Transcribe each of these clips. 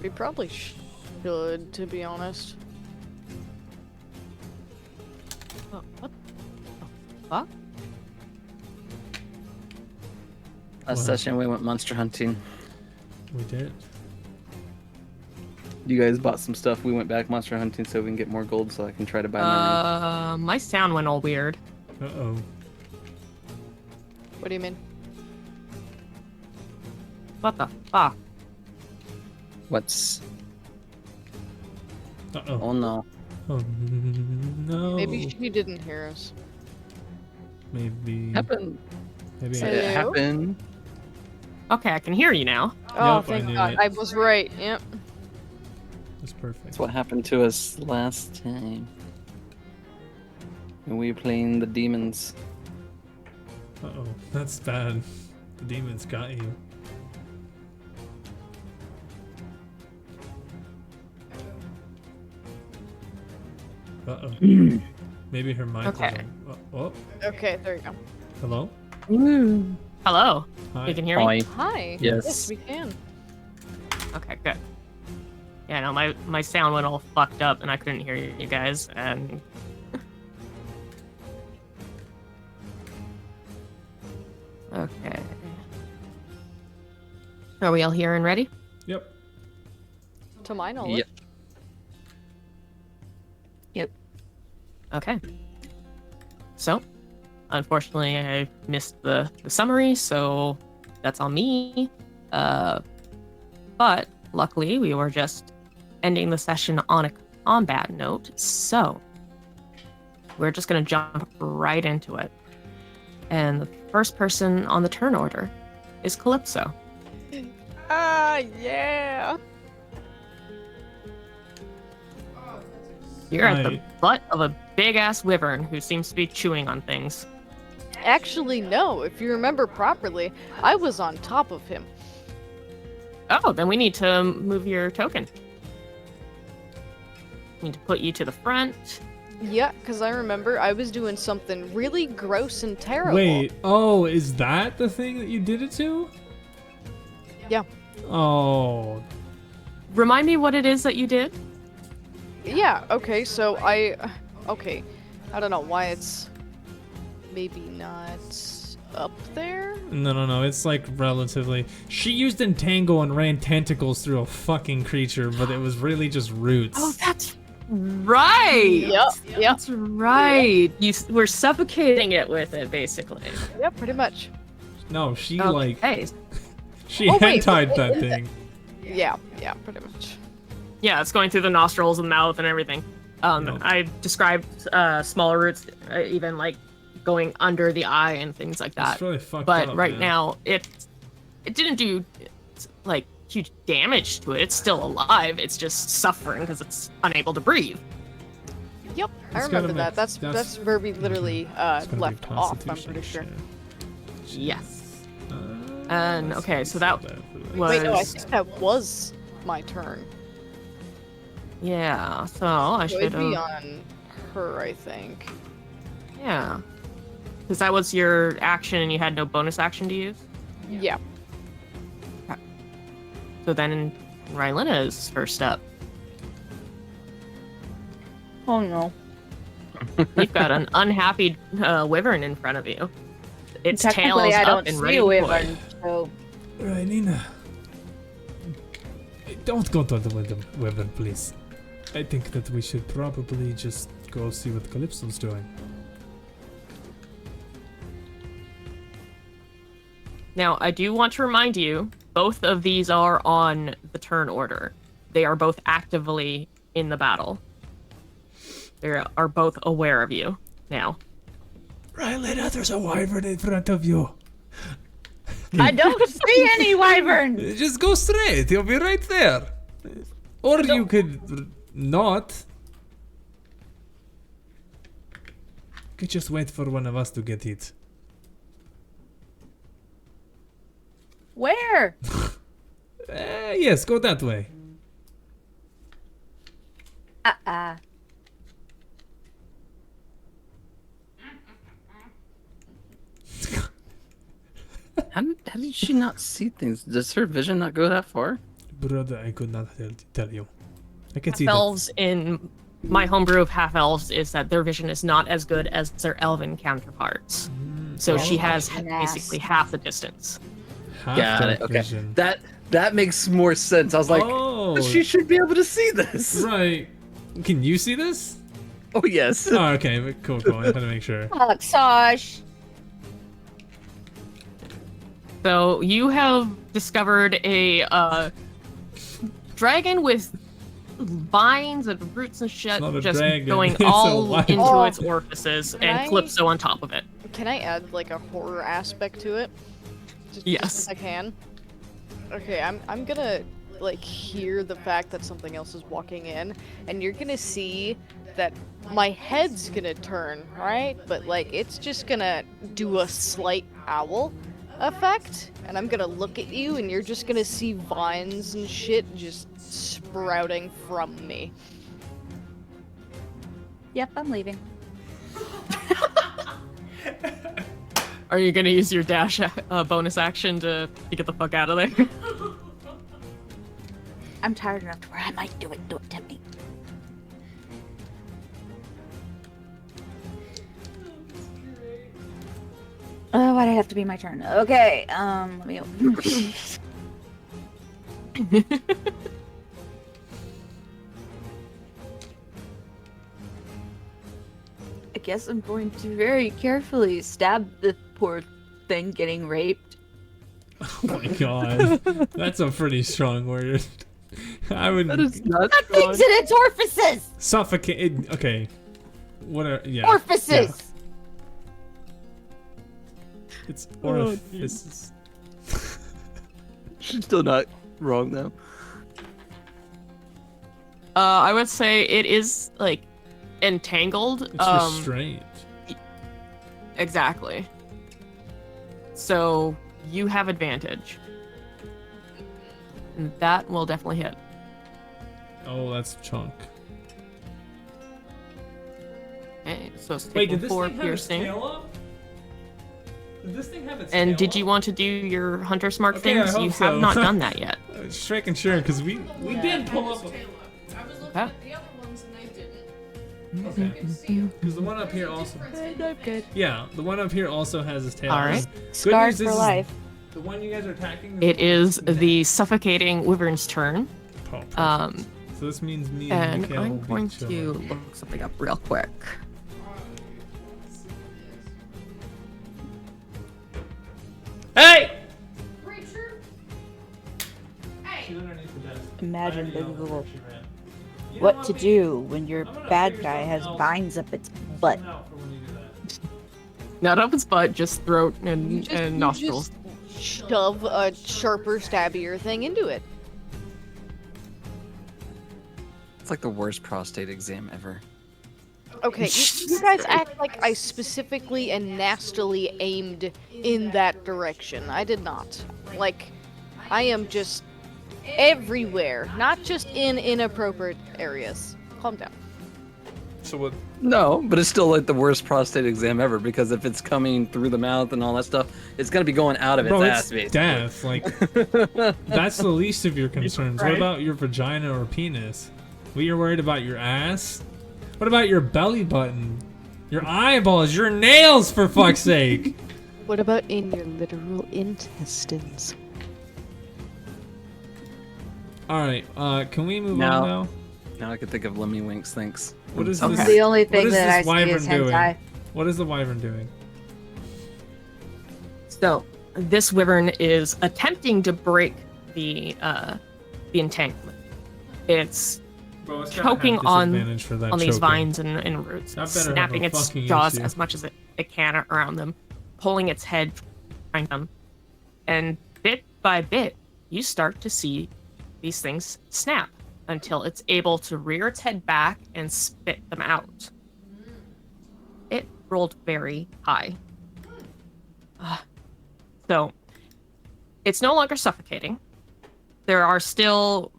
We probably should, to be honest. Oh, what the fuck? Last session we went monster hunting. We did. You guys bought some stuff. We went back monster hunting so we can get more gold so I can try to buy my ring. My sound went all weird. Uh-oh. What do you mean? What the fuck? What's... Uh-oh. Oh no. Oh, no. Maybe she didn't hear us. Maybe... Happened. Maybe Hello? It happened. Okay, I can hear you now. Oh, Yep, I thank knew God. it. I was right. Yep. That's perfect. That's what happened to us last time. When we were playing the demons. Uh-oh. That's bad. The demons got you. Uh-oh. Maybe her mic Okay. was on. Oh, Okay, there you go. hello? Hello. Hi. You can hear me? Hi. Hi. Yes. Yes, we can. Okay, good. Yeah, no, my sound went all fucked up and I couldn't hear you guys, and... Okay. Are we all here and ready? Yep. To my knowledge. Yep. Okay. So, unfortunately, I missed the summary, so that's on me. But luckily, we were just ending the session on a combat note, so we're just gonna jump right into it. And the first person on the turn order is Calypso. Ah, yeah. You're at the Hi. butt of a big-ass wyvern who seems to be chewing on things. Actually, no. If you remember properly, I was on top of him. Oh, then we need to move your token. Need to put you to the front. Yeah, because I remember I was doing something really gross and terrible. Wait, oh, is that the thing that you did it to? Yeah. Oh, Remind me what it is that you did. Yeah, okay, so okay, I don't know why it's maybe not up there. no, it's like relatively... She used Entangle and ran tentacles through a fucking creature, but it was really just roots. Oh, that's right. Yep. That's right. You were suffocating it with it, basically. Yep, pretty much. No, she Okay. she Oh, wait, hentai wait, that is thing. Yeah, pretty much. Yeah, it's going through the nostrils and mouth and everything. No. I described smaller roots, even like going under the eye and things like that. It's really fucked But up, right man. now, it didn't do like huge damage to it. It's still alive. It's just suffering because it's unable to breathe. Yep, I It's gotta remember that. make- That's where we literally It's gonna be left off, I'm Constitution pretty sure. shit. Yes. Uh, And, let's okay, see so that what was- Wait, no, I think that was my turn. Yeah. So I So should it'd be have. on her, I think. Yeah. Because that was your action, and you had no bonus action to use. Yeah. So then, Rylena is first up. Oh no. You've got an unhappy wyvern in front of you. Its tail Technically, is I up don't and see ready a to wyvern, push. so Right, Nina. Don't go to the wyvern, please. I think that we should probably just go see what Calypso's doing. Now, I do want to remind you, both of these are on the turn order. They are both actively in the battle. They are both aware of you now. Rylena, there's a wyvern in front of you. I don't see any wyvern. Just go straight. He'll be right there. Or you could not. You could just wait for one of us to get hit. Where? Yes, go that way. Uh-uh. How did she not see things? Does her vision not go that far? Brother, I could not tell you. I can see Half that. elves in my homebrew of half elves is that their vision is not as good as their elven counterparts. So she has basically half the distance. Half Got dark it. Okay. vision. That makes more sense. I was like, Oh. she should be able to see this. Right. Can you see this? Oh yes. Oh, okay. Cool. I had to make sure. Sash. So you have discovered a dragon with vines and roots and shit not a just dragon, going it's a all wild- into Oh. its orifices Can and I- Calypso on top of it. Can I add like a horror aspect to it? Just Yes. if I can. Okay, I'm gonna like hear the fact that something else is walking in, and you're gonna see that my head's gonna turn, right? But like it's just gonna do a slight owl effect, and I'm gonna look at you, and you're just gonna see vines and shit just sprouting from me. Yep, I'm leaving. Are you gonna use your dash bonus action to get the fuck out of there? I'm tired enough to where I might do it. Do it to me. Oh, why'd it have to be my turn? Okay, let me open. I guess I'm going to very carefully stab the poor thing getting raped. Oh my god. That's a pretty strong word. I would That is not Things in its orifices! suffocate. Okay. What are yeah? Orifices! It's Oh, orifices. She's still not wrong though. I would say it is like entangled. It's restrained. Exactly. So you have advantage. And that will definitely hit. Oh, that's chunk. Okay, so it's Wait, taking did this 4 thing have its piercing. tail up? Did this thing have its And tail did up? you want to do your hunter smart Okay, I things? hope You so. have not done that yet. Just making sure, because we did pull up. I was looking Huh? at the other ones and they didn't. Okay. You can see 'em. Because the one up here also. I'm good. Yeah, the one up here also has its tail. All right. Good Scarred news for is life. The one you guys are attacking. It is the suffocating wyvern's turn. Oh, perfect. So this means me and And Mikael will I'm be going to chilling. look something up real quick. Hey! Preacher? She's underneath the desk. Imagine I the already know Google where she ran. You know what to me? do when your I'm gonna bad figure guy has something else. vines up its butt. Listen out for when you do that. Not up its butt, just throat You and, just, and you nostrils. just shove a sharper, stabbier thing into it. It's like the worst prostate exam ever. Okay, you guys act like I specifically and nastily aimed in that direction. I did not. Like, I am just everywhere, not just in inappropriate areas. Calm down. So what? No, but it's still like the worst prostate exam ever because if it's coming through the mouth and all that stuff, it's gonna be going out of its Bro, ass, it's basically. death. Like, that's the least of your concerns. What Right. about your vagina or penis? We are worried about your ass? What about your belly button? Your eyeballs? Your nails, for fuck's sake! What about in your literal intestines? Alright, can we move No. on now? Now I can think of Lemmy Winks thinks. What is Okay. this? The only what thing is that I this see is wyvern doing? hentai. What is the wyvern doing? So this wyvern is attempting to break the entanglement. It's Bro, it's gotta have choking on disadvantage for that these choking. vines and roots, That better have snapping a its fucking jaws issue. as much as it can around them, pulling its head behind them, and bit by bit, you start to see these things snap until it's able to rear its head back and spit them out. It rolled very high. So, it's no longer suffocating. There are still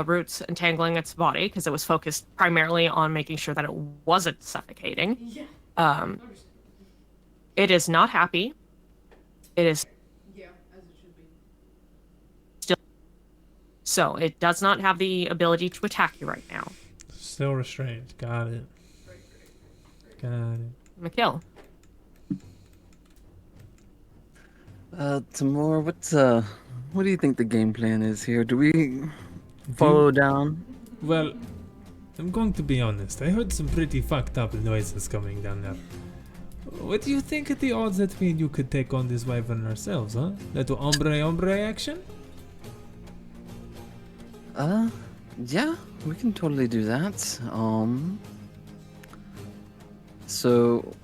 roots entangling its body because it was focused primarily on making sure that it wasn't suffocating. Yeah. It is not happy. It is Yeah, as it should be. So it does not have the ability to attack you right now. Still restrained. Got it. Got it. Mikhail. Tamor, what do you think the game plan is here? Do we follow down? Well, I'm going to be honest. I heard some pretty fucked up noises coming down there. What do you think of the odds that me and you could take on this wyvern ourselves, huh? Little hombre action? Yeah, we can totally do that. So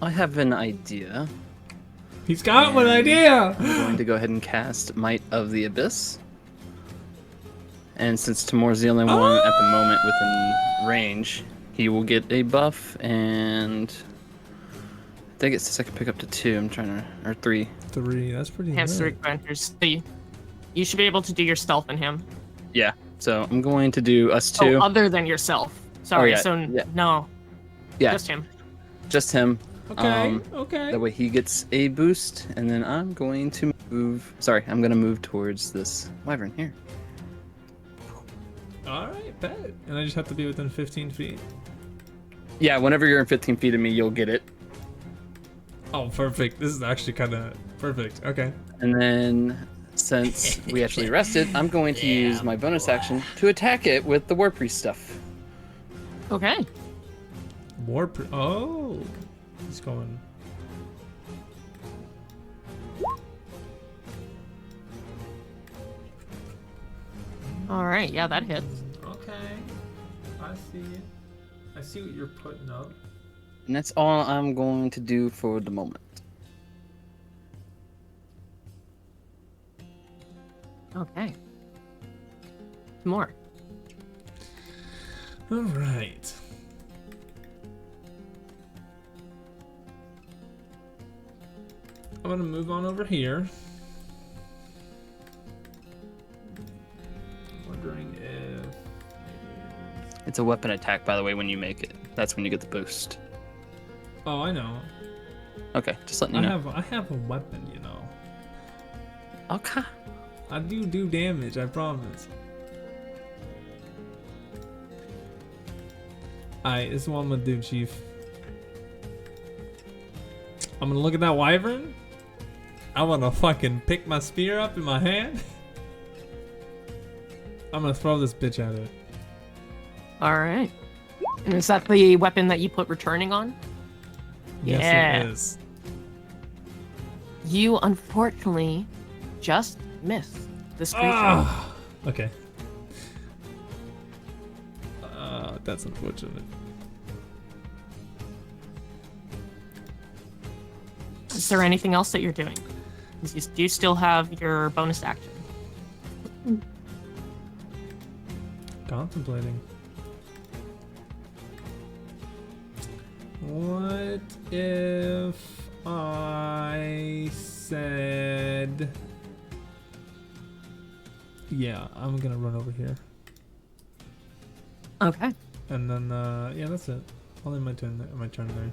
I have an idea. He's got one idea! I'm going to go ahead and cast Might of the Abyss. And since Timor's the only one at the moment within range, he will get a buff, and I think it says I can pick up to 2. I'm trying to, or 3. 3, that's pretty Has 3 good. advantages. So you should be able to do your stealth in him. Yeah. So I'm going to do us 2. Oh, other than yourself. Sorry, yeah, so yeah. no. Yeah, Just him. just him. Okay, okay. That way he gets a boost, and then I'm going to move. Sorry, I'm going to move towards this wyvern here. Alright, bet. And I just have to be within 15 feet. Yeah, whenever you're in 15 feet of me, you'll get it. Oh, perfect. This is actually kind of perfect. Okay. And then, since we actually rested, I'm going to use my bonus action to attack it with the War Priest stuff. Okay. Oh. He's going. All right. Yeah, that hits. Okay. I see it. I see what you're putting up. And that's all I'm going to do for the moment. Okay. More. All right. I'm gonna move on over here. Wondering if It's a weapon attack, by the way, when you make it. That's when you get the boost. oh, I know. Okay, just letting you know. I have a weapon, you know. Okay. I do damage, I promise. Alright, this is what I'm gonna do, Chief. I'm gonna look at that wyvern. I wanna fucking pick my spear up in my hand. I'm gonna throw this bitch at it. All right. And is that the weapon that you put returning on? Yes, Yeah. it is. You unfortunately just missed this creature. Ah! Okay. That's unfortunate. Is there anything else that you're doing? 'Cause you do still have your bonus action. Contemplating. What if I said... Yeah, I'm gonna run over here. Okay. And then, yeah, that's it. I'll end my turn there.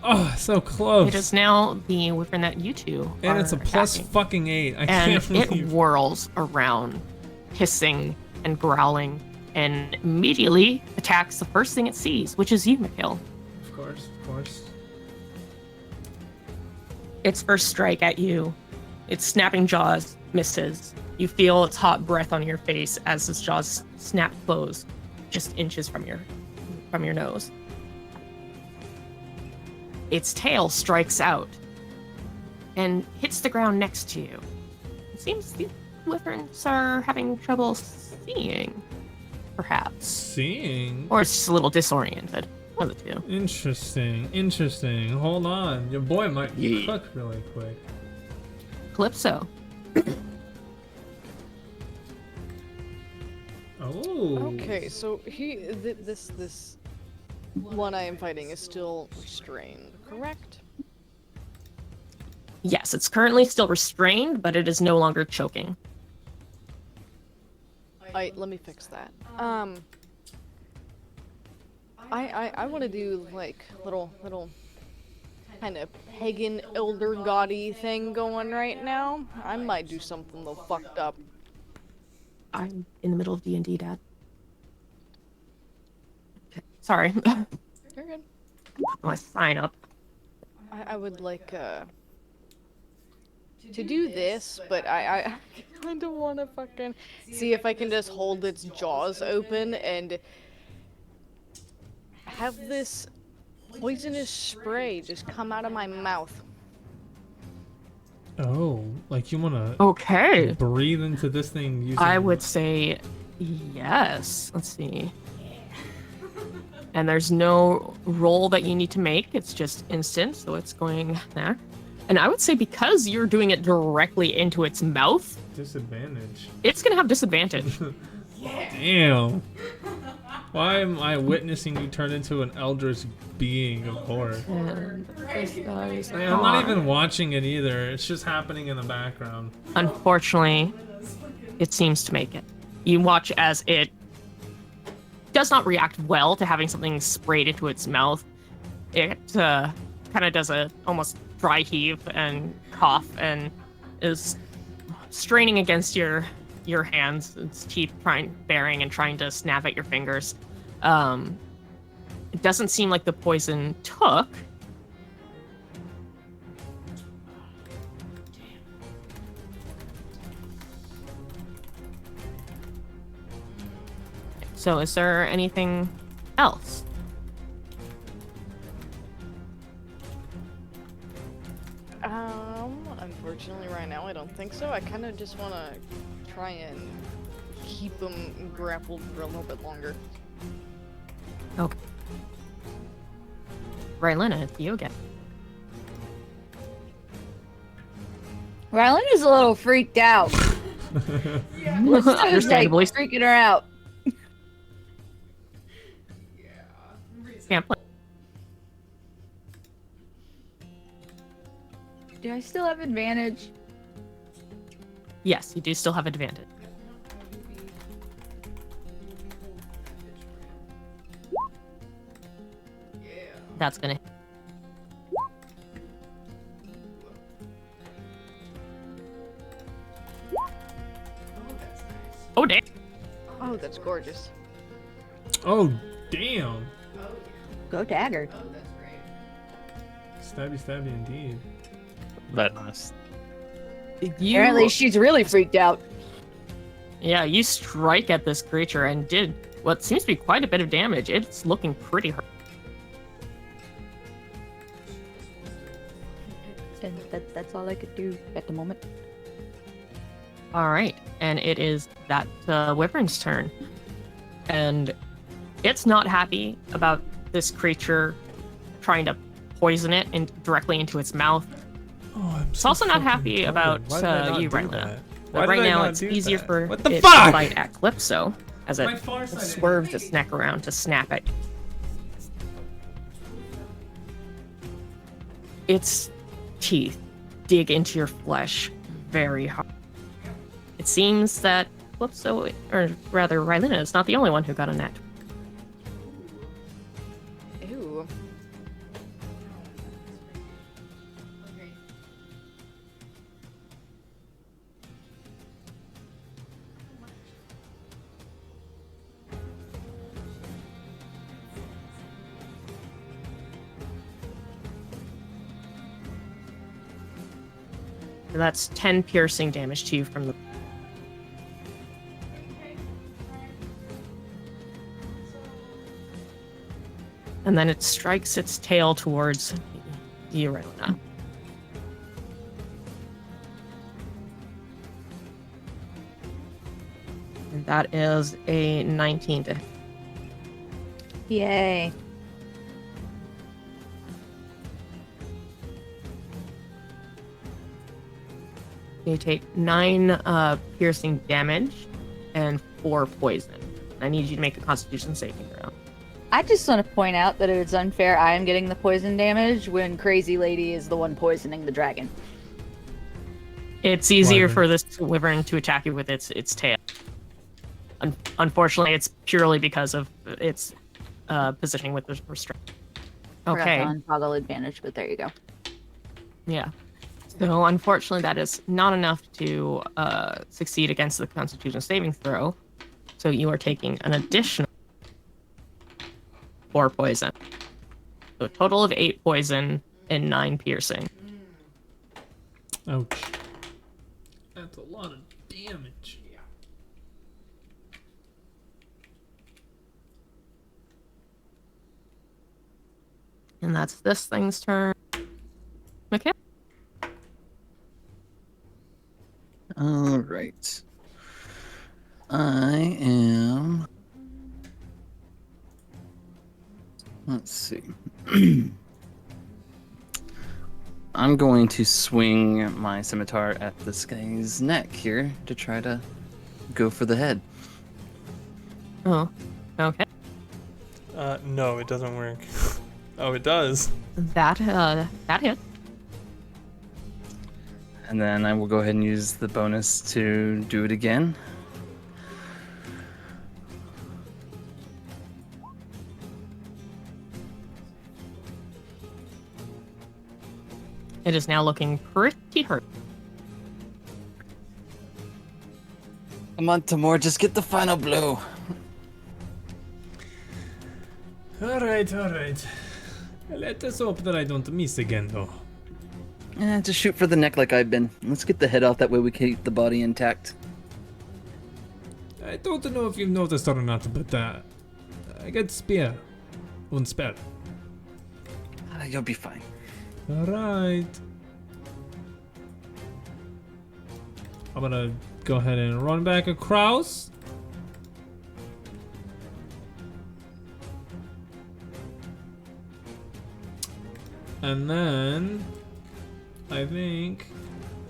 Oh, so close! It is now the wyvern that you two And are it's a plus attacking. fucking 8. I And can't it believe whirls around, hissing and growling, and immediately attacks the first thing it sees, which is you, Mikhail. Of course, of course. Its first strike at you, its snapping jaws misses. You feel its hot breath on your face as its jaws snap closed, just inches from your nose. Its tail strikes out and hits the ground next to you. It seems the wyverns are having trouble seeing, perhaps. Seeing? Or it's just a little disoriented. One of the two. Interesting. Hold on. Your boy might Yeah. cook really quick. Calypso. Oh. Okay, so this one I am fighting is still restrained, correct? Yes, it's currently still restrained, but it is no longer choking. Let me fix that. I want to do like little kind of pagan elder gaudy thing going right now, I might do something a little fucked up. I'm in the middle of D&D, Dad. Okay. Sorry. You're good. My sign up. I would like to do this, but I kind of want to fucking see if I can just hold its jaws open and have this poisonous spray just come out of my mouth. Oh, like you wanna Okay. breathe into this thing using... I would say yes. Let's see. And there's no roll that you need to make. It's just instant, so it's going there. And I would say because you're doing it directly into its mouth, Disadvantage. it's gonna have disadvantage. Damn. Why am I witnessing you turn into an eldritch being of horror? And this guy's I'm not on. even watching it either. It's just happening in the background. Unfortunately, it seems to make it. You watch as it does not react well to having something sprayed into its mouth. It kind of does a almost dry heave and cough and is straining against your hands, its teeth baring and trying to snap at your fingers. It doesn't seem like the poison took. So is there anything else? Unfortunately right now I don't think so. I kind of just want to try and keep them grappled for a little bit longer. Okay. Rylena, it's you again. Rylan is a little freaked out. Let's just like Understandably. freaking her out. Can't play. Do I still have advantage? Yes, you do still have advantage. That's gonna hit. Oh, damn. Oh, that's gorgeous. Oh, damn. Go dagger. Stabby, stabby indeed. That nice. You, Apparently she's really freaked out. yeah, you strike at this creature and did what seems to be quite a bit of damage. It's looking pretty hurt. And that's all I could do at the moment. All right, and it is that Wyvern's turn. And it's not happy about this creature trying to poison it directly into its mouth. Oh, I'm It's also not happy about you, Rylena. But right now, it's easier for What the it fuck? to bite at Calypso as it My farsighted swerves its neck around to snap at you. Its teeth dig into your flesh very hard. It seems that Calypso, or rather Rylena, is not the only one who got a net. Ew. So that's 10 piercing damage to you from the... And then it strikes its tail towards you, Rylena. And that is a 19 to hit. Yay. You take 9 piercing damage and 4 poison. I need you to make a Constitution saving throw. I just want to point out that it's unfair I am getting the poison damage when Crazy Lady is the one poisoning the dragon. It's easier Wyvern. for this wyvern to attack you with its tail. Unfortunately, it's purely because of its positioning with the restraint. Forgot Okay. to untoggle advantage, but there you go. Yeah. So unfortunately, that is not enough to succeed against the Constitution saving throw. So you are taking an additional 4 poison. So a total of 8 poison and 9 piercing. Ouch. That's a lot of damage. And that's this thing's turn. Okay. All right. I am. Let's see. I'm going to swing my scimitar at this guy's neck here to try to go for the head. Oh. Okay. No, it doesn't work. Oh, it does. That hit. And then I will go ahead and use the bonus to do it again. It is now looking pretty hurt. Come on, Tamor, just get the final blow. Alright. Let us hope that I don't miss again, though. Just shoot for the neck like I've been. Let's get the head off, that way we can keep the body intact. I don't know if you've noticed or not, but I got spear. Und spell. You'll be fine. Alright. I'm gonna go ahead and run back across. And then I think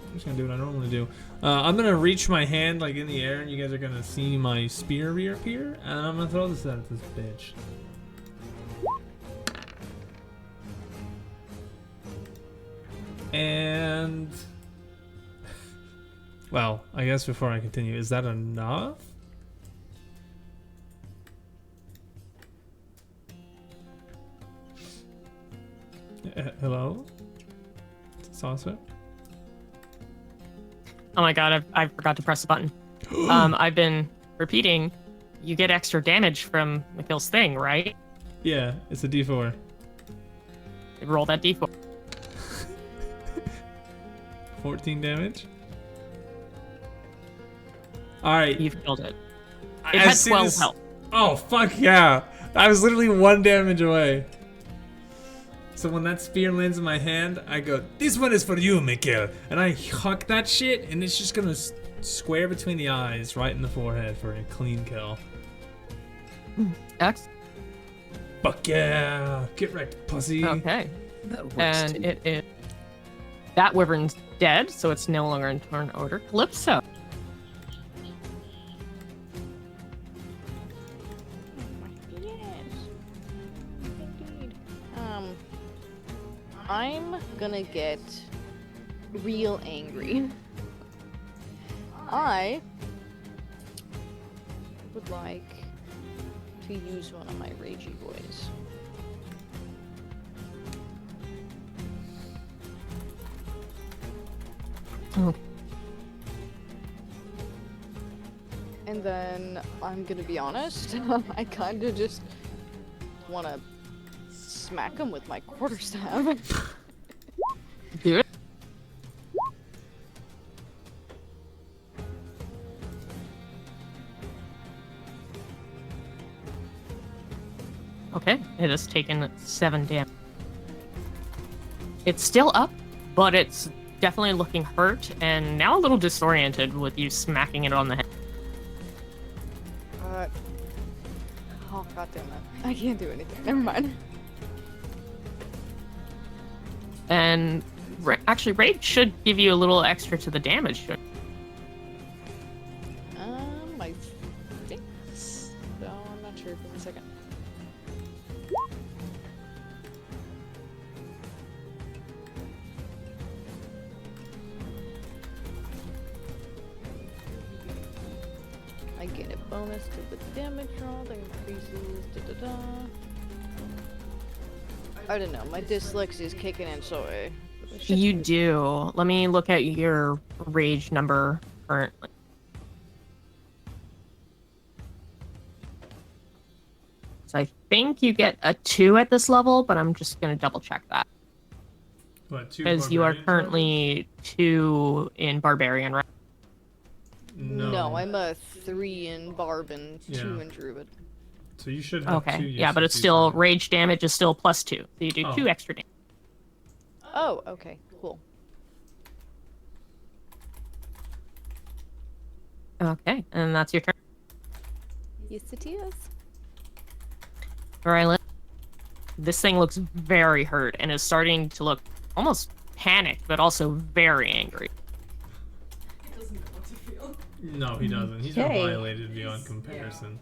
I'm just gonna do what I normally do. I'm gonna reach my hand like in the air, and you guys are gonna see my spear reappear, and I'm gonna throw this at this bitch. And well, I guess before I continue, is that enough? Hello? Saucer? Oh my god, I forgot to press the button. I've been repeating, you get extra damage from McKill's thing, right? Yeah, it's a D4. Roll that d4. 14 damage. Alright. You've killed it. I It had see 12 this- health. Oh, fuck yeah. I was literally 1 damage away. So when that spear lands in my hand, I go, this one is for you, Mikhail. And I huck that shit, and it's just gonna square between the eyes, right in the forehead for a clean kill. X. Fuck yeah. Get wrecked, pussy. Okay. That works And too. it is. That wyvern's dead, so it's no longer in turn order. Calypso. Yes. Indeed. I'm gonna get real angry. I would like to use one of my ragey boys. Oh. And then I'm gonna be honest, I kinda just wanna smack him with my quarterstaff. Do it. Okay, it has taken 7 damage. It's still up, but it's definitely looking hurt and now a little disoriented with you smacking it on the head. Oh god damn it. I can't do anything. Never mind. And actually, Raid should give you a little extra to the damage. I think so. I'm not sure. Give me a second. I get a bonus to the damage roll that increases. I don't know. My dyslexia is kicking in, so You do. Let me look at your rage number currently. So I think you get a 2 at this level, but I'm just going to double check that. What, 2 Because you are barbarians currently 2 in Barbarian, right? weapons? No, I'm a 3 in Barb and 2 Yeah. in Druid. So you should have 2. Okay. Yes, Yeah, but you it's do still, have. rage damage is still +2. So you do Oh. 2 extra damage. Oh, okay, cool. Okay, and that's your turn. Yes, it is. Rylan. This thing looks very hurt and is starting to look almost panicked, but also very angry. He doesn't know what to feel. No, he doesn't. He's been Okay. violated beyond comparison.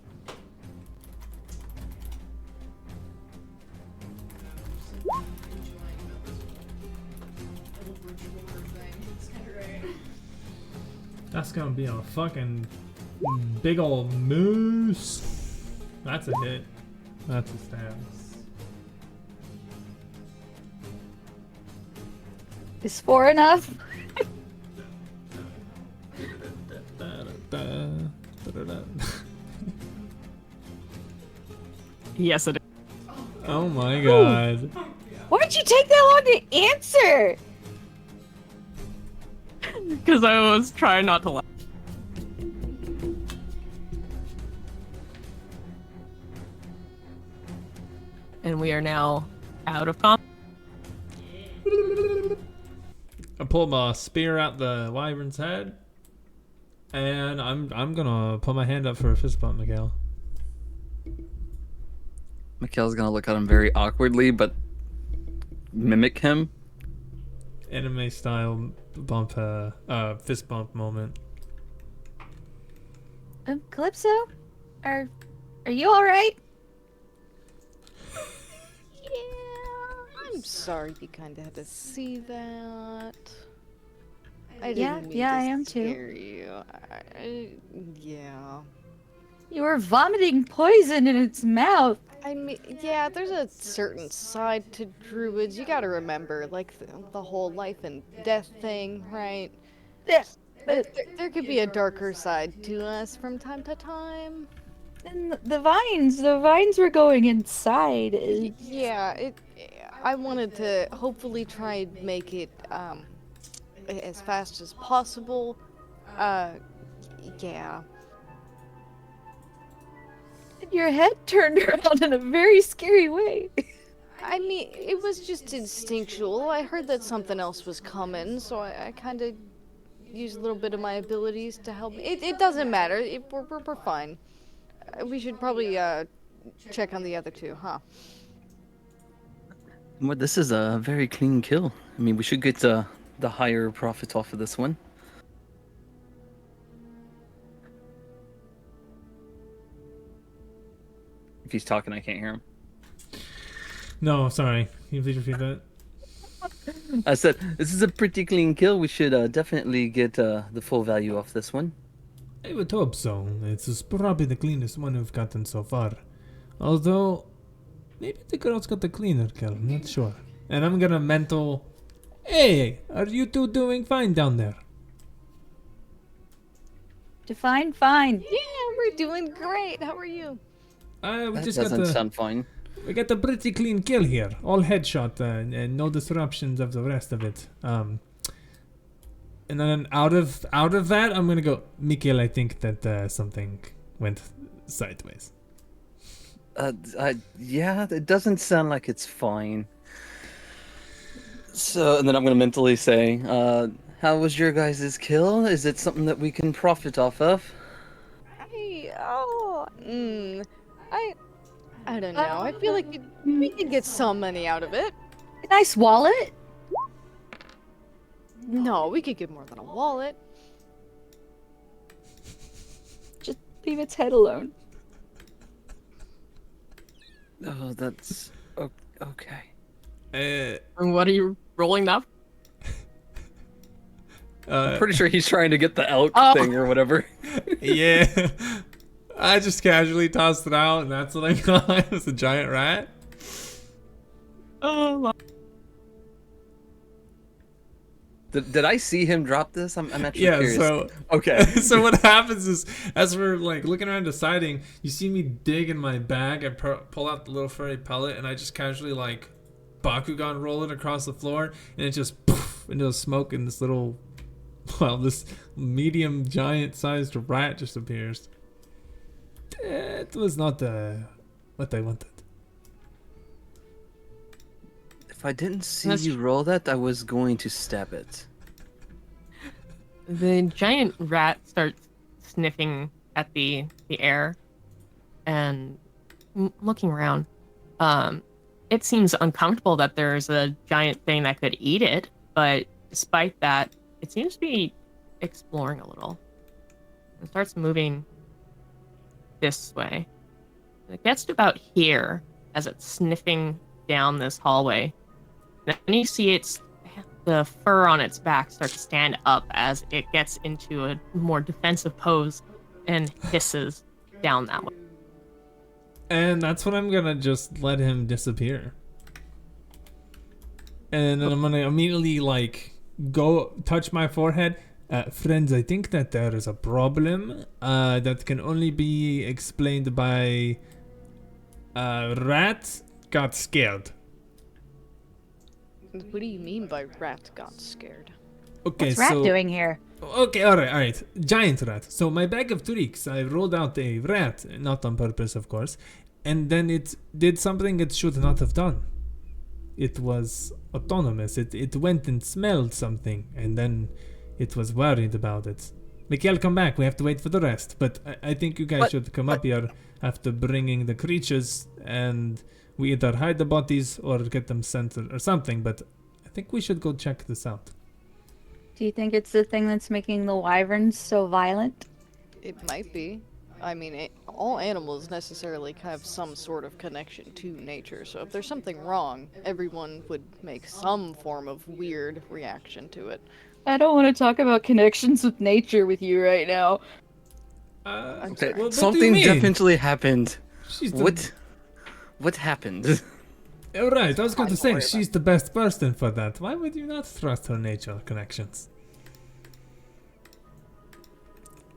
That's gonna be a fucking big old moose. That's a hit. That's a stab. Is 4 enough? Yes, it is. Oh my god. Why'd you take that long to answer? Because I was trying not to laugh. And we are now out of combat. I pull my spear out the wyvern's head, and I'm gonna put my hand up for a fist bump, Miguel. Mikhail's gonna look at him very awkwardly, but mimic him. Anime style bump, fist bump moment. Calypso? Are you alright? Yeah, I'm sorry you kind of had to see that. I Yeah, didn't mean yeah, to I am too. scare you. Yeah. You were vomiting poison in its mouth. I mean, yeah, there's a certain side to druids. You gotta remember, like, the whole life and death thing, right? Yeah, There could be a darker side to us from time to time. and the vines were going inside. Yeah, I wanted to hopefully try and make it, as fast as possible. Yeah. Your head turned around in a very scary way. I mean, it was just instinctual. I heard that something else was coming, so I kind of used a little bit of my abilities to help. It doesn't matter. We're fine. We should probably check on the other two, huh? Well, this is a very clean kill. I mean, we should get the higher profit off of this one. If he's talking, I can't hear him. No, sorry. Can you please repeat that? I said, this is a pretty clean kill. We should definitely get the full value off this one. I would hope so. It's probably the cleanest one we've gotten so far. Although, maybe the girl's got the cleaner kill. I'm not sure. And I'm gonna mental. Hey, are you two doing fine down there? Define fine. Yeah, we're doing great. How are you? We That just got doesn't the sound fine. we got a pretty clean kill here. All headshot and no disruptions of the rest of it. And then out of that, I'm gonna go, Mikhail. I think that something went sideways. Yeah, it doesn't sound like it's fine. So, and then I'm gonna mentally say, how was your guys' kill? Is it something that we can profit off of? I don't know. I feel like we could get some money out of it. Nice wallet. No, we could get more than a wallet. Just leave its head alone. Oh, that's okay. And what are you rolling up? I'm pretty sure he's trying to get the elk Oh. thing or whatever. Yeah. I just casually tossed it out, and that's what I got. It was a giant rat. Oh, Did I see him drop this? I'm actually Yeah, curious. so Okay. so what happens is, as we're like looking around deciding, you see me dig in my bag. I pull out the little furry pellet, and I just casually like Bakugan roll it across the floor, and it just poof into the smoke, and this little, well, this medium giant sized rat just appears. It was not what I wanted. If I didn't see That's you roll that, I was going to stab it. The giant rat starts sniffing at the air and looking around. It seems uncomfortable that there's a giant thing that could eat it, but despite that, it seems to be exploring a little. It starts moving this way. It gets to about here as it's sniffing down this hallway. Then you see the fur on its back starts to stand up as it gets into a more defensive pose and hisses down that way. And that's when I'm gonna just let him disappear. And then I'm gonna immediately like go touch my forehead. Friends, I think that there is a problem that can only be explained by rat got scared. What do you mean by rat got scared? Okay, What's Rat so doing here? okay, all right. Giant rat. So my bag of tricks, I rolled out a rat, not on purpose, of course, and then it did something it should not have done. It was autonomous. It went and smelled something, and then it was worried about it. Mikhail, come back. We have to wait for the rest. But I think you guys should come up here after bringing the creatures, and we either hide the bodies or get them sent or something. But I think we should go check this out. Do you think it's the thing that's making the wyverns so violent? It might be. I mean, all animals necessarily have some sort of connection to nature, so if there's something wrong, everyone would make some form of weird reaction to it. I don't want to talk about connections with nature with you right now. Okay. what do you Something mean? definitely happened. She's the, What happened? All right, I was going to Don't say worry she's the best person for that. Why would you not trust her nature connections?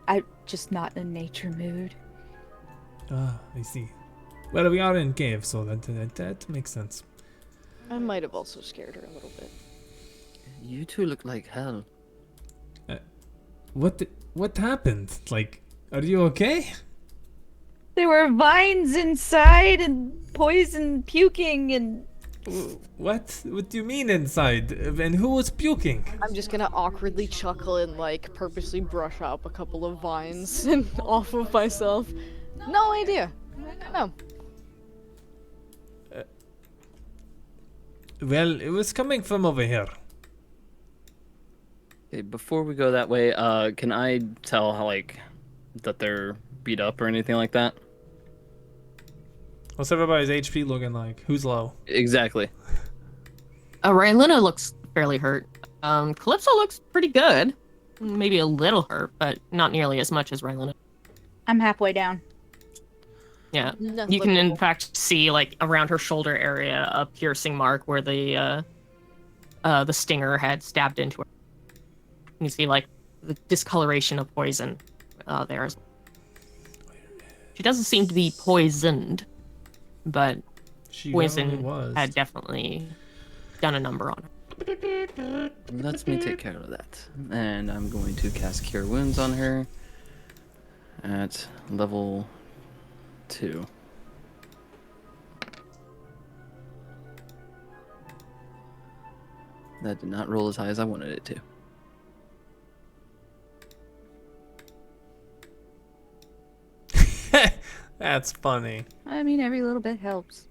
I'm just not in a nature mood. Ah, I see. Well, we are in cave, so that makes sense. I might have also scared her a little bit. You two look like hell. What happened? Like, are you okay? There were vines inside and poison puking and What? What do you mean inside? And who was puking? I'm just gonna awkwardly chuckle and like purposely brush up a couple of vines and off of myself. No idea. No. Well, it was coming from over here. Okay, before we go that way, can I tell how like that they're beat up or anything like that? What's everybody's HP looking like? Who's low? Exactly. Raylina looks fairly hurt. Calypso looks pretty good. Maybe a little hurt, but not nearly as much as Raylina. I'm halfway down. Yeah. Nothing You can, in but- fact, see, like, around her shoulder area, a piercing mark where the stinger had stabbed into her. You can see, like, the discoloration of poison there as well. She doesn't seem to be poisoned, but She poison definitely was. had definitely done a number on her. Let me take care of that. And I'm going to cast Cure Wounds on her at level 2. That did not roll as high as I wanted it to. That's funny. I mean, every little bit helps.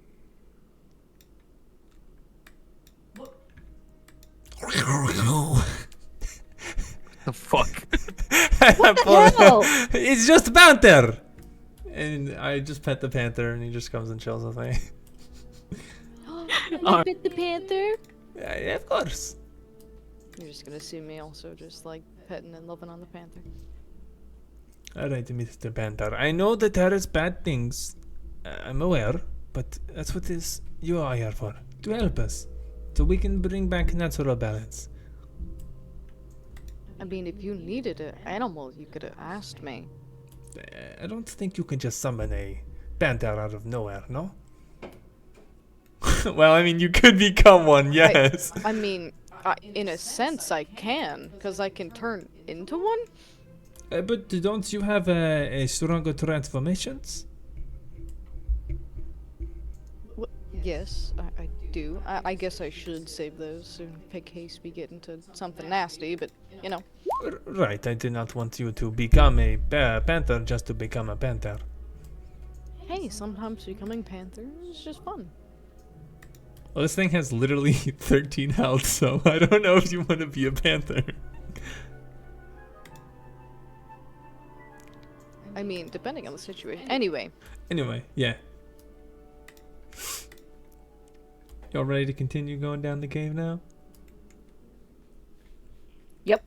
The fuck? What the hell? It's just Panther! And I just pet the panther and he just comes and chills with me. Uh, Bit the panther. Yeah, of course. You're just gonna see me also just like petting and loving on the panther. Alright, Mr. Panther. I know that there is bad things. I'm aware, but that's what is you are here for. To help us. So we can bring back natural balance. I mean, if you needed an animal, you could have asked me. I don't think you can just summon a panther out of nowhere, no? Well, I mean, you could become one, yes. I mean, in a sense, I can, because I can turn into one. But don't you have a stronger transformations? Yes, I do. I guess I should save those in case we get into something nasty, but, you know. Right, I did not want you to become a panther just to become a panther. Hey, sometimes becoming panther is just fun. Well, this thing has literally 13 health, so I don't know if you want to be a panther. I mean, depending on the situation. Anyway. Anyway, yeah. Y'all ready to continue going down the cave now? Yep.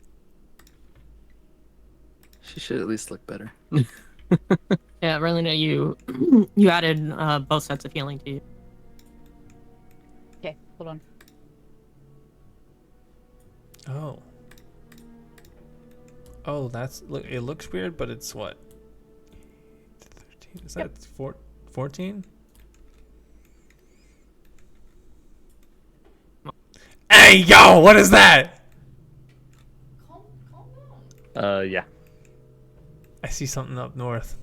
She should at least look better. Yeah, Relina, you added both sets of healing to you. Okay, hold on. Oh. Oh, it looks weird, but it's what? 13. Is that 14? Hey, yo, what is that? Calm down. Yeah. I see something up north.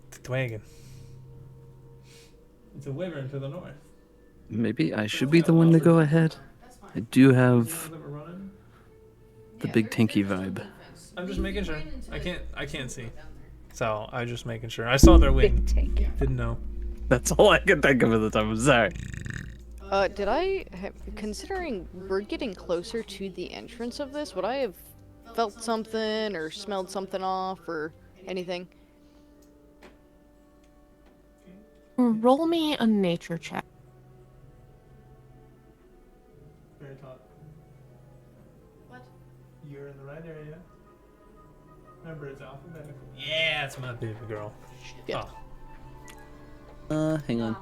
It's a wagon. It's a wyvern to the north. Maybe I should be the one to go ahead. I do have the big tanky vibe. I'm just making sure. I can't see. So I'm just making sure. I saw their wing. Big tank. Didn't know. That's all I can think of at the time. I'm sorry. Considering we're getting closer to the entrance of this, would I have felt something or smelled something off or anything? Roll me a nature check. Very top. What? You're in the right area. Remember, it's alphabetical. Yeah, that's my baby girl. Shit. Oh. Hang on.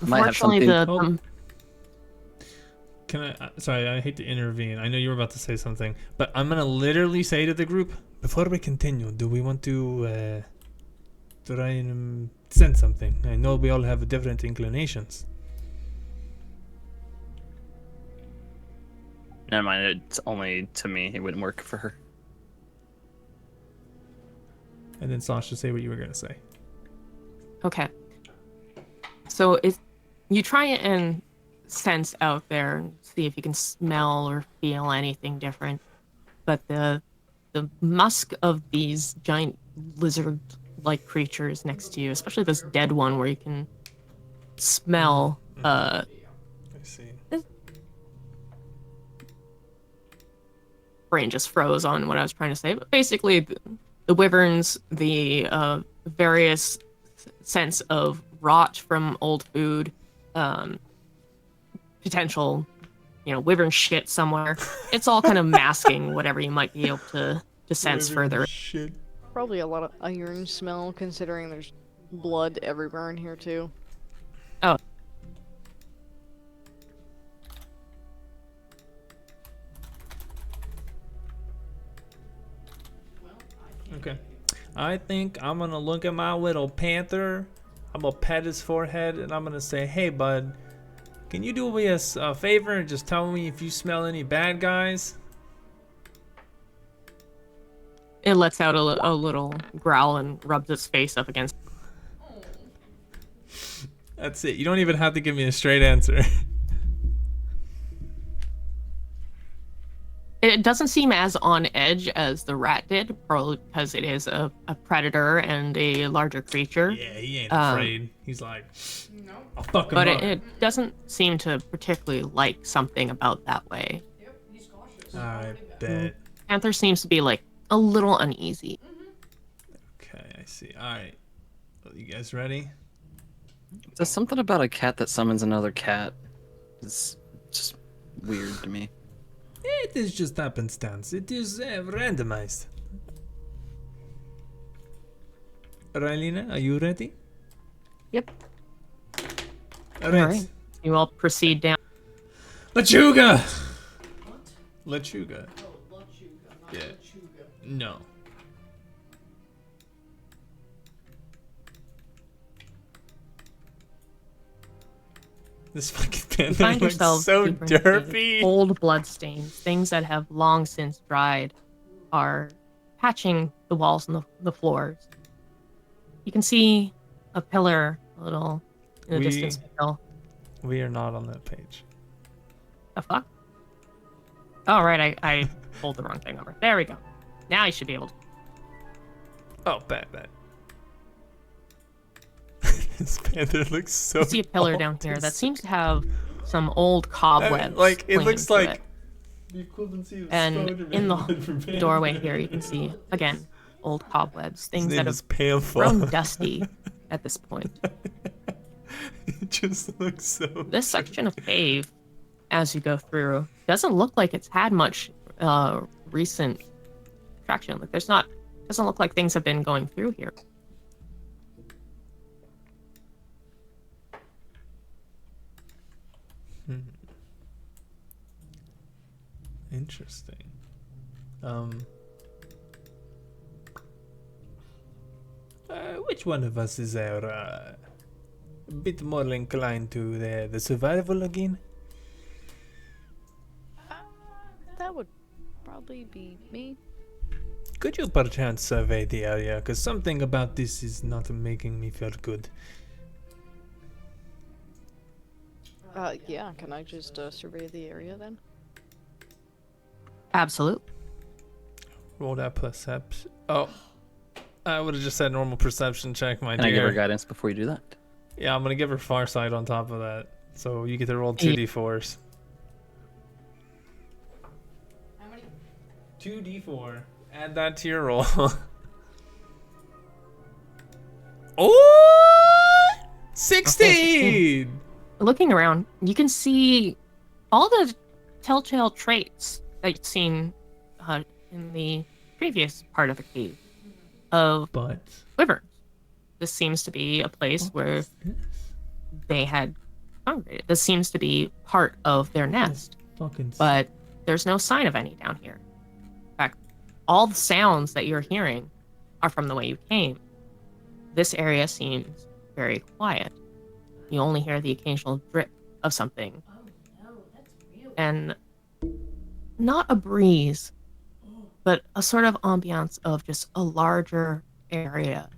Might have Unfortunately, something. Can I? Sorry, I hate to intervene. I know you were about to say something, but I'm gonna literally say to the group before we continue. Do we want to try and send something? I know we all have different inclinations. Never mind. It's only to me. It wouldn't work for her. And then Sasha, say what you were gonna say. Okay. So you try and sense out there and see if you can smell or feel anything different, but the musk of these giant lizard-like creatures next to you, especially this dead one where you can smell I see. brain just froze on what I was trying to say, but basically the wyverns, the various sense of rot from old food, potential, wyvern shit somewhere. It's all kind of masking whatever you might be able to sense further. Shit. Probably a lot of iron smell, considering there's blood everywhere in here too. Oh. Okay. I think I'm gonna look at my little panther. I'm gonna pet his forehead and I'm gonna say, "Hey, bud, can you do me a favor and just tell me if you smell any bad guys?" It lets out a little growl and rubs its face up against. That's it. You don't even have to give me a straight answer. It doesn't seem as on edge as the rat did, probably because it is a predator and a larger creature. Yeah, he ain't afraid. He's like, No. I'll fuck him But up. it doesn't seem to particularly like something about that way. Yep, he's cautious. I bet. Panther seems to be like a little uneasy. Okay, I see. All right. Well, you guys ready? There's something about a cat that summons another cat. It's just weird to me. It is just happenstance. It is randomized. Rylina, are you ready? Yep. All right. Alright. You all proceed down. Machuga! Lechuga. Oh, Lechuga, not Yeah. Lechuga. No. This fucking You panda find looks yourselves so superimposed. derpy. Old blood stains, things that have long since dried, are patching the walls and the floors. You can see a pillar a little in the We- distance. Still. We are not on that page. The fuck? Oh, right, I pulled the wrong thing over. There we go. Now you should be able to. Oh, bad. This panda looks so. You see a pillar down here that seems to have some old cobwebs. Like it clinging looks to like. it. The equivalency of And Spider-Man in the but for panda. doorway here, you can see, again, old cobwebs, His things name that is have Pamphor. grown dusty at this point. It just looks so. This section of cave, as you go through, doesn't look like it's had much recent traction. Like doesn't look like things have been going through here. Interesting. Which one of us is a bit more inclined to the survival again? That would probably be me. Could you perchance survey the area? Because something about this is not making me feel good. Yeah, can I just survey the area then? Absolute. Roll that perception. Oh. I would have just said normal perception check, my Can I give her dear. guidance before you do that? Yeah, I'm going to give her far side on top of that. So you get to roll Yeah. 2d4s. How many? 2d4. Add that to your roll. Oh! 16! Looking around, you can see all the telltale traits that you've seen in the previous part of the cave of But Wyverns. This seems to be a place where they had congregated. This seems to be part of their nest, fucking but there's no sign of any down here. In fact, all the sounds that you're hearing are from the way you came. This area seems very quiet. You only hear the occasional drip of something. And not a breeze, but a sort of ambiance of just a larger area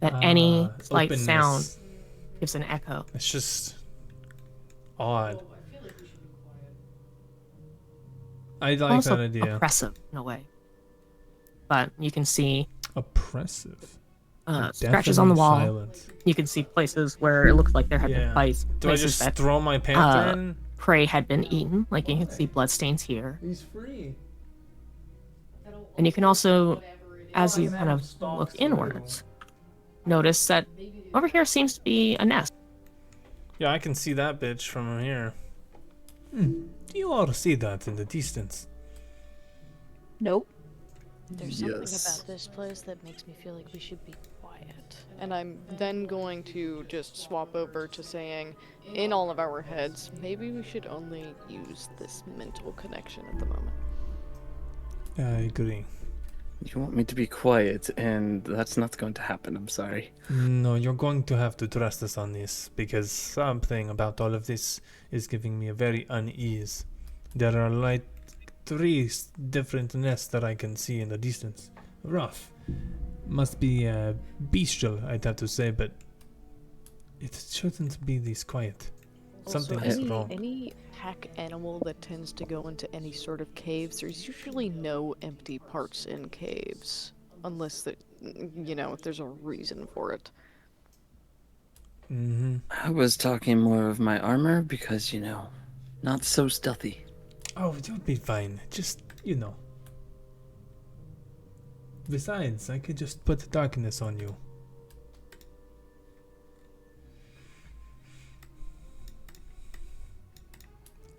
that any slight openness. sound gives an echo. It's just odd. Oh, I feel like we should be quiet. I like Also that idea. oppressive in a way. But you can see Oppressive. scratches on the wall. Silence. You can see places where it looks like there have Yeah. been fights. Do I Places just that throw my panther in? prey had been eaten. Like you can see bloodstains here. He's free. And you can also, as you kind of look inwards, notice that over here seems to be a nest. Yeah, I can see that bitch from here. Do you all see that in the distance? Nope. There's something Yes. about this place that makes me feel like we should be quiet. And I'm then going to just swap over to saying, in all of our heads, maybe we should only use this mental connection at the moment. I agree. You want me to be quiet, and that's not going to happen. I'm sorry. No, you're going to have to trust us on this because something about all of this is giving me a very unease. There are like 3 different nests that I can see in the distance. Rough. Must be bestial, I'd have to say, but it shouldn't be this quiet. Something Also, is wrong. any pack animal that tends to go into any sort of caves, there's usually no empty parts in caves. Unless, if there's a reason for it. Mm-hmm. I was talking more of my armor because, not so stealthy. Oh, you'll be fine. Just, Besides, I could just put darkness on you.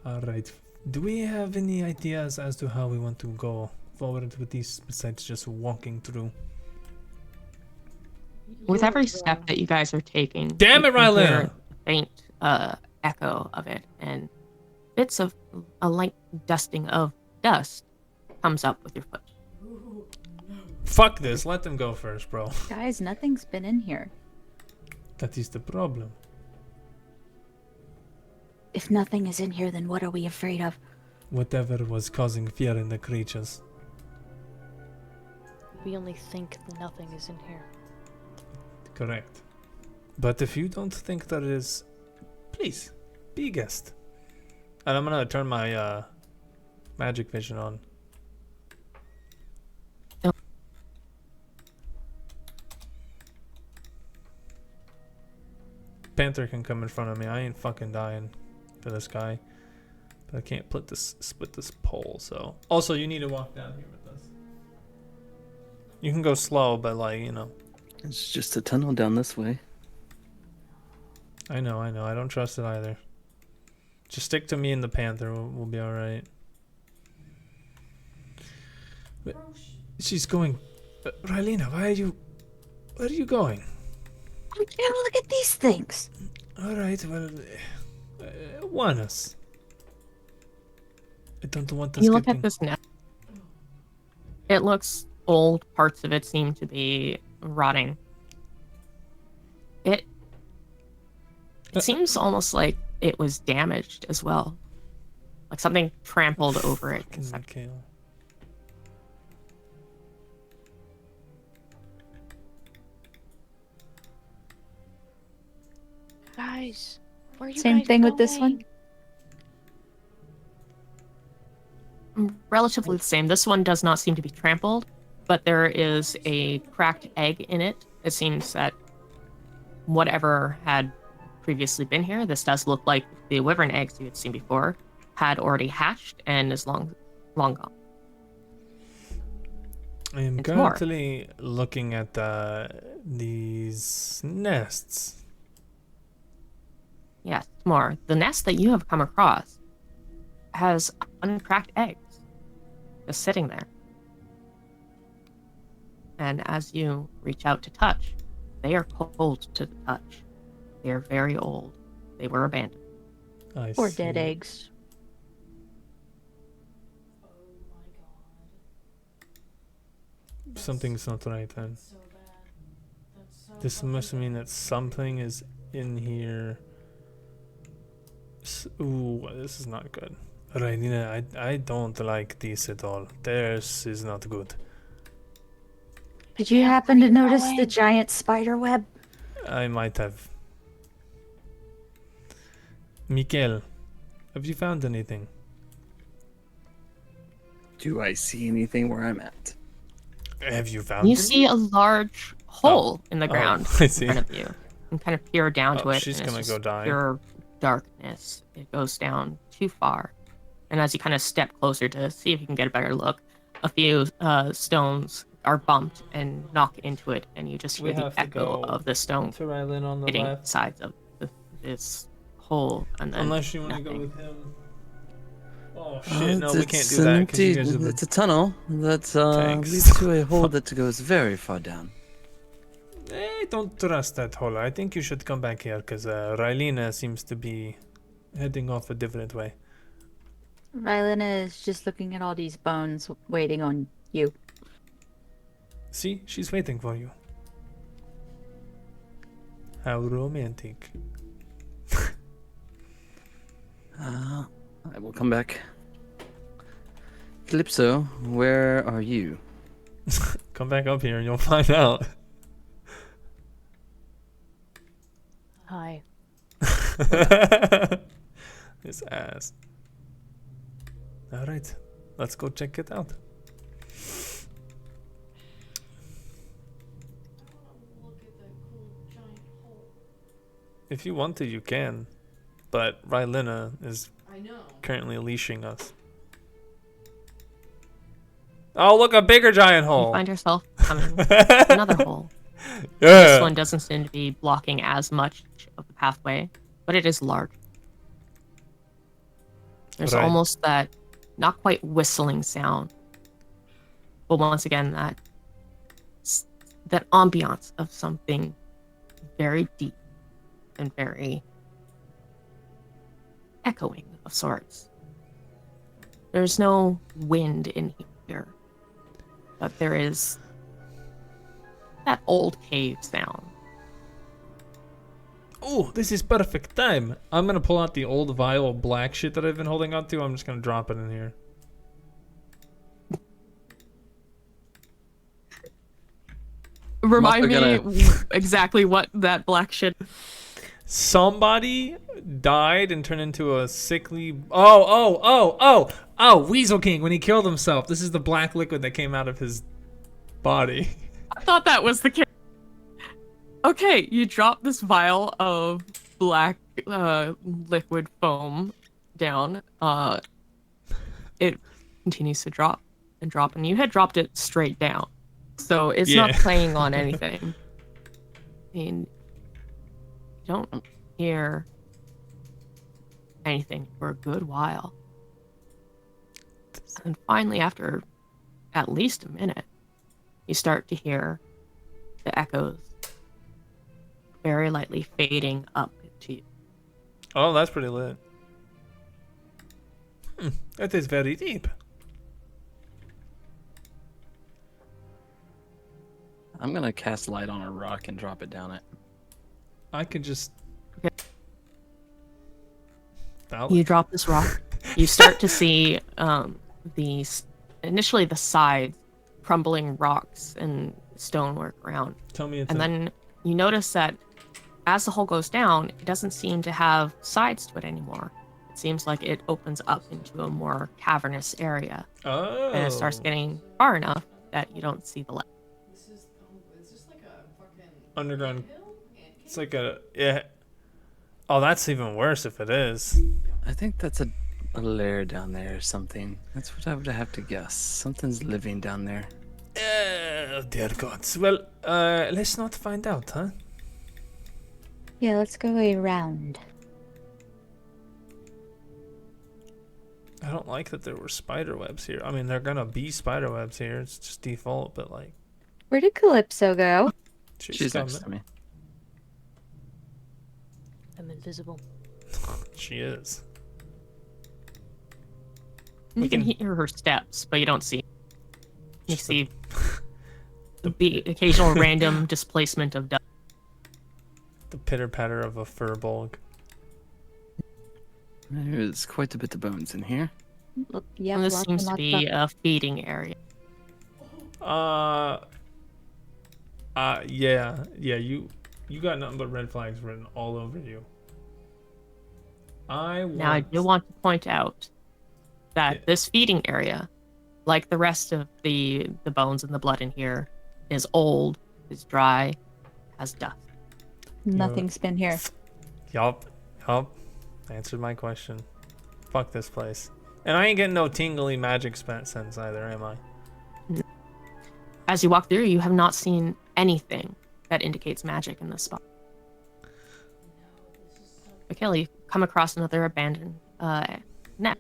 Alright. Do we have any ideas as to how we want to go forward with this besides just walking through? With every step that you guys are taking, Damn you it, can hear Rylan! a faint echo of it, and bits of a light dusting of dust comes up with your foot. Fuck this. Let them go first, bro. Guys, nothing's been in here. That is the problem. If nothing is in here, then what are we afraid of? Whatever was causing fear in the creatures. We only think nothing is in here. Correct. But if you don't think there is, please, be a guest. And I'm gonna turn my magic vision on. Oh. Panther can come in front of me. I ain't fucking dying for this guy. But I can't split this pole, so. Also, you need to walk down here with us. You can go slow, but like, you know. It's just a tunnel down this way. I know. I don't trust it either. Just stick to me and the Panther. We'll be alright. She's going. Rylena, where are you going? I can't look at these things. Alright, well. Warn us. I don't want us You look getting... at this nest. It looks old. Parts of it seem to be rotting. It seems almost like it was damaged as well. Like something trampled over it. in Fucking sections. Mikhail. Guys, where are you Same guys thing with this one. going? Relatively the same. This one does not seem to be trampled, but there is a cracked egg in it. It seems that whatever had previously been here, this does look like the wyvern eggs you had seen before, had already hatched and is long gone. I am It's more. currently looking at these nests. Yes, more. The nest that you have come across has uncracked eggs just sitting there. And as you reach out to touch, they are cold to the touch. They are very old. They were abandoned. I Or see. dead eggs. Oh my god. Something's not right then. So bad. That's so This fucking must mean bad. that something is in here. Ooh, this is not good. Rainina, I don't like this at all. This is not good. Did you happen to notice the giant spider web? I might have. Mikhail, have you found anything? Do I see anything where I'm at? Have you found You any? see a large hole in the ground I in see. front of you. And kind of peer down to Oh, it. she's and it's gonna just go die. pure darkness. It goes down too far. And as you kind of step closer to see if you can get a better look, a few stones are bumped and knock into it, and you just We hear the have to echo go of the stone To Rylan on the hitting left. sides of this hole, and then Unless you want to go nothing. with him. Oh shit, no, we it's can't do an that because you empty- guys are the It's a tunnel that tanks. leads to a hole that goes very far down. I don't trust that hole. I think you should come back here because Rylena seems to be heading off a different way. Rylena is just looking at all these bones, waiting on you. See, she's waiting for you. How romantic. I will come back. Calypso, where are you? Come back up here and you'll find out. Hi. This ass. Alright, let's go check it out. I want to look at that cool giant hole. If you want to, you can. But Rylena is I know. currently leashing us. Oh, look, a bigger giant You hole. find yourself coming to another hole. Yeah. This one doesn't seem to be blocking as much of the pathway, but it is large. There's Right. almost that not quite whistling sound, but once again that ambiance of something very deep and very echoing of sorts. There's no wind in here, but there is that old cave sound. Oh, this is perfect time. I'm gonna pull out the old vial of black shit that I've been holding on to. I'm just gonna drop it in here. Remind me also exactly what that black shit. Somebody died and turned into a sickly. Weasel King when he killed himself. This is the black liquid that came out of his body. I thought that was the case. Okay, you drop this vial of black liquid foam down. It continues to drop and drop, and you had dropped it straight down, so it's not Yeah. playing on anything. I mean, you don't hear anything for a good while, and finally, after at least a minute, you start to hear the echoes very lightly fading up to you. Oh, that's pretty lit. That is very deep. I'm gonna cast light on a rock and drop it down it. I could just. Okay. Valid. You drop this rock. You start to see initially the sides, crumbling rocks and stonework around. Tell me it's And then you notice that as the hole goes down, it doesn't seem to have sides to it anymore. It seems like it opens up into a more cavernous area. Oh. And it starts getting far enough that you don't see the light. Is this like a fucking Underground. hill? It's like a. Yeah. Oh, that's even worse if it is. I think that's a lair down there or something. That's what I would have to guess. Something's living down there. Oh, dear gods. Well, let's not find out, huh? Yeah, let's go around. I don't like that there were spider webs here. I mean, they're gonna be spider webs here. It's just default, but like. Where did Calypso go? She's coming. next to me. I'm invisible. She is. You We can can- hear her steps, but you don't see. You Just see the occasional random displacement of dust. The pitter patter of a furbolg. There's quite a bit of bones in here. Look, yeah, And this lots seems and to lots be a feeding area. Yeah. You got nothing but red flags written all over you. Now, I do want to point out that Yeah. this feeding area, like the rest of the bones and the blood in here, is old, is dry, has dust. Nothing's been here. Yup. Answered my question. Fuck this place. And I ain't getting no tingly magic sense either, am I? As you walk through, you have not seen anything that indicates magic in this spot. Mikhail, you come across another abandoned net.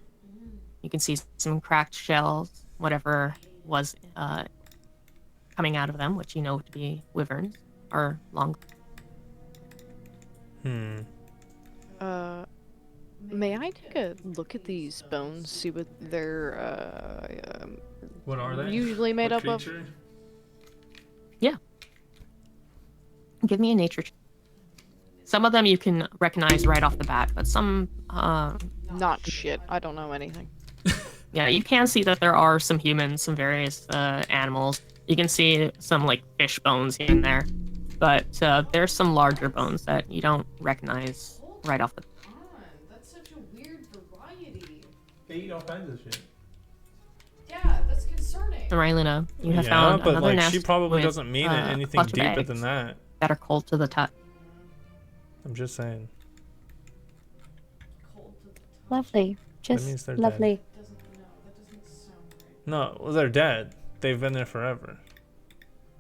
You can see some cracked shells, whatever was coming out of them, which you know to be wyverns, are long. May I take a look at these bones, see what they're What are they? usually made What up of? creature? Give me a nature check. Some of them you can recognize right off the bat, but some, Not shit. I don't know anything. yeah, you can see that there are some humans, some various animals. You can see some like fish bones here and there, but there's some larger bones that you don't recognize right off the. Come on, that's such a weird variety. They eat all kinds of shit. Yeah, that's concerning. So, Rylena, you have Yeah, found but another like nest she probably with, doesn't mean it a anything clutch of deeper eggs than that. that are cold to the touch. I'm just saying. Cold to the touch. Lovely. means Just they're lovely. That doesn't sound right. No, well, they're dead. They've been there forever.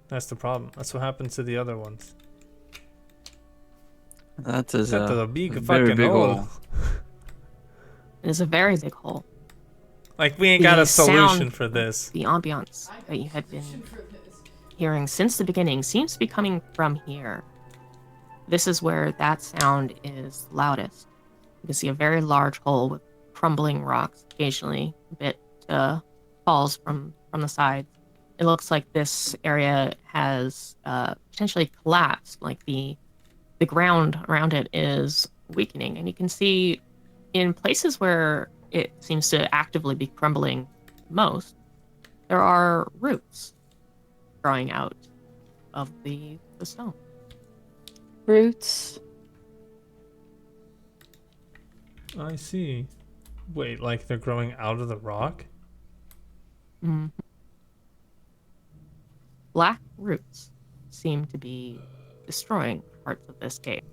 That's the problem. That's what happened to the other ones. That is That is a a big very fucking big hole. hole. It is a very big hole. Like we ain't got a The solution sound- for this. The ambiance that you had been For this. hearing since the beginning seems to be coming from here. This is where that sound is loudest. You can see a very large hole with crumbling rocks, occasionally a bit falls from the sides. It looks like this area has potentially collapsed, like the ground around it is weakening, and you can see in places where it seems to actively be crumbling most, there are roots growing out of the stone. Roots. I see. Wait, like they're growing out of the rock? Mhm. Black roots seem to be destroying parts of this cave.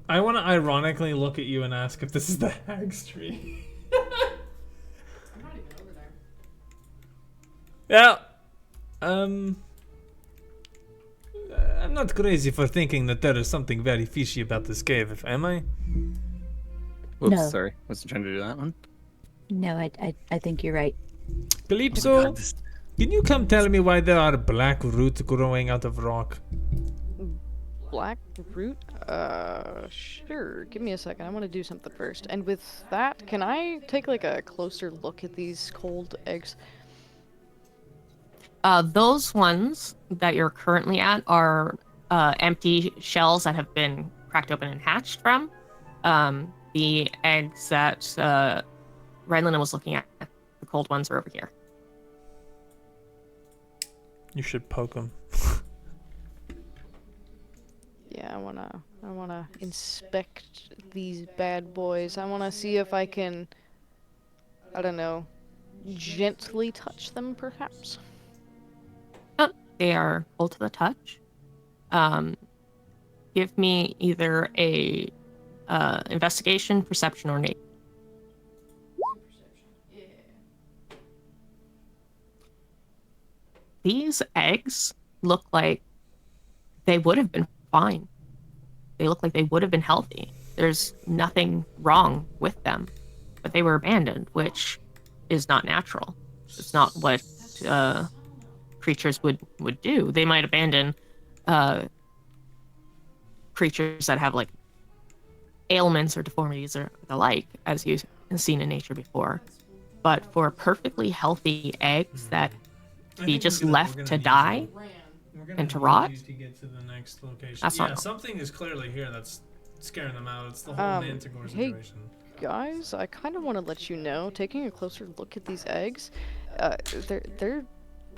I want to ironically look at you and ask if this is the hag's tree. I'm not even over there. Yeah. I'm not crazy for thinking that there is something very fishy about this cave, am I? Whoops, No. sorry. Wasn't trying to do that one. No, I think you're right. Calypso, God, this- can you come tell me why there are black roots growing out of rock? Black root? Sure. Give me a second. I want to do something first. And with that, can I take like a closer look at these cold eggs? Those ones that you're currently at are empty shells that have been cracked open and hatched from. The eggs that Rylan was looking at, the cold ones, are over here. You should poke him. Yeah, I wanna inspect these bad boys. I wanna see if I can, I don't know, gently touch them, perhaps. They are cold to the touch. Give me either a investigation, perception, or nature. Perception. Yeah. These eggs look like they would have been fine. They look like they would have been healthy. There's nothing wrong with them, but they were abandoned, which is not natural. It's not what creatures would do. They might abandon creatures that have like ailments or deformities or the like, as you've seen in nature before. But for perfectly healthy eggs that be just left to die, Ran. and to rot? To get to the next location. That's yeah, not- something is clearly here that's scaring them out. It's the whole Manticore hey, situation. Guys, I kind of want to let you know, taking a closer look at these eggs, there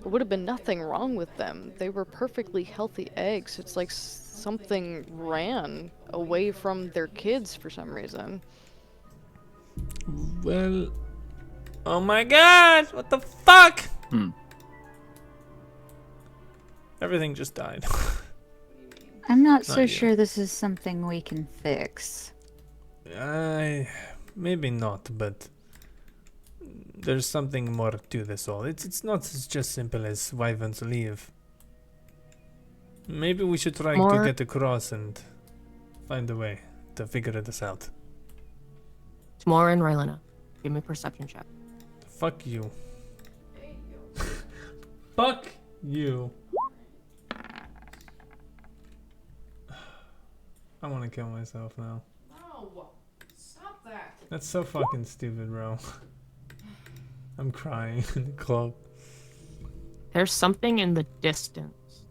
would have been nothing wrong with them. They were perfectly healthy eggs. It's like something ran away from their kids for some reason. Well, oh my god, what the fuck? Everything just died. I'm not so Not you. sure this is something we can fix. Maybe not, but there's something more to this all. It's not just simple as Wyverns leave. Maybe we should try to More- get across and find a way to figure this out. Tamora and Rylena, give me a perception check. Fuck you. There you go. Fuck you. I want to kill myself now. No. Stop that. That's so fucking stupid, bro. I'm crying in the club. There's something in the distance.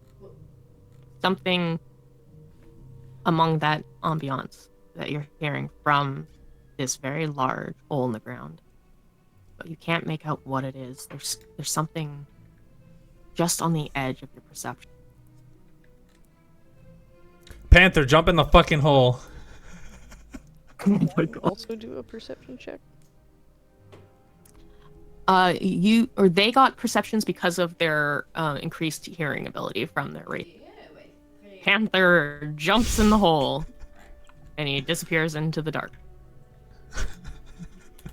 Something among that ambiance that you're hearing from this very large hole in the ground. But you can't make out what it is. There's something just on the edge of your perception. Panther, jump in the fucking hole. Also do a perception check. They got perceptions because of their increased hearing ability from their rate. Yeah, wait. Panther jumps in the hole, and he disappears into the dark.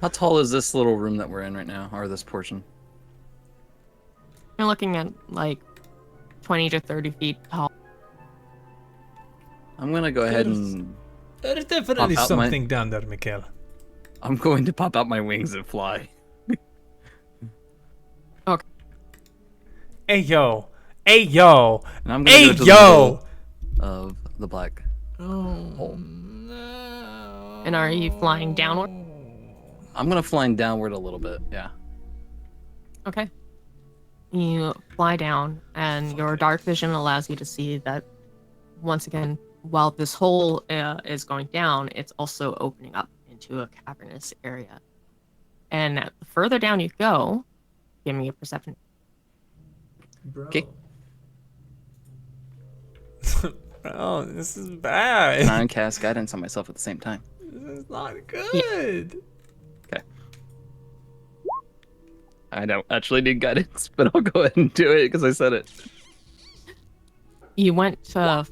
How tall is this little room that we're in right now, or this portion? You're looking at like 20 to 30 feet tall. I'm gonna go ahead and There's definitely Pop out my- something down there, Mikhail. I'm going to pop out my wings and fly. Hey yo, hey yo, And I'm gonna hey go to the yo. middle of the black Oh hole. no. And are you flying downward? I'm gonna fly downward a little bit. Yeah. Okay. You fly down, and your dark vision allows you to see that, once again, while this hole is going down, it's also opening up into a cavernous area. And the further down you go, give me a perception. Bro. Okay. Oh, this is bad. Can I cast guidance on myself at the same time? This is not good. I don't actually need guidance, but I'll go ahead and do it because I said it. You went to,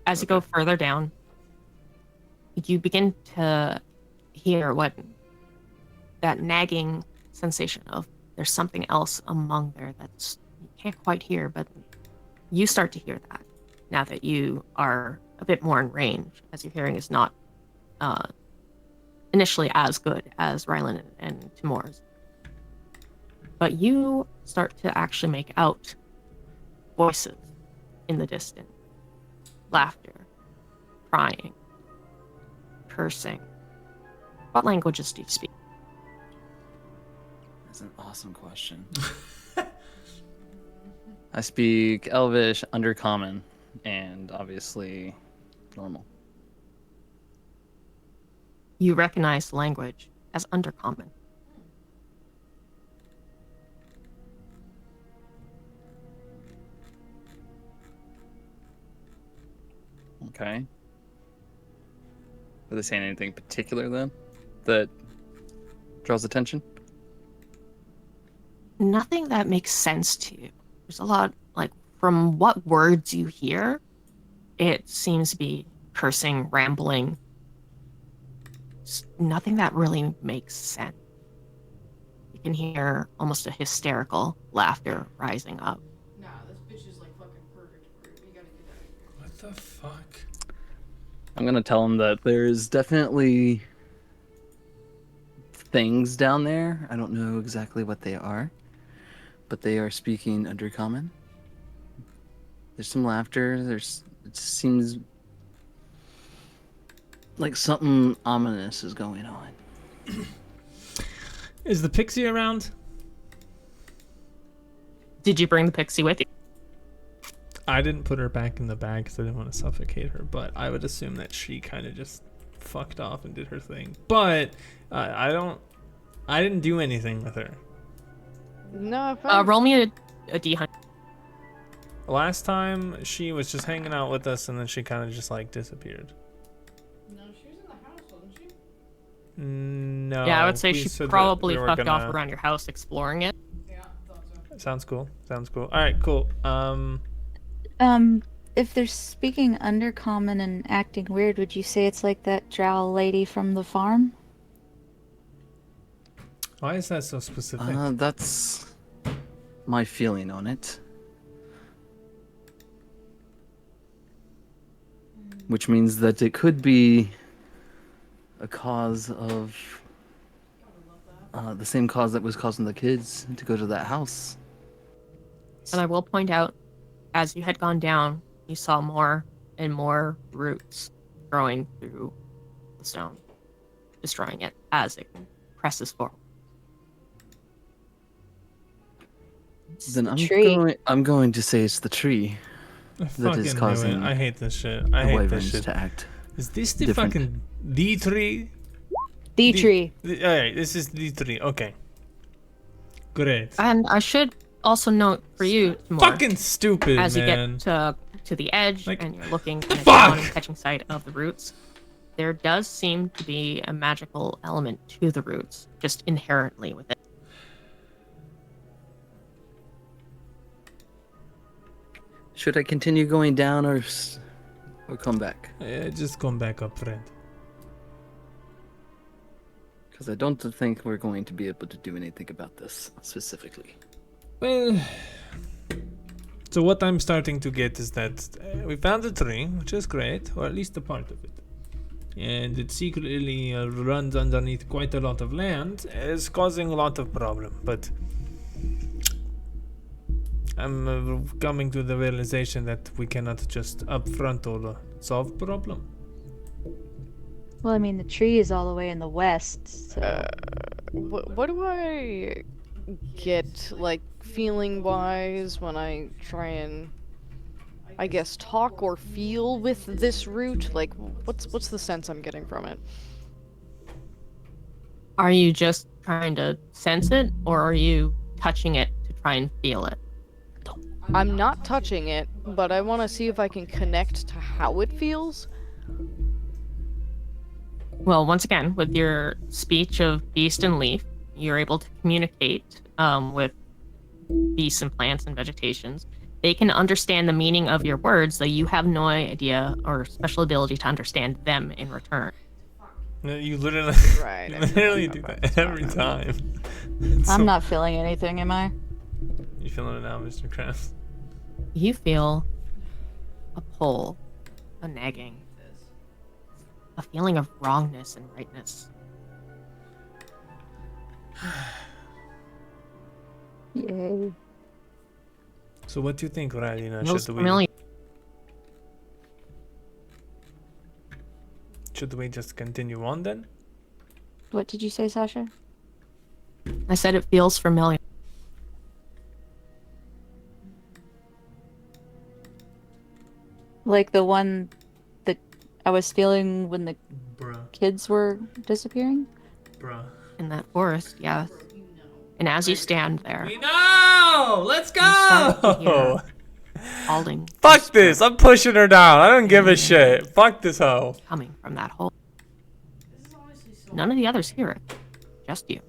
as you go further down, you begin to hear what that nagging sensation of there's something else among there that's you can't quite hear, but you start to hear that now that you are a bit more in range, as your hearing is not initially as good as Rylan and Timor's. But you start to actually make out voices in the distance. Laughter, crying, cursing. What languages do you speak? That's an awesome question. I speak Elvish, Undercommon, and obviously normal. You recognize the language as Undercommon. Okay. Are they saying anything particular then that draws attention? Nothing that makes sense to you. There's a lot, like, from what words you hear, it seems to be cursing, rambling. Nothing that really makes sense. You can hear almost a hysterical laughter rising up. Nah, this bitch is like fucking purgatory. We gotta get out. What the fuck? I'm gonna tell him that there's definitely things down there. I don't know exactly what they are, but they are speaking Undercommon. There's some laughter. It seems like something ominous is going on. Is the pixie around? Did you bring the pixie with you? I didn't put her back in the bag because I didn't want to suffocate her, but I would assume that she kind of just fucked off and did her thing. But I didn't do anything with her. No, if I... Roll me a d100. Last time she was just hanging out with us and then she kind of just like disappeared. No, she was in the house, wasn't she? No. Yeah, I would say we she said that probably we were fucked off gonna- around your house exploring it. Yeah, thought so. Sounds cool. Sounds cool. All right, cool. If they're speaking Undercommon and acting weird, would you say it's like that drow lady from the farm? Why is that so specific? That's my feeling on it. Which means that it could be a cause of the same cause that was causing the kids to go to that house. And I will point out, as you had gone down, you saw more and more roots growing through the stone, destroying it as it presses forward. Then Tree. I'm going to say it's the tree I that is fucking knew causing it. I hate this shit. the I hate this wyverns shit. to act. Is this the different. fucking D tree? The tree. Alright, this is D tree. Okay. Great. And I should also note for you, Timor, Fucking stupid, as you man. get to the edge Like, and you're looking kind of fuck! down and catching sight of the roots, there does seem to be a magical element to the roots, just inherently with it. Should I continue going down or come back? Just come back up, friend. Because I don't think we're going to be able to do anything about this specifically. Well, so what I'm starting to get is that we found a tree, which is great, or at least a part of it. And it secretly runs underneath quite a lot of land, is causing a lot of problem. But I'm coming to the realization that we cannot just upfront or solve problem. Well, I mean, the tree is all the way in the west, so... What do I get, like, feeling-wise when I try and, I guess, talk or feel with this root? Like, what's the sense I'm getting from it? Are you just trying to sense it, or are you touching it to try and feel it? I'm not touching it, but I want to see if I can connect to how it feels. Well, once again, with your speech of beast and leaf, you're able to communicate with beasts and plants and vegetations. They can understand the meaning of your words, though you have no idea or special ability to understand them in return. No, you literally, Right, you I mean, literally that's do not that bad. every time. I'm not feeling anything, am I? You feeling it now, Mr. Krabs? You feel a pull, a nagging, a feeling of wrongness and rightness. Yay. So what do you think, Rylina? Feels familiar. Should we just continue on then? What did you say, Sasha? I said it feels familiar. Like the one that I was feeling when the Bruh, kids were disappearing? bruh. In that forest, yes. And as you stand there, We know! Let's start to go! hear calling. Fuck whisper this! I'm pushing her down. I don't give a shit. Fuck this hoe. coming from that hole. None of the others hear it. Just you.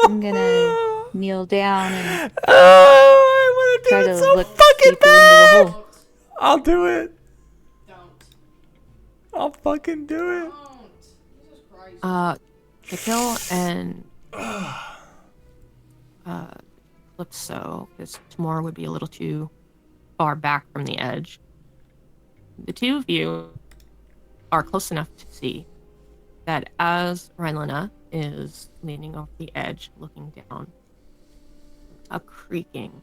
I'm gonna kneel down and Oh, I want to try do to it so look fucking deeper into bad. the hole. I'll do it. Don't. I'll fucking do it. Don't. Jesus Christ. Nikhil and Calypso, because Tamora would be a little too far back from the edge. The two of you are close enough to see that as Rylina is leaning over the edge, looking down, a creaking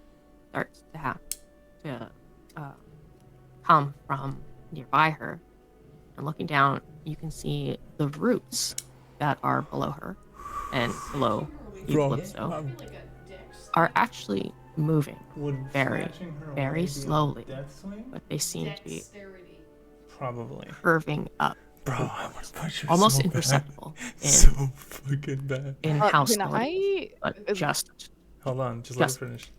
starts to have to come from nearby her. And looking down, you can see the roots that are below her and below you, Bro, Calypso, are actually moving very, very slowly, but they seem to be Dexterity. Probably. curving up, Bro, I want to punch her almost so bad. imperceptible So fucking bad. in house Can mode, I... but just Hold on, just let Yes. her finish.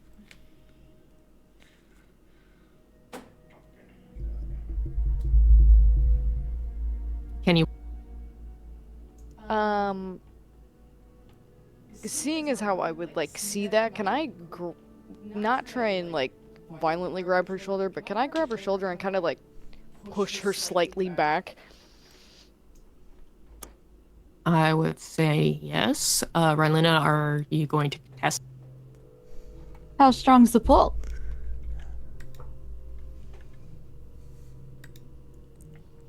can you? Seeing as how I would, like, see that, can I not try and, like, violently grab her shoulder, but can I grab her shoulder and kind of, like, push her slightly back? I would say yes. Rylina, are you going to test? How strong's the pull?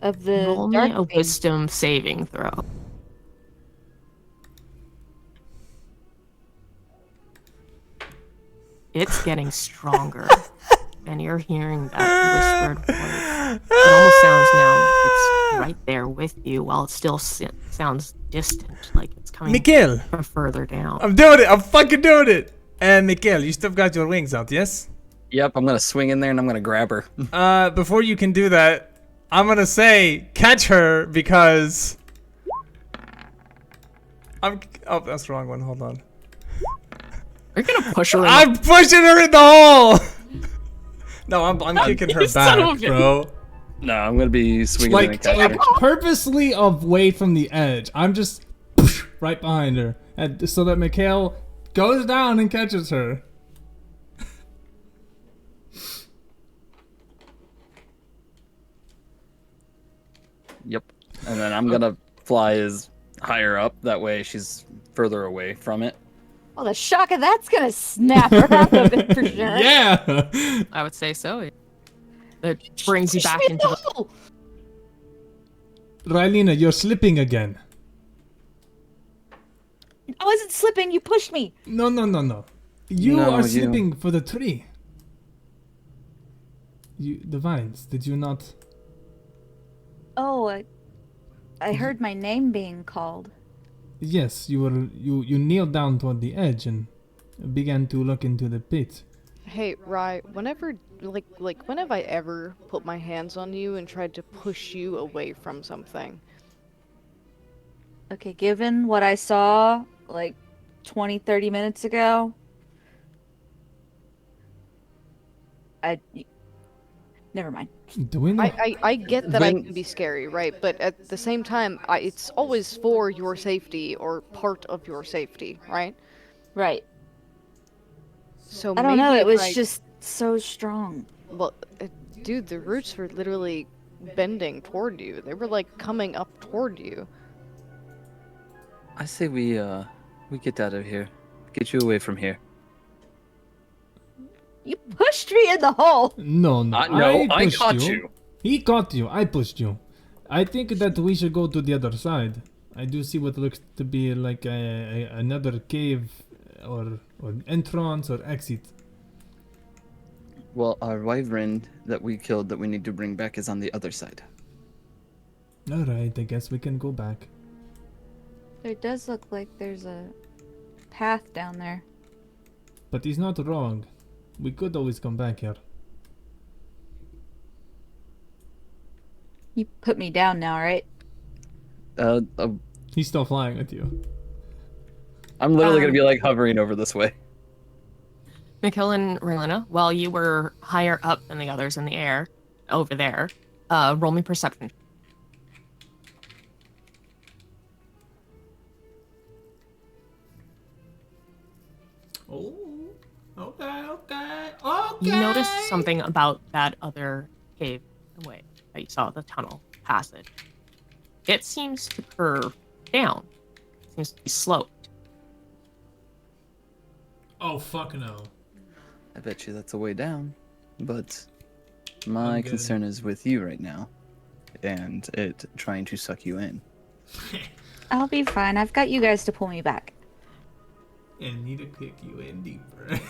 Of the Roll me dark a thing. wisdom saving throw. It's getting stronger, and you're hearing that whispered voice. It almost sounds now like it's right there with you, while it still sounds distant, like it's coming Mikhail, from further down. I'm doing it. I'm fucking doing it. And Mikhail, you still got your wings out, yes? Yep, I'm gonna swing in there and I'm gonna grab her. Before you can do that, I'm gonna say catch her because oh, that's the wrong one. Hold on. You're gonna push her in I'm pushing her in the hole. No, I'm kicking her You son back, of a- bro. No, I'm gonna be swinging in and Like, catching her. purposely away from the edge. I'm just right behind her, and so that Mikhail goes down and catches her. Yep. And then I'm gonna fly as higher up. That way she's further away from it. Well, the shock of that's gonna snap her out of it for sure. Yeah. I would say so. That brings you Push back me in into the the. hole. Rylina, you're slipping again. I wasn't slipping. You pushed me. No. You No, are you- slipping for the tree. The vines. Did you not? Oh, I heard my name being called. Yes, you kneeled down toward the edge and began to look into the pit. Hey, Rye, whenever, when have I ever put my hands on you and tried to push you away from something? Okay, given what I saw like 20, 30 minutes ago, I never mind. Do we know? I get that I When- can be scary, right? But at the same time, it's always for your safety or part of your safety, right? Right. So I don't know, maybe it was if I- just so strong. Well, dude, the roots were literally bending toward you. They were like coming up toward you. I say we get out of here. Get you away from here. You pushed me in the hole. No, no. No, I pushed caught you. He caught you. I pushed you. I think that we should go to the other side. I do see what looks to be like another cave or entrance or exit. Well, our wyvern that we killed that we need to bring back is on the other side. All right, I guess we can go back. There does look like there's a path down there. But he's not wrong. We could always come back here. You put me down now, right? He's still flying with you. I'm literally gonna be like hovering over this way. Mikhail and Relina, while you were higher up than the others in the air, over there, roll me perception. Oh, okay. You noticed something about that other cave way that you saw, the tunnel passage. It seems to curve down. It seems to be sloped. Oh, fuck no. I bet you that's a way down. But my I'm good. concern is with you right now. And it trying to suck you in. I'll be fine. I've got you guys to pull me back. And need to kick you in deeper.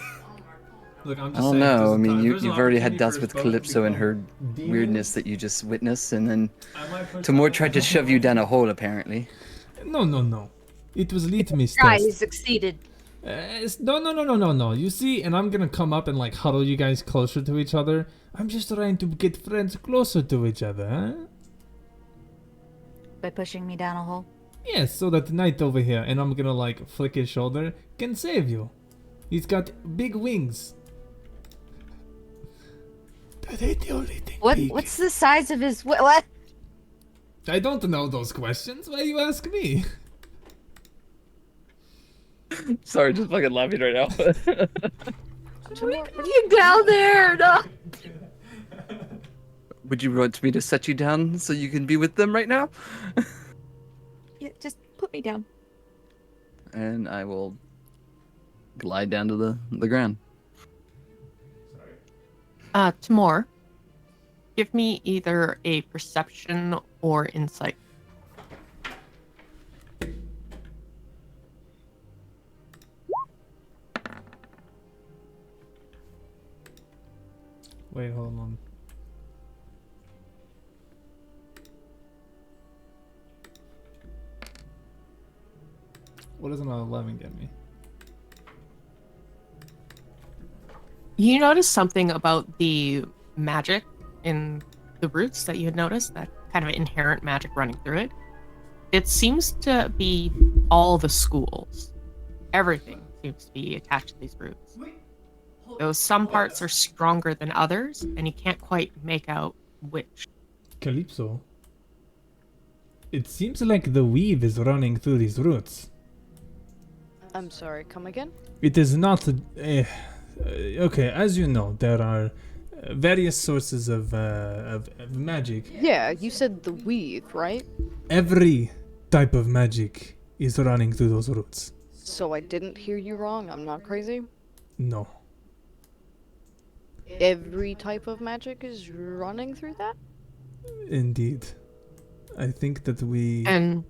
Look, I'm I just don't saying, know. there's I a mean, time- there's an you've already had opportunity doubts for with us both to Calypso and her become demons. weirdness that you just witnessed, and then I might push Tamor my- tried to shove you down a hole, apparently. No. It was litmus Try, he test. succeeded. No. You see, and I'm gonna come up and like huddle you guys closer to each other. I'm just trying to get friends closer to each other, huh? By pushing me down a hole. Yes, so that knight over here, and I'm gonna like flick his shoulder, can save you. He's got big wings. That ain't the only thing. big. What's the size of his what? I don't know those questions. Why you ask me? Sorry, just fucking laughing right now. You down there? No. Would you want me to set you down so you can be with them right now? Yeah, just put me down. And I will glide down to the ground. Tamor, give me either a perception or insight. Wait, hold on. What does an 11 get me? You noticed something about the magic in the roots that you had noticed, that kind of inherent magic running through it. It seems to be all the schools. Everything seems to be attached to these roots. Though some parts are stronger than others, and you can't quite make out which. Calypso. It seems like the weave is running through these roots. I'm sorry, come again? It is not. Okay, as you know, there are various sources of magic. Yeah, you said the weave, right? Every type of magic is running through those roots. So I didn't hear you wrong, I'm not crazy. No. Every type of magic is running through that? Indeed. I think that we. And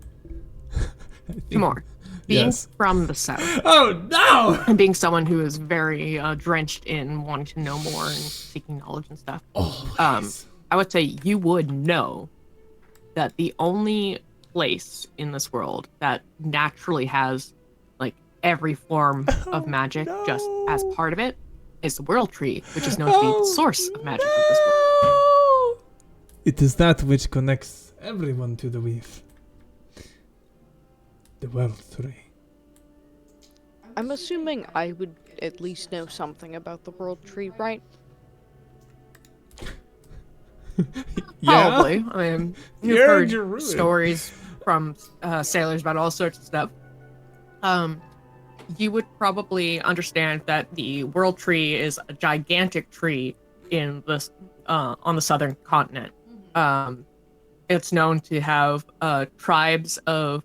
I think- Tamor, being Yes. from the south, Oh no! and being someone who is very drenched in wanting to know more and seeking knowledge and stuff, Oh, I would say you would know that the only place in this world that naturally has like every form of magic just as part of it is the World Tree, which is known to be the source of magic of this world. It is that which connects everyone to the weave. The World Tree. I'm assuming I would at least know something about the World Tree, right? Probably. I mean, you've You're heard Druid. stories from sailors about all sorts of stuff. You would probably understand that the World Tree is a gigantic tree in this on the southern continent. It's known to have tribes of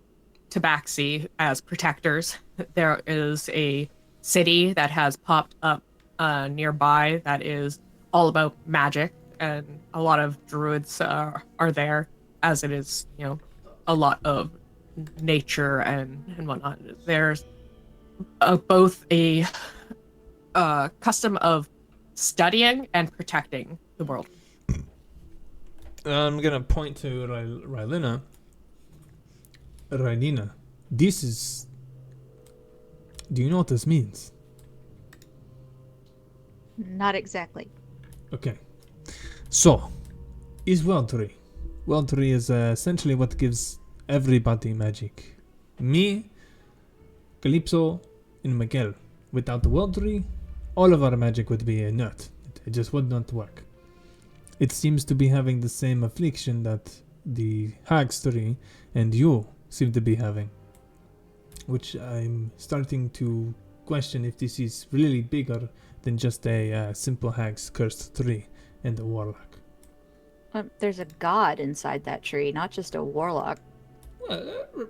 tabaxi as protectors. There is a city that has popped up nearby that is all about magic, and a lot of druids are there, as it is, you know, a lot of nature and whatnot. There's both a custom of studying and protecting the world. I'm gonna point to Rylina. Rylina, this is... Do you know what this means? Not exactly. Okay. So, is World Tree. World Tree is essentially what gives everybody magic. Me, Calypso, and Miguel. Without the World Tree, all of our magic would be inert. It just would not work. It seems to be having the same affliction that the Hag's Tree and you seem to be having. Which I'm starting to question if this is really bigger than just a simple Hag's Cursed Tree and a warlock. There's a god inside that tree, not just a warlock.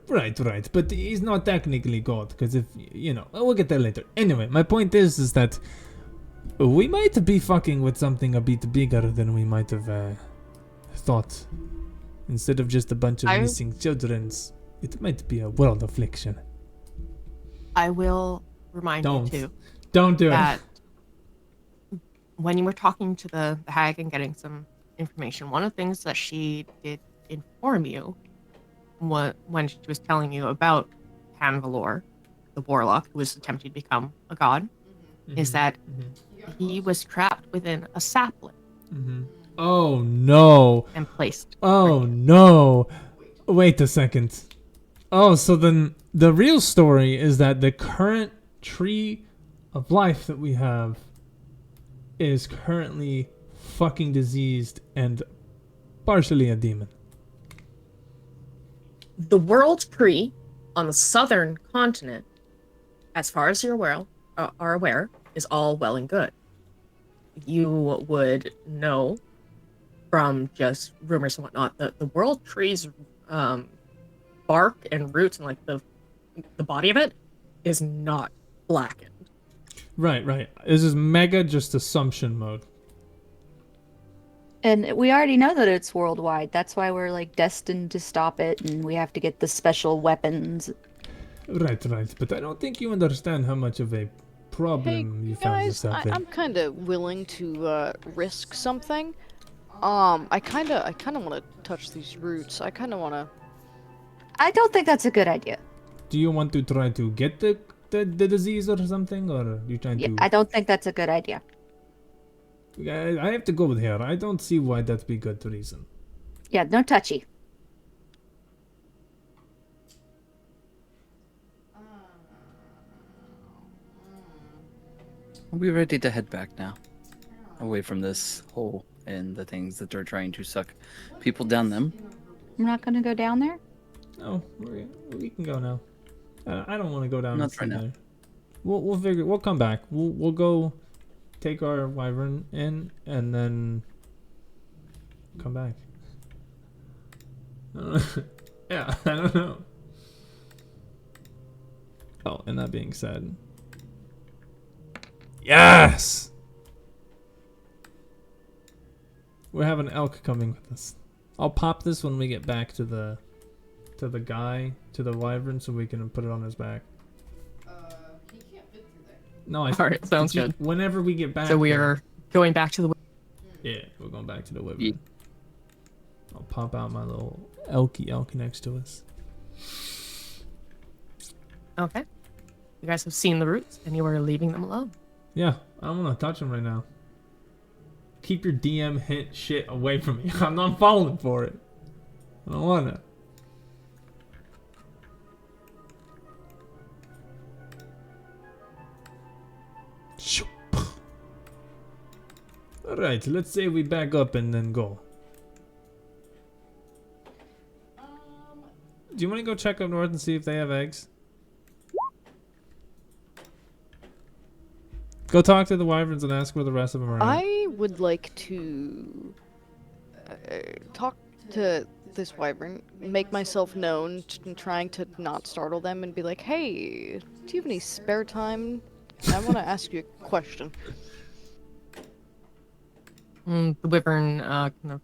Right. But he's not technically God, because if, you know, we'll get there later. Anyway, my point is that we might be fucking with something a bit bigger than we might have thought. Instead of just a bunch of missing children's, it might be a world affliction. I will remind you too Don't do that it. when you were talking to the hag and getting some information, one of the things that she did inform you when she was telling you about Hanvalor, the warlock who was attempting to become a god, is that he was trapped within a sapling Oh no. and placed. Oh no. Wait a second. Oh, so then the real story is that the current tree of life that we have is currently fucking diseased and partially a demon. The world tree on the southern continent, as far as you're are aware, is all well and good. You would know from just rumors and whatnot that the world tree's bark and roots and like the body of it is not blackened. Right. This is mega just assumption mode. And we already know that it's worldwide. That's why we're like destined to stop it, and we have to get the special weapons. Right. But I don't think you understand how much of a problem Hey you found guys, yourself in. I'm kind of willing to risk something. I kind of want to touch these roots. I kind of want to. I don't think that's a good idea. Do you want to try to get the disease or something, or are you trying Yeah, to? I don't think that's a good idea. I have to go with her. I don't see why that'd be good reason. Yeah, no touchy. Are we ready to head back now? Away from this hole and the things that they're trying to suck people down them. I'm not gonna go down there. No, we can go now. I don't want to go down. Not right now. there. We'll figure. We'll come back. We'll go take our wyvern in and then come back. Yeah, I don't know. Oh, and that being said, yes, we have an elk coming with us. I'll pop this when we get back to the wyvern, so we can put it on his back. He can't fit through there. No, All right, sounds good. Whenever we get back, So we there- are going back to the. Yeah, we're going back to the wyvern. Yeah. I'll pop out my little elk next to us. Okay. You guys have seen the roots, and you are leaving them alone. Yeah, I don't want to touch him right now. Keep your DM hint shit away from me. I'm not falling for it. I don't wanna. Alright, let's say we back up and then go. Do you want to go check up north and see if they have eggs? Go talk to the wyverns and ask where the rest of them are at. I would like to talk to this wyvern, make myself known, trying to not startle them, and be like, "Hey, do you have any spare time? I want to ask you a question." The wyvern kind of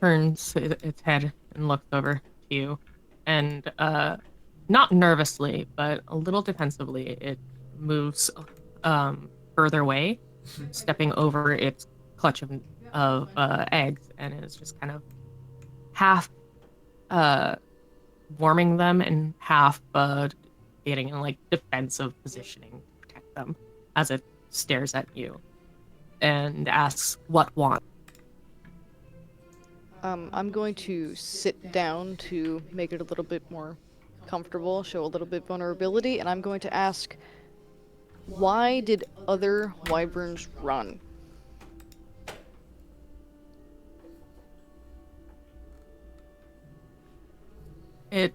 turns its head and looks over to you, and not nervously, but a little defensively, it moves further away, stepping over its clutch of eggs, and is just kind of half warming them and half getting in like defensive positioning to protect them as it stares at you and asks what want. I'm going to sit down to make it a little bit more comfortable, show a little bit vulnerability, and I'm going to ask, why did other wyverns run? It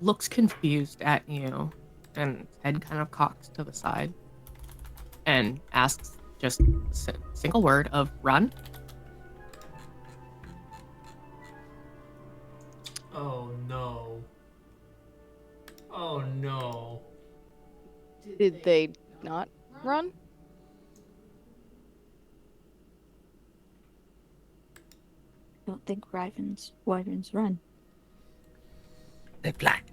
looks confused at you, and its head kind of cocks to the side, and asks just a single word of run. Oh no. Oh no. Did they not run? I don't think wyverns run. They're black.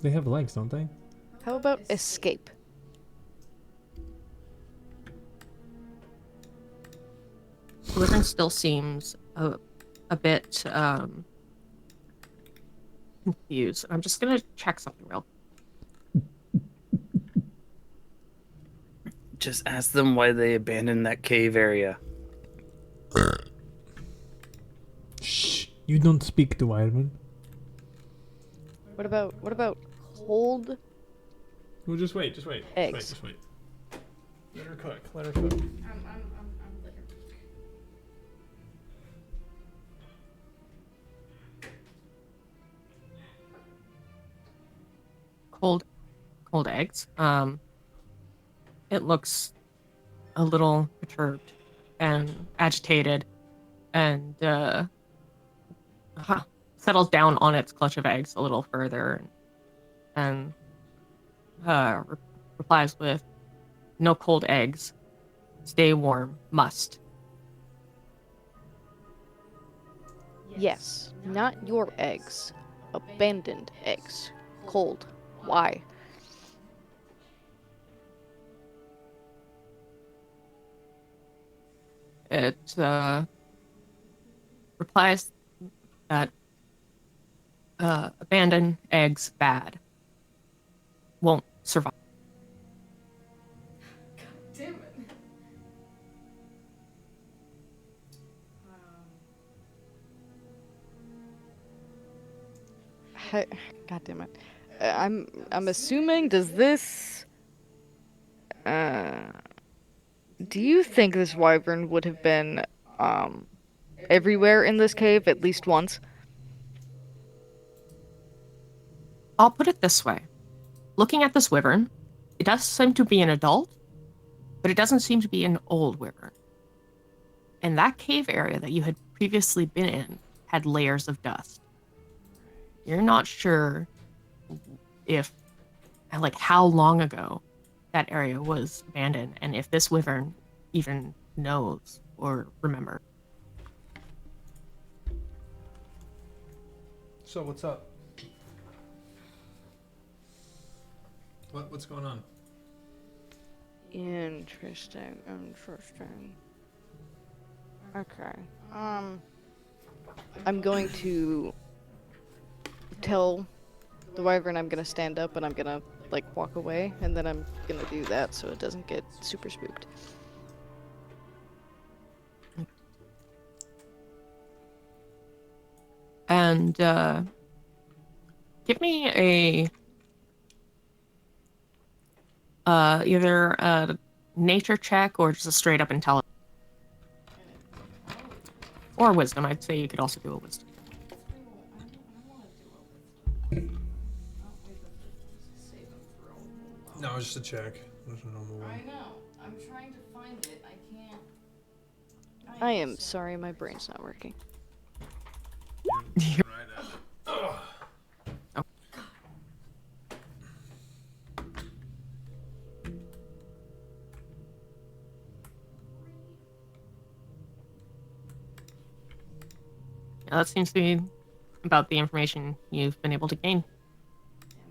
They have legs, don't they? How about escape? The wyvern still seems a bit confused. I'm just gonna check something real. Just ask them why they abandoned that cave area. Shh. You don't speak to wyvern. What about cold Well, just wait. eggs? Just wait. Let her cook. Let her cook. I'm liquor. Cold eggs. It looks a little perturbed and agitated, and settles down on its clutch of eggs a little further, and replies with, "No cold eggs. Stay warm. Must." Yes, not your eggs. Abandoned eggs. Cold. Why? It replies that abandoned eggs bad. Won't survive. Damn it. God damn it. I'm assuming, does this do you think this wyvern would have been everywhere in this cave at least once? I'll put it this way. Looking at this wyvern, it does seem to be an adult, but it doesn't seem to be an old wyvern. And that cave area that you had previously been in had layers of dust. You're not sure if, like, how long ago that area was abandoned, and if this wyvern even knows or remembers. So what's up? What's going on? Interesting. Okay. I'm going to tell the wyvern I'm gonna stand up and I'm gonna like walk away, and then I'm gonna do that so it doesn't get super spooked. And give me a either a nature check or just a straight up intelligence. Or wisdom. I'd say you could also do a wisdom. No, it's just a check. There's a normal one. I know. I'm trying to find it. I can't. I am sorry, my brain's not working. Yeah, that seems to be about the information you've been able to gain. Damn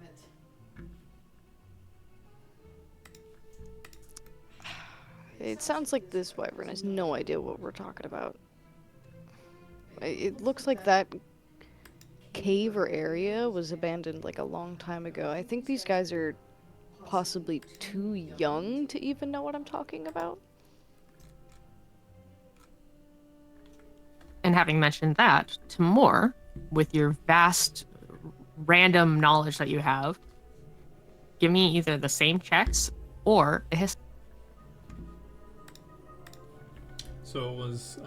it. It sounds like this wyvern has no idea what we're talking about. It looks like that cave or area was abandoned like a long time ago. I think these guys are possibly too young to even know what I'm talking about. And having mentioned that, Timur, with your vast random knowledge that you have, give me either the same checks or a history. So it was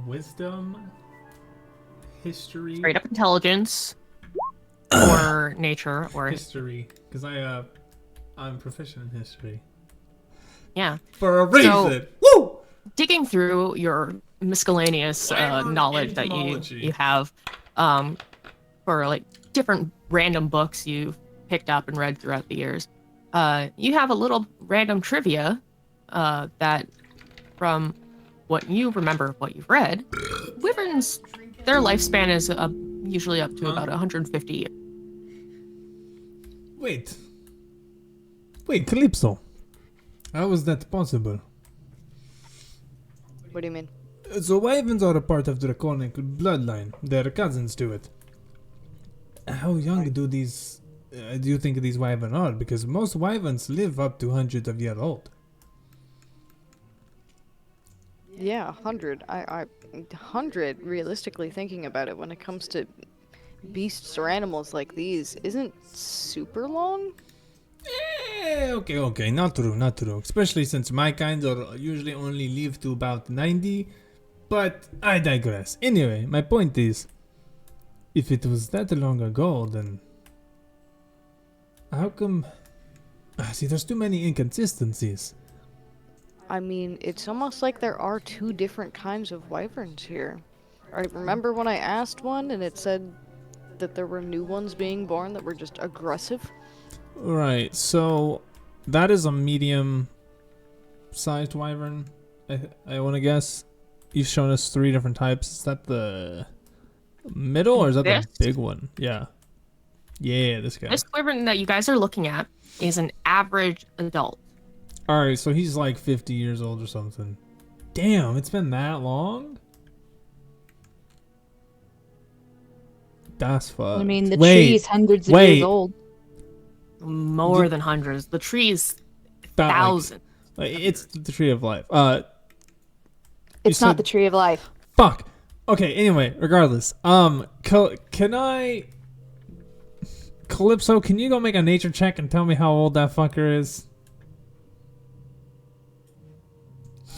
wisdom, history, Straight up intelligence, or nature, or history, because I'm proficient in history yeah. for a So- reason. Woo! Digging through your miscellaneous Wyvern knowledge that entomology. you have for like different random books you've picked up and read throughout the years, you have a little random trivia that from what you remember of what you've read, wyverns, their lifespan is usually up to about 150 years. Wait, Calypso. How is that possible? What do you mean? So wyverns are a part of the draconic bloodline. They're cousins to it. How young do you think these wyverns are? Because most wyverns live up to hundreds of years old. Yeah, 100. 100, realistically thinking about it, when it comes to beasts or animals like these, isn't super long. Okay, not true. Especially since my kind are usually only live to about 90. But I digress. Anyway, my point is, if it was that long ago, then how come? See, there's too many inconsistencies. I mean, it's almost like there are two different kinds of wyverns here. I remember when I asked one and it said that there were new ones being born that were just aggressive. Right, so that is a medium-sized wyvern. I want to guess. You've shown us 3 different types. Is that the middle or is that This? the big one? Yeah. Yeah, this guy. This wyvern that you guys are looking at is an average adult. Alright, so he's like 50 years old or something. Damn, it's been that long? That's fucked. I mean, the Wait, tree's hundreds of wait. years old. More than hundreds. The tree's That, like, thousands. it's the tree of life. It's said- not the tree of life. Fuck. Okay, anyway, regardless. Can I... Calypso, can you go make a nature check and tell me how old that fucker is?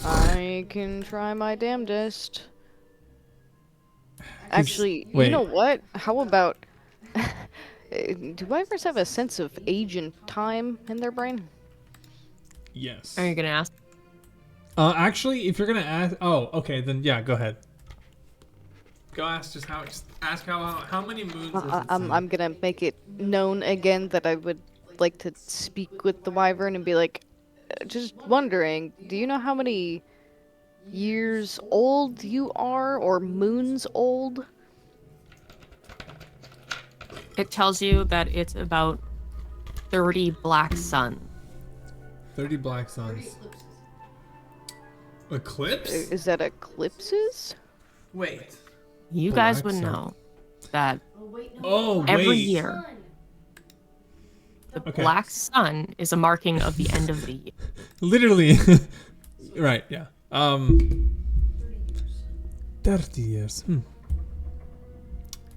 I can try my damnedest. Actually, wait. you know what? How about... do wyverns have a sense of age and time in their brain? Yes. Are you gonna ask? Actually, if you're gonna ask... Oh, okay, then yeah, go ahead. Go ask just ask how many moons does it say? I'm gonna make it known again that I would like to speak with the wyvern and be like, just wondering, do you know how many years old you are, or moons old? It tells you that it's about 30 black suns. 30 black suns. Eclipse? Is that eclipses? Wait. You guys would Black sun. know that Oh wait, no. Oh, every wait. year Sun. the Okay. black sun is a marking of the end of the year. Literally. Right, yeah. 30 years. 30 years.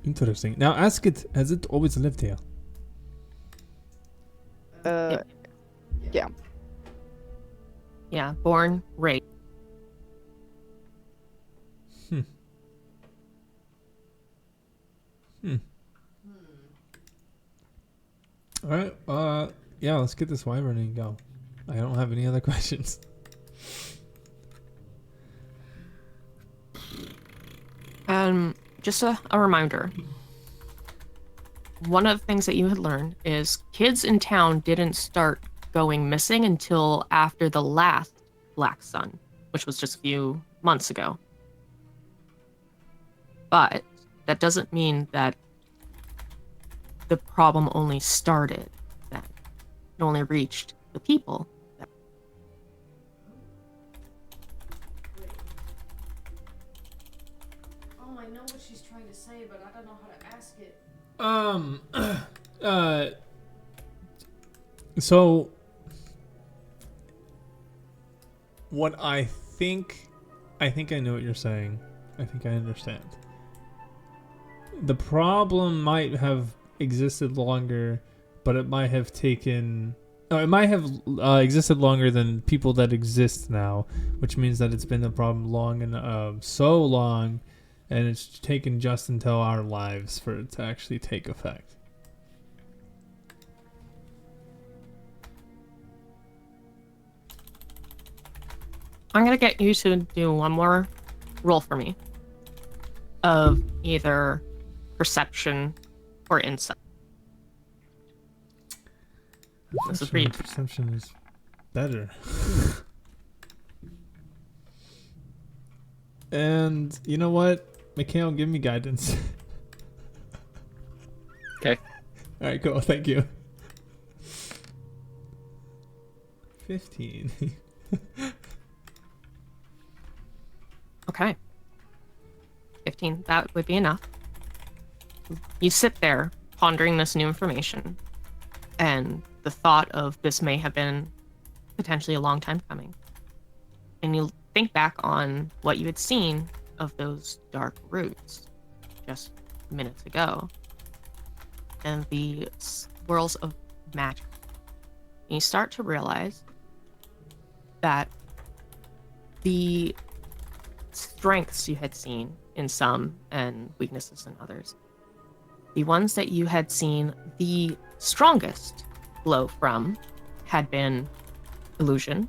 Interesting. Now ask it, has it always lived here? Yeah. Yeah, born, raised. Alright, yeah, let's get this wyvern and go. I don't have any other questions. Just a reminder. One of the things that you had learned is kids in town didn't start going missing until after the last black sun, which was just a few months ago. But that doesn't mean that the problem only started then. It only reached the people. Oh, I know what she's trying to say, but I don't know how to ask it. So what I think I know what you're saying. I think I understand. The problem might have existed longer, but it might have taken it might have existed longer than people that exist now, which means that it's been a problem long and so long, and it's taken just until our lives for it to actually take effect. I'm gonna get you to do one more roll for me of either perception or insight. This is for you. Perception is better. And you know what? Mikhail, give me guidance. Okay. Alright, cool. Thank you. 15. Okay. 15, that would be enough. You sit there pondering this new information, and the thought of this may have been potentially a long time coming. And you think back on what you had seen of those dark roots just minutes ago, and the swirls of magic. And you start to realize that the strengths you had seen in some and weaknesses in others, the ones that you had seen the strongest glow from had been illusion,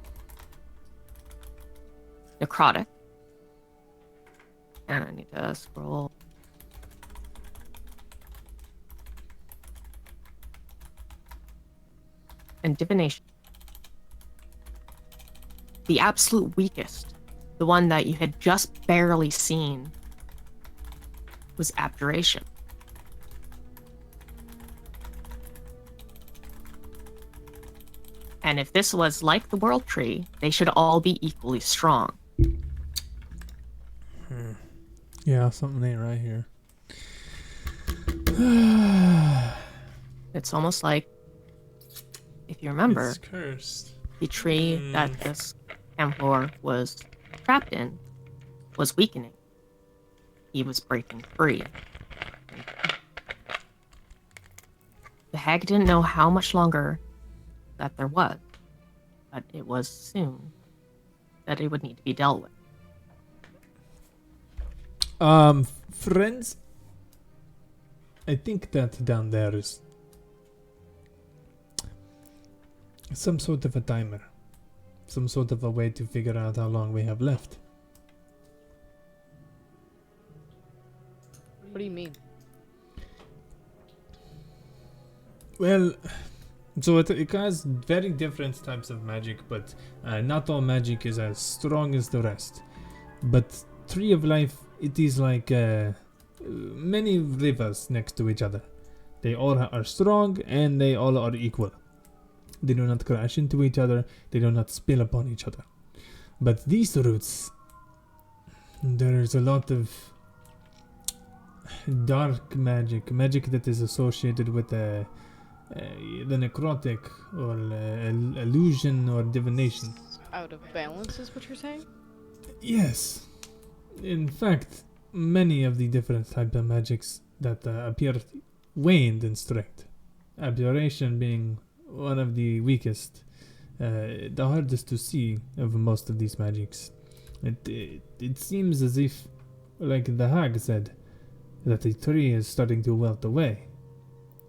necrotic, and I need to scroll. And divination. The absolute weakest, the one that you had just barely seen, was abjuration. And if this was like the world tree, they should all be equally strong. Yeah, something ain't right here. It's almost like, if you remember, It's cursed. the tree that this Emperor was trapped in was weakening. He was breaking free. The hag didn't know how much longer that there was, but it was soon that it would need to be dealt with. Friends, I think that down there is some sort of a timer. Some sort of a way to figure out how long we have left. What do you mean? Well, so it has very different types of magic, but not all magic is as strong as the rest. But Tree of Life, it is like many rivers next to each other. They all are strong and they all are equal. They do not crash into each other, they do not spill upon each other. But these roots, there is a lot of dark magic that is associated with the necrotic or illusion or divination. Out of balance is what you're saying? Yes. In fact, many of the different types of magics that appear waned in strength. Abjuration being one of the weakest, the hardest to see of most of these magics. It seems as if, like the hag said, that the tree is starting to wilt away.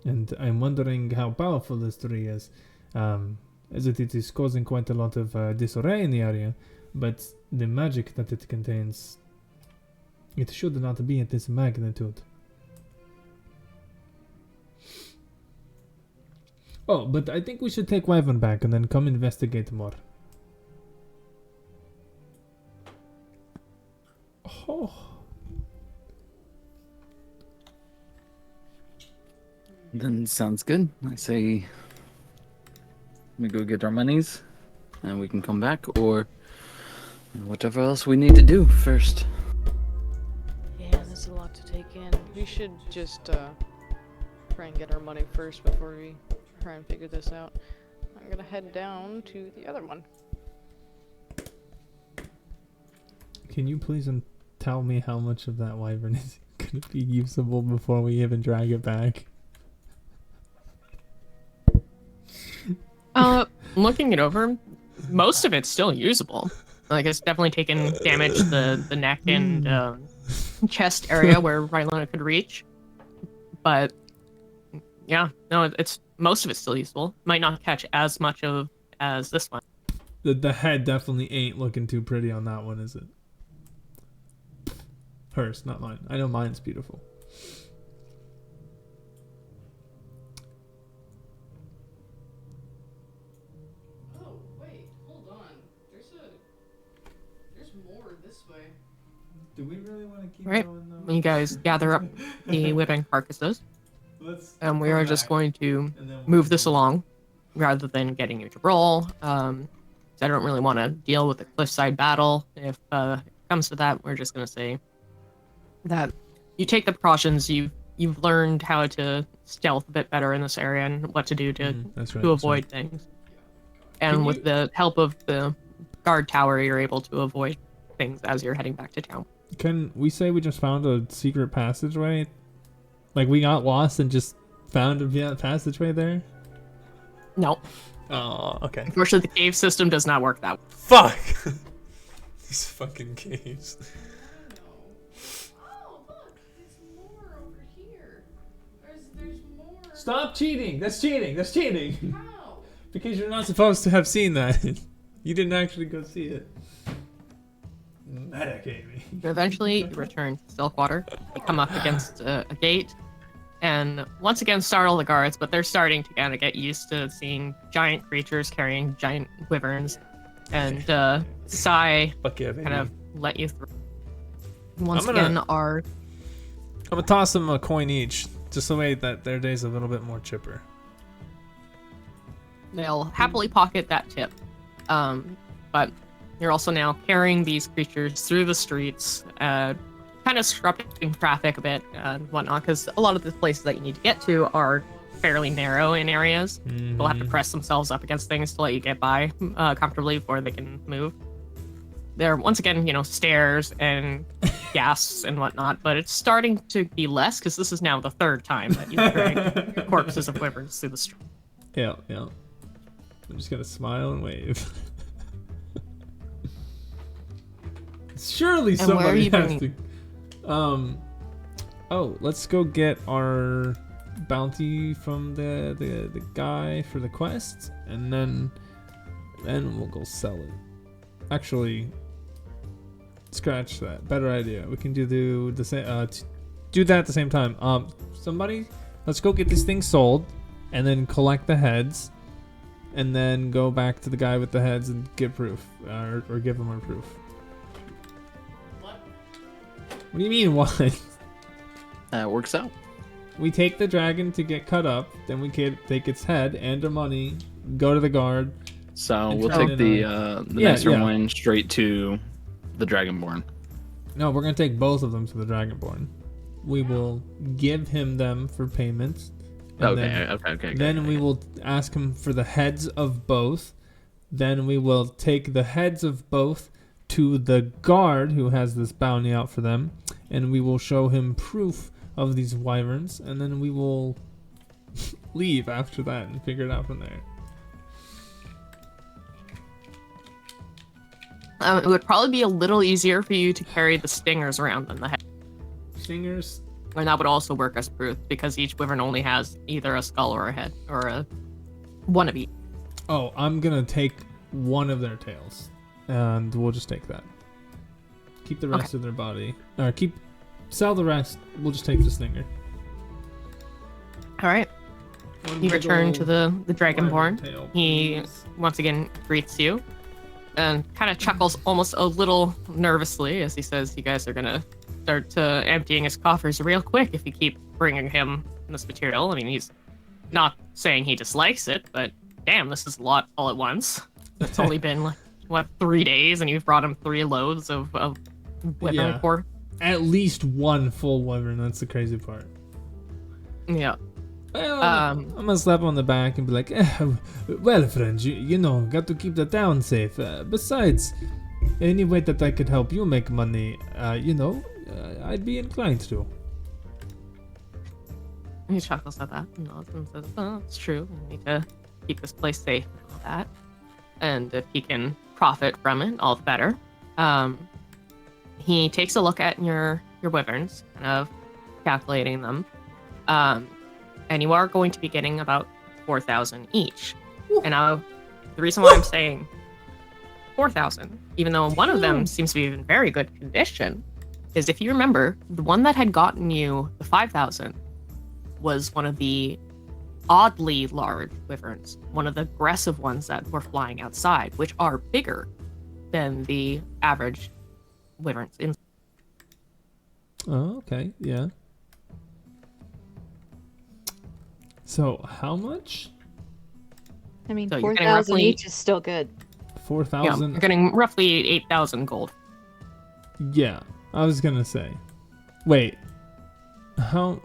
And I'm wondering how powerful this tree is, as it is causing quite a lot of disarray in the area, but the magic that it contains, it should not be at this magnitude. Oh, but I think we should take Wyvern back and then come investigate more. Oh. Then sounds good. I say we go get our monies and we can come back, or whatever else we need to do first. Yeah, that's a lot to take in. We should just try and get our money first before we try and figure this out. I'm gonna head down to the other one. Can you please tell me how much of that wyvern is going to be usable before we even drag it back? Looking it over, most of it's still usable. Like, it's definitely taken damage the neck and chest area where Rylona could reach. But yeah, no, it's most of it's still usable. Might not catch as much of as this one. The head definitely ain't looking too pretty on that one, is it? Hers, not mine. I know mine's beautiful. Oh, wait, hold on. There's more this way. Do we really want to keep Right. going though? When you guys gather up the living carcasses, and we are just going to move this along rather than getting you to roll. I don't really want to deal with the cliffside battle. If it comes to that, we're just going to say that you take the precautions. You've learned how to stealth a bit better in this area and what to do to That's right. to avoid things. And Can with you- the help of the guard tower, you're able to avoid things as you're heading back to town. Can we say we just found a secret passageway? Like we got lost and just found a passageway there? No, Oh, okay. unfortunately, the cave system does not work that way. Fuck! These fucking caves. Oh, look, there's more over here. There's more. Stop cheating! That's cheating! That's cheating! How? Because you're not supposed to have seen that. You didn't actually go see it. Medicate me. Eventually, you return to Silkwater. You come up against a gate, and once again startle the guards, but they're starting to kind of get used to seeing giant creatures carrying giant wyverns. And Sai Fuck yeah, baby. kind of let you through. Once I'm gonna- again, are I'm gonna toss them a coin each, just the way that their day's a little bit more chipper. they'll happily pocket that tip. But you're also now carrying these creatures through the streets, kind of disrupting traffic a bit and whatnot, because a lot of the places that you need to get to are fairly narrow in areas. They'll have to press themselves up against things to let you get by comfortably before they can move. There, once again, stairs and gas and whatnot, but it's starting to be less because this is now the third time that you've dragged corpses of wyverns through the street. Yeah. I'm just gonna smile and wave. Surely And where are somebody you has bringing- to. Oh, let's go get our bounty from the guy for the quest, and then we'll go sell it. Actually, scratch that. Better idea. We can do the same. Do that at the same time. Somebody, let's go get this thing sold, and then collect the heads, and then go back to the guy with the heads and get proof, or give him our proof. What do you mean, what? That works out. We take the dragon to get cut up, then we can take its head and our money, go to the guard. So And we'll try take to the Yeah, nicer yeah. one straight to the Dragonborn. No, we're gonna take both of them to the Dragonborn. we will give him them for payment. And Okay. Then we will ask him for the heads of both. Then we will take the heads of both to the guard who has this bounty out for them, and we will show him proof of these wyverns, and then we will leave after that and figure it out from there. It would probably be a little easier for you to carry the stingers around than the head. Stingers? And that would also work as proof, because each wyvern only has either a skull or a head, or one of each. Oh, I'm gonna take one of their tails, and we'll just take that. Keep the rest of their body. Or sell the rest. We'll just take the stinger. All right. You return to the Dragonborn. Tail, He please. once again greets you and kind of chuckles almost a little nervously as he says you guys are going to start emptying his coffers real quick if you keep bringing him this material. I mean, he's not saying he dislikes it, but damn, this is a lot all at once. It's only been, like, what, 3 days, and you've brought him 3 loads of wyvern Yeah. core? At least one full wyvern. That's the crazy part. Yeah. Well, I'm gonna slap him on the back and be like, well, friends, you know, got to keep the town safe. Besides, any way that I could help you make money, I'd be inclined to. He chuckles at that and nods and says, "Oh, it's true. We need to keep this place safe and all that. And if he can profit from it, all the better." He takes a look at your wyverns, kind of calculating them. And you are going to be getting about 4,000 each. And the reason why I'm saying 4,000, even though one of them seems to be in very good condition, is if you remember, the one that had gotten you the 5,000 was one of the oddly large wyverns, one of the aggressive ones that were flying outside, which are bigger than the average wyverns. Oh, okay, yeah. So, how much? I mean, So you're getting 4,000 roughly- each is still good. 4,000? You're getting roughly 8,000 gold. Yeah, I was gonna say. Wait. How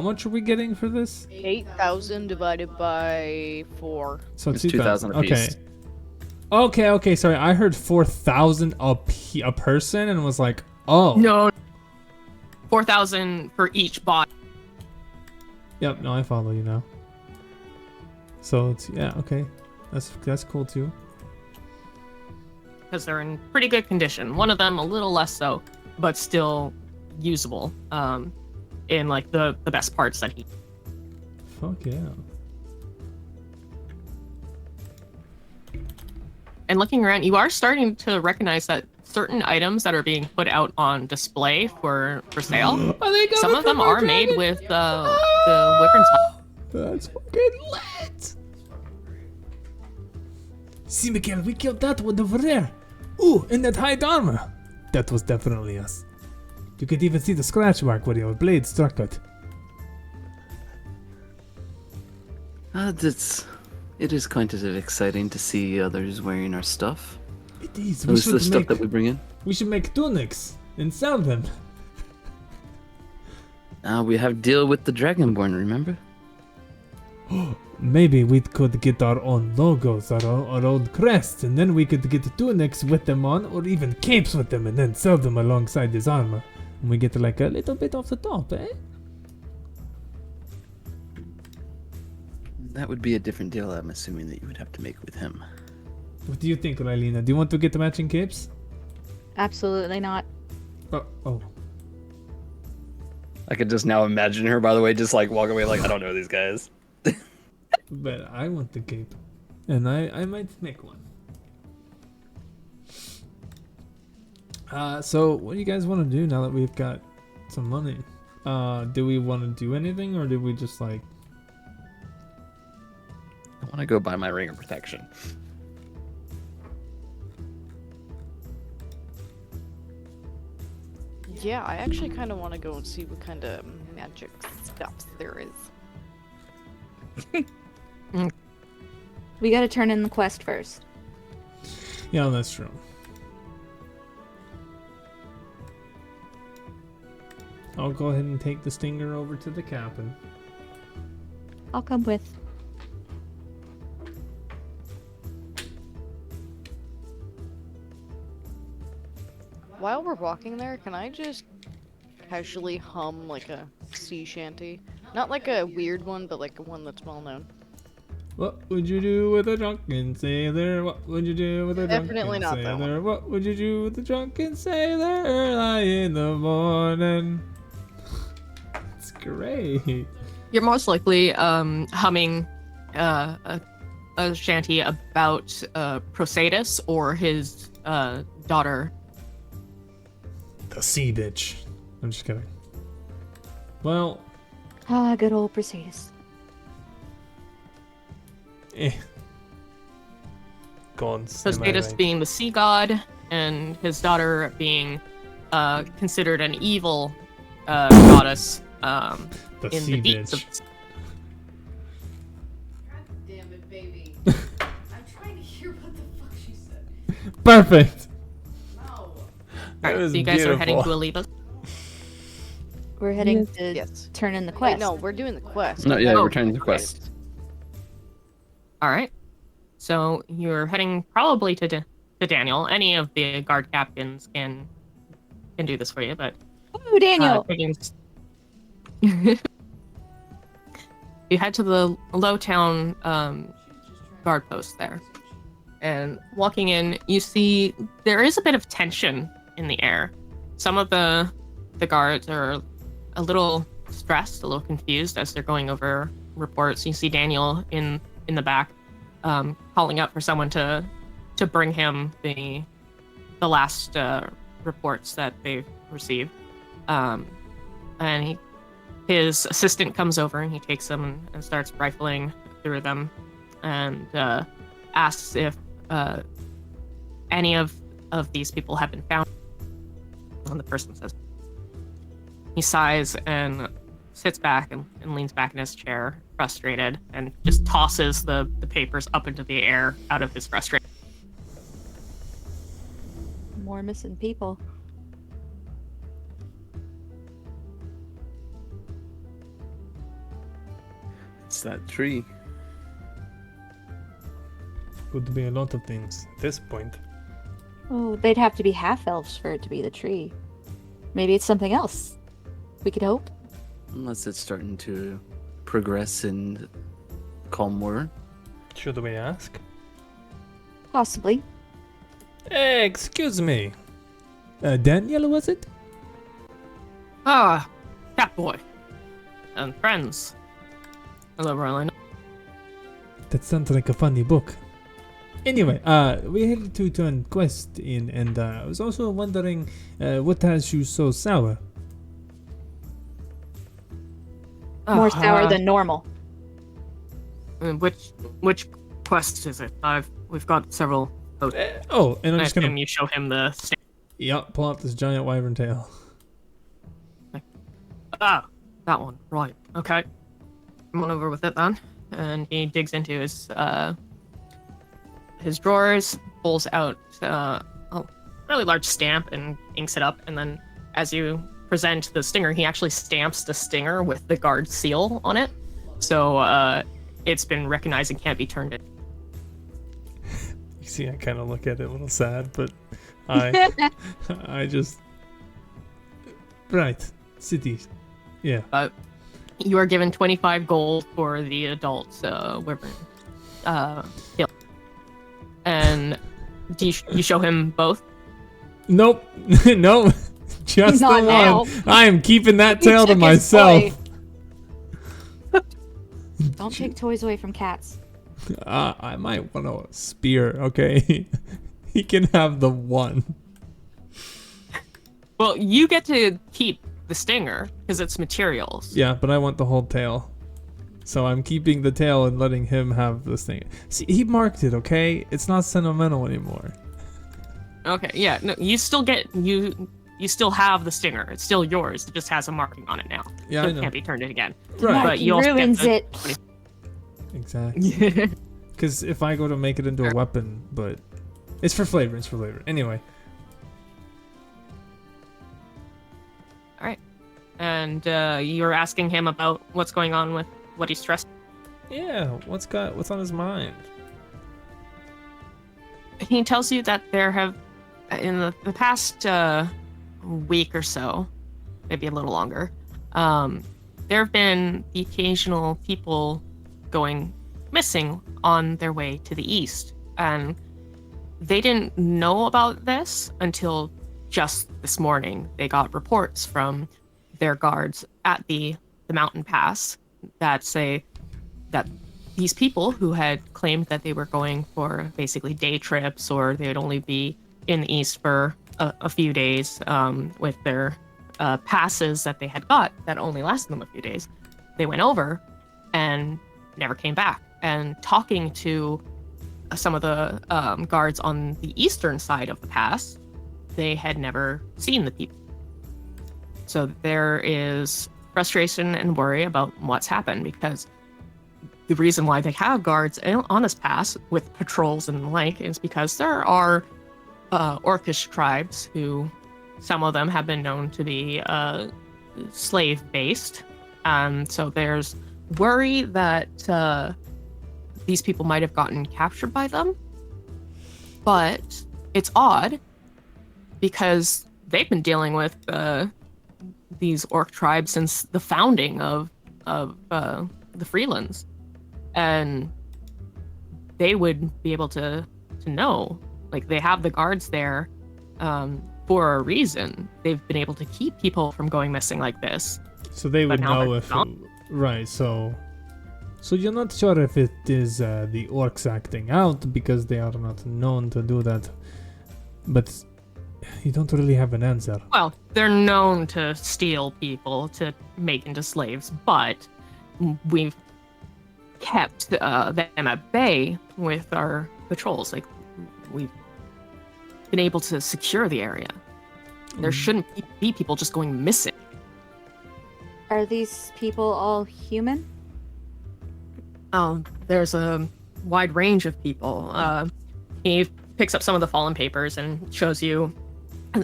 much are we getting for this? 8,000 divided by 4. So It's 2,000 Okay. apiece. Okay, sorry. I heard 4,000 a person and was like, oh. No. 4,000 for each bot. Yep, no, I follow you now. So it's okay. That's cool too. Because they're in pretty good condition. One of them a little less so, but still usable. In like the best parts that he. Fuck yeah. And looking around, you are starting to recognize that certain items that are being put out on display for sale, some of them are made with the wyvern's hide. That's fucking lit. See, Mikael, we killed that one over there. Ooh, in that hide armor. That was definitely us. You could even see the scratch mark where your blade struck it. It is kind of exciting to see others wearing our stuff. It is. Who's the stuff that we bring in? We should make tunics and sell them. We have deal with the Dragonborn, remember? Maybe we could get our own logos, our own crests, and then we could get tunics with them on, or even capes with them, and then sell them alongside this armor. And we get like a little bit off the top, eh? That would be a different deal, I'm assuming, that you would have to make with him. What do you think, Rylena? Do you want to get the matching capes? Absolutely not. Oh. I could just now imagine her, by the way, just like walk away like, I don't know these guys. But I want the cape. And I might make one. So what do you guys want to do now that we've got some money? Do we want to do anything, or do we just like... I want to go buy my ring of protection. Yeah, I actually kind of want to go and see what kind of magic stuff there is. We gotta turn in the quest first. Yeah, that's true. I'll go ahead and take the stinger over to the cabin. I'll come with. While we're walking there, can I just casually hum like a sea shanty? Not like a weird one, but like one that's well known. What would you do with a drunken sailor? What would you do with a Definitely drunken not that sailor? What would you do with a drunken sailor early in the morning? It's great. You're most likely humming a shanty about Prosatus or his daughter. The sea bitch. I'm just kidding. Well, Ah, good old Perseus. gods. Prosatus being the sea god, and his daughter being considered an evil goddess The in sea the deeps of bitch. God damn it, baby. I'm trying to hear what the fuck she said. Perfect. No. Alright, was so you guys are heading to beautiful. Aleva. We're heading to Yes. turn in the Wait, quest. no, we're doing the quest. No, yeah, Oh, return to the okay. quest. Alright. So you're heading probably to Daniel. Any of the guard captains can do this for you, but Ooh, Daniel! taking... You head to the Lowtown guard post there. And walking in, you see there is a bit of tension in the air. Some of the guards are a little stressed, a little confused as they're going over reports. You see Daniel in the back, calling up for someone to bring him the last reports that they've received. And his assistant comes over and he takes them and starts rifling through them, and asks if any of these people have been found. And the person says, he sighs and sits back and leans back in his chair, frustrated, and just tosses the papers up into the air out of his frustration. More missing people. It's that tree. Could be a lot of things at this point. Oh, they'd have to be half-elves for it to be the tree. Maybe it's something else. We could hope. Unless it's starting to progress and calm more. Should we ask? Possibly. Hey, excuse me. Daniel, was it? Ah, Catboy. And friends. Hello, Roland. That sounds like a funny book. Anyway, we headed to turn quest in, and I was also wondering what has you so sour? More sour than normal. Which quest is it? We've got several. Oh, and I'm just gonna You show him the. pull out this giant wyvern tail. Ah, that one. Right. Okay. Come on over with it then. And he digs into his drawers, pulls out a really large stamp and inks it up. And then as you present the stinger, he actually stamps the stinger with the guard seal on it. So it's been recognized and can't be turned in. You see, I kind of look at it a little sad, but I just right cities, yeah. You are given 25 gold for the adult wyvern kill. And do you show him both? Nope, no, just Not the now. one. I am keeping that He tail to took his myself. toy. Don't take toys away from cats. I might want a spear. Okay, he can have the one. Well, you get to keep the stinger because it's materials. Yeah, but I want the whole tail. So I'm keeping the tail and letting him have this thing. See, he marked it, okay? It's not sentimental anymore. Okay, yeah. No, you still get you still have the stinger. It's still yours. It just has a marking on it now. Yeah, so I it know. can't be turned in again. Right. But you also get ruins the it. Exactly. Because if I go to make it into a weapon, but it's for flavor. It's for flavor. Anyway. and you're asking him about what's going on with what he's stressed. Yeah, what's on his mind? He tells you that there have, in the past week or so, maybe a little longer, there have been the occasional people going missing on their way to the east. And they didn't know about this until just this morning. They got reports from their guards at the mountain pass that say that these people who had claimed that they were going for basically day trips, or they would only be in the east for a few days with their passes that they had got that only lasted them a few days, they went over and never came back. And talking to some of the guards on the eastern side of the pass, they had never seen the people. So there is frustration and worry about what's happened, because the reason why they have guards on this pass with patrols and the like is because there are Orcish tribes who, some of them have been known to be slave-based. So there's worry that these people might have gotten captured by them. But it's odd because they've been dealing with these orc tribes since the founding of the Freelands. And they would be able to know, like, they have the guards there for a reason. They've been able to keep people from going missing like this. So they would But now know they're if gone. right. So you're not sure if it is the orcs acting out because they are not known to do that, but you don't really have an answer. Well, they're known to steal people to make into slaves, but we've kept them at bay with our patrols. Like, we've been able to secure the area. There shouldn't be people just going missing. Are these people all human? There's a wide range of people. He picks up some of the fallen papers and shows you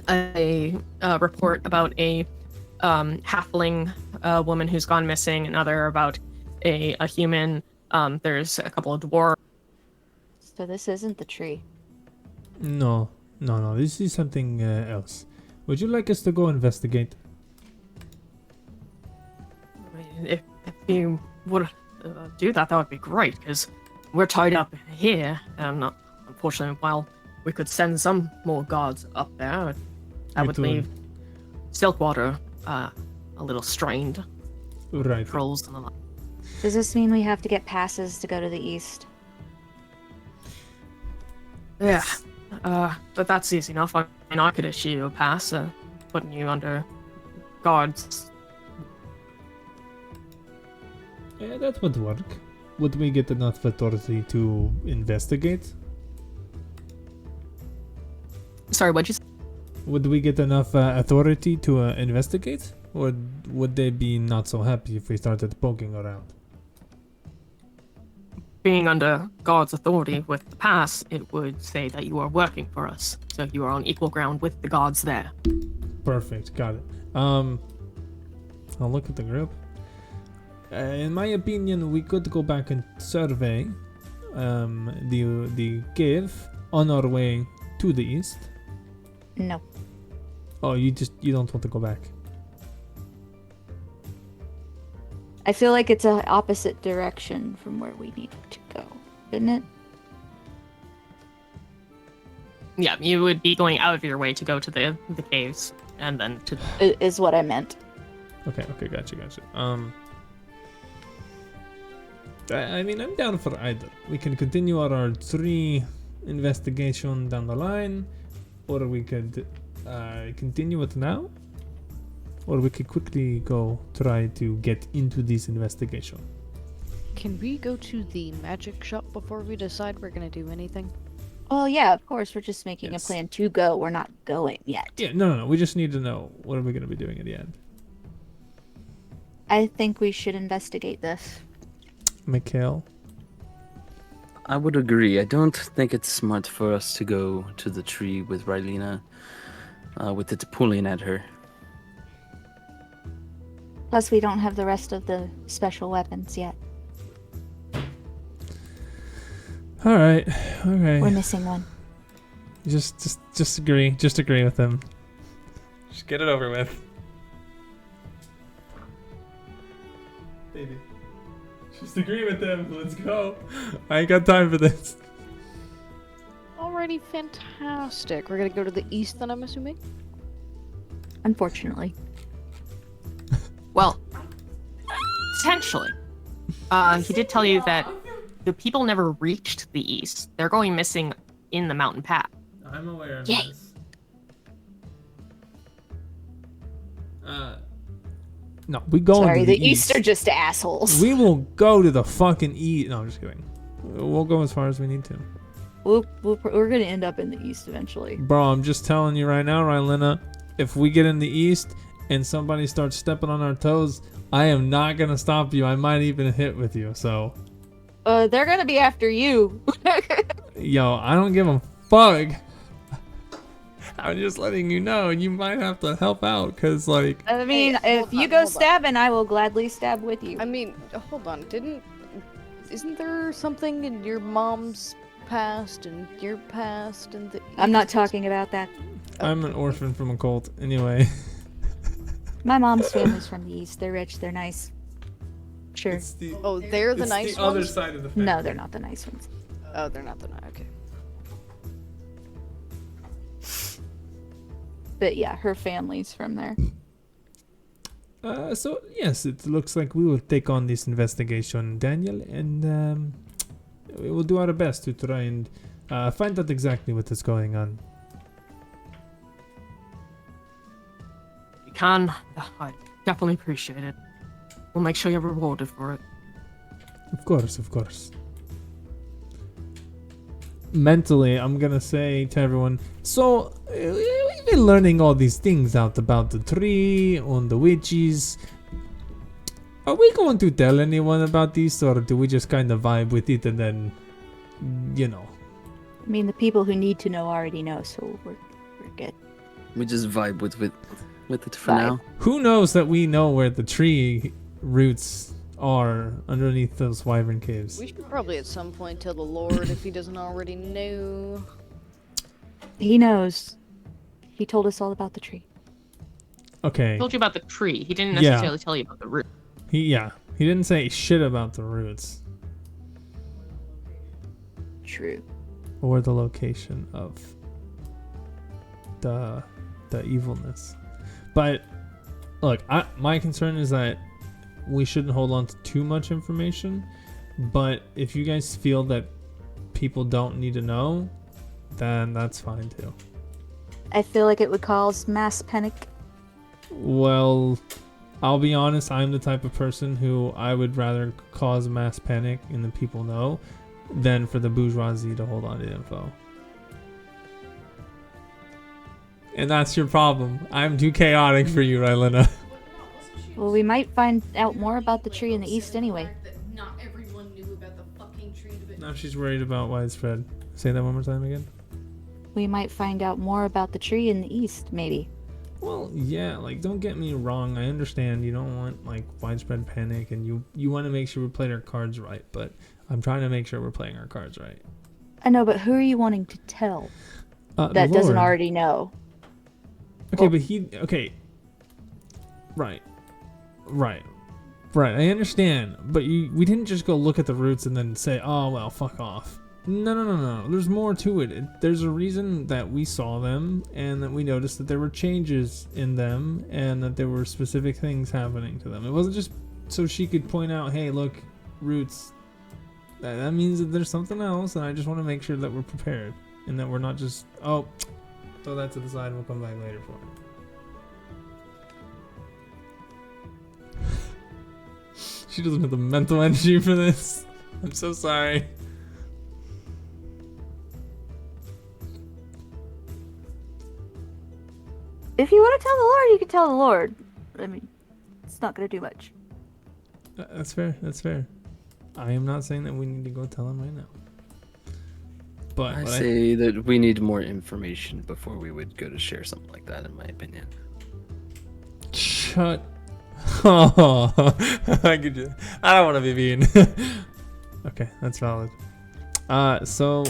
a report about a halfling woman who's gone missing, another about a human. There's a couple of dwarves. So this isn't the tree. No. This is something else. Would you like us to go investigate? If you would do that, that would be great, because we're tied up here. Not, unfortunately, while we could send some more guards up there, that would It would. leave Silkwater a little strained. Right. Trolls and the like. Does this mean we have to get passes to go to the east? Yeah, but that's easy enough. I mean, I could issue you a pass, putting you under guards. Yeah, that would work. Would we get enough authority to investigate? Sorry, what'd you say? Would we get enough authority to investigate? Or would they be not so happy if we started poking around? Being under guards' authority with the pass, it would say that you are working for us. So you are on equal ground with the guards there. Perfect, got it. I'll look at the group. In my opinion, we could go back and survey the cave on our way to the east. No. Oh, you don't want to go back. I feel like it's an opposite direction from where we need to go, isn't it? Yeah, you would be going out of your way to go to the caves and then to. Is what I meant. Okay, gotcha. I mean, I'm down for either. We can continue our 3 investigation down the line, or we could continue it now, or we could quickly go try to get into this investigation. Can we go to the magic shop before we decide we're gonna do anything? Well, yeah, of course. We're just making Yes. a plan to go. We're not going yet. Yeah, no. We just need to know what are we going to be doing at the end. I think we should investigate this. Mikhail? I would agree. I don't think it's smart for us to go to the tree with Rylena, with it pulling at her. Plus, we don't have the rest of the special weapons yet. All right. Okay. We're missing one. Just agree. Just agree with him. Just get it over with. Baby. Just agree with him. Let's go. I ain't got time for this. Alrighty, fantastic. We're gonna go to the east then, I'm assuming? Unfortunately. Well, potentially. He did tell you that the people never reached the east. They're going missing in the mountain path. I'm aware of Yay. this. No, we go Sorry, to the the East are just assholes. We will go to the fucking east. No, I'm just kidding. We'll go as far as we need to. We're gonna end up in the East eventually. Bro, I'm just telling you right now, Rylena, if we get in the east and somebody starts stepping on our toes, I am not gonna stop you. I might even hit with you. So, They're gonna be after you. yo, I don't give a fuck. I'm just letting you know. You might have to help out, cause like, I mean, Hey, if hold you on, go hold on. stabbing, I will gladly stab with you. I mean, hold on, isn't there something in your mom's past and your past and the I'm not East? talking about that. I'm an orphan from a cult. Anyway, My mom's family's from the East. They're rich. They're nice. Sure. it's the Oh, they're the nice other ones? side of the family. No, they're not the nice ones. Oh, they're not the nice. Okay. But yeah, her family's from there. So yes, it looks like we will take on this investigation, Daniel, and we will do our best to try and find out exactly what is going on. You can. I definitely appreciate it. We'll make sure you're rewarded for it. Of course, of course. Mentally, I'm gonna say to everyone, so we've been learning all these things out about the tree and the witches. Are we going to tell anyone about this, or do we just kind of vibe with it and then, you know? I mean, the people who need to know already know, so we're good. We just vibe with it for Vibe. now. Who knows that we know where the tree roots are underneath those wyvern caves? We should probably at some point tell the Lord if he doesn't already know. He knows. He told us all about the tree. Okay. He told you about the tree. He didn't Yeah. necessarily tell you about the root. He didn't say shit about the roots True. or the location of the evilness. But look, my concern is that we shouldn't hold on to too much information. But if you guys feel that people don't need to know, then that's fine too. I feel like it would cause mass panic. Well, I'll be honest, I'm the type of person who I would rather cause mass panic and the people know than for the bourgeoisie to hold on to info. And that's your problem. I'm too chaotic for you, Rylena. Well, we might find out more about the tree in the East anyway. Not everyone knew about the fucking tree, but Now she's worried about widespread. Say that one more time again. We might find out more about the tree in the East, maybe. Well, yeah, like, don't get me wrong. I understand you don't want, like, widespread panic and you want to make sure we play our cards right, but I'm trying to make sure we're playing our cards right. I know, but who are you wanting to tell The that doesn't Lord. already know? Okay, Well- but okay. Right. I understand, but we didn't just go look at the roots and then say, oh, well, fuck off. No. There's more to it. There's a reason that we saw them and that we noticed that there were changes in them and that there were specific things happening to them. It wasn't just so she could point out, hey, look, roots. That means that there's something else, and I just want to make sure that we're prepared and that we're not just, oh, throw that to the side and we'll come back later for it. She doesn't have the mental energy for this. I'm so sorry. If you want to tell the Lord, you can tell the Lord. I mean, it's not going to do much. That's fair. I am not saying that we need to go tell him right now. But I what say that we need more information before we would go to share something like that, in my opinion. shut Oh, I don't want to be mean. Okay, that's valid. So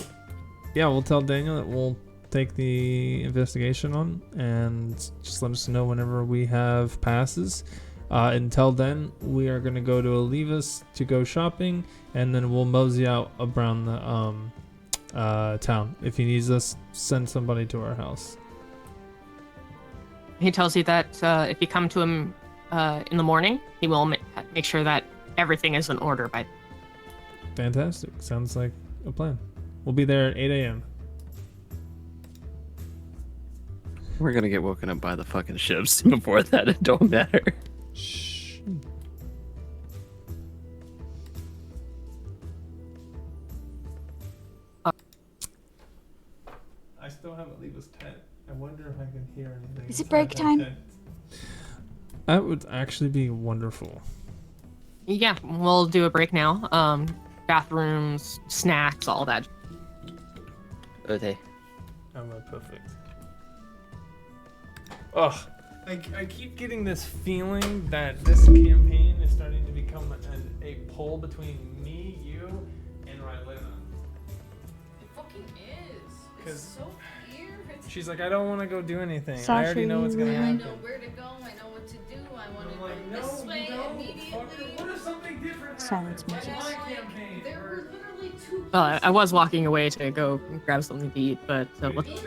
yeah, we'll tell Daniel that we'll take the investigation on, and just let us know whenever we have passes. Until then, we are gonna go to Olivas to go shopping, and then we'll mosey out around the town. If he needs us, send somebody to our house. He tells you that if you come to him in the morning, he will make sure that everything is in order by. Fantastic. Sounds like a plan. We'll be there at 8 a.m. We're gonna get woken up by the fucking ships before that. It don't matter. Shh. I still haven't leave his tent. I wonder if I can hear anything. Is it break time? That would actually be wonderful. Yeah, we'll do a break now. Bathrooms, snacks, all that. Okay. Perfect. Ugh. I keep getting this feeling that this campaign is starting to become a pull between me, you, and Rylena. It fucking is. 'Cause It's so weird. She's like, I don't want to go do anything. I Sasha, already know what's gonna you I happen. know where to go. I know what to do. I want to I'm go like, this way you don't, immediately. fucker. What if something different Silence happens? music. Like my campaign. There were literally two. I was walking away to go grab something to eat, but what? In the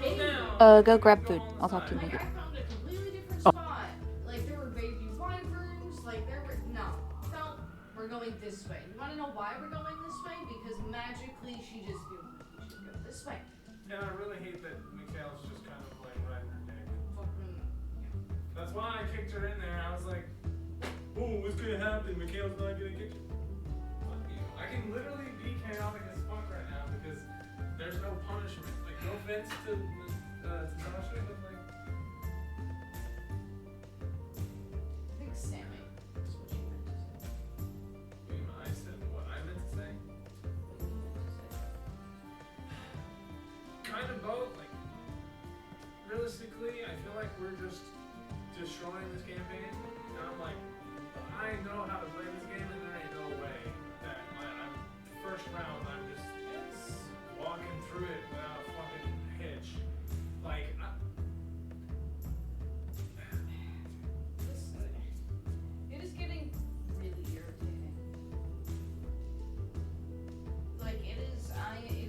cave. Go grab food. I'll talk to you Like, later. I found a completely different spot. Like there were baby wyverns. Like there were no. We're going this way. You want to know why we're going this way? Because magically she just knew we should go this way. And I really hate that Mikhail's just kind of like riding her dick. Fucking. That's why I kicked her in there. I was like, oh, what's gonna happen? Mikhail's not gonna kick you. Fuck you. I can literally be chaotic as fuck right now because there's no punishment. Like, no offense to Sasha, but like. I think Sammy is what she meant to say. I said what I meant to say. Kind of both. Like, realistically, I feel like we're just destroying this campaign, and I'm like, I know how to play this game, and there ain't no way that I'm first round. I'm just walking through it without a fucking hitch. Like, It is getting really irritating. Like it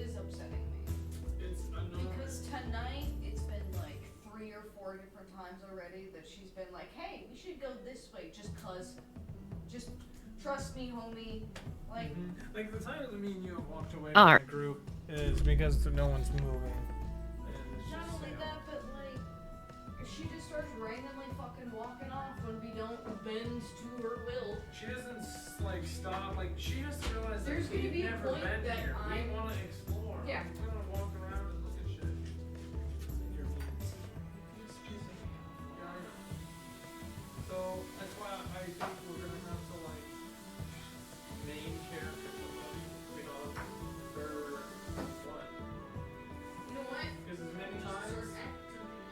is upsetting me. it's annoying. Because tonight it's been like 3 or 4 different times already that she's been like, hey, we should go this way just cause. Just trust me, homie. Like Like the time that me and you have walked away Alright. from the group is because no one's moving. And it's not just, only you know, that, but like if she just starts randomly fucking walking off when we don't bend to her will. She doesn't like stop. Like she has to realize that There's gonna we've be a never point been that here. We I'm- want to explore. Yeah. We want to walk around and look at shit. And you're being it's pissing me off. Yeah, I know. So that's why I think we're gonna have to like main character somebody, you know, for what? You know what? Because as many Just times. start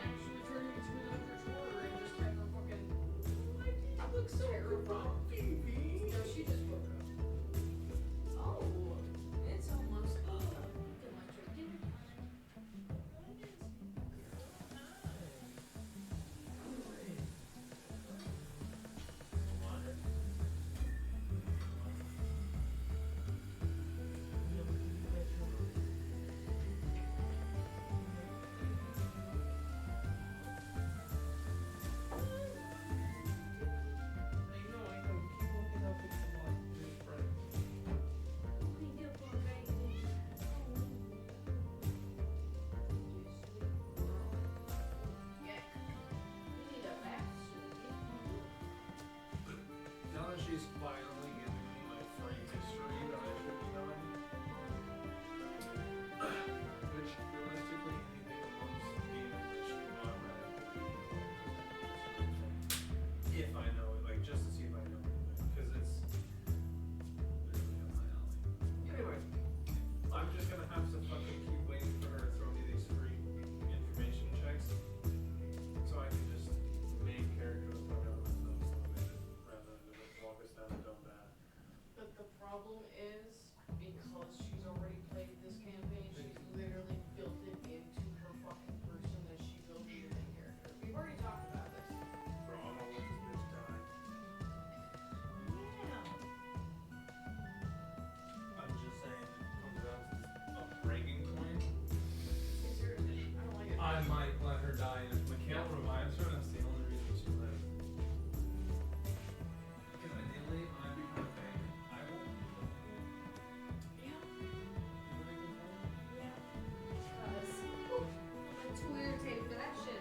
actually turning into an Eldritch Horror and just have her fucking. Why did you look so terrified? No, she just woke up. Oh, it's almost. Look at my chicken. might let her die. If Mikhail revives her, that's the only reason she lives. Because ideally, when I become a thing, I will. I'm too irritated for that shit.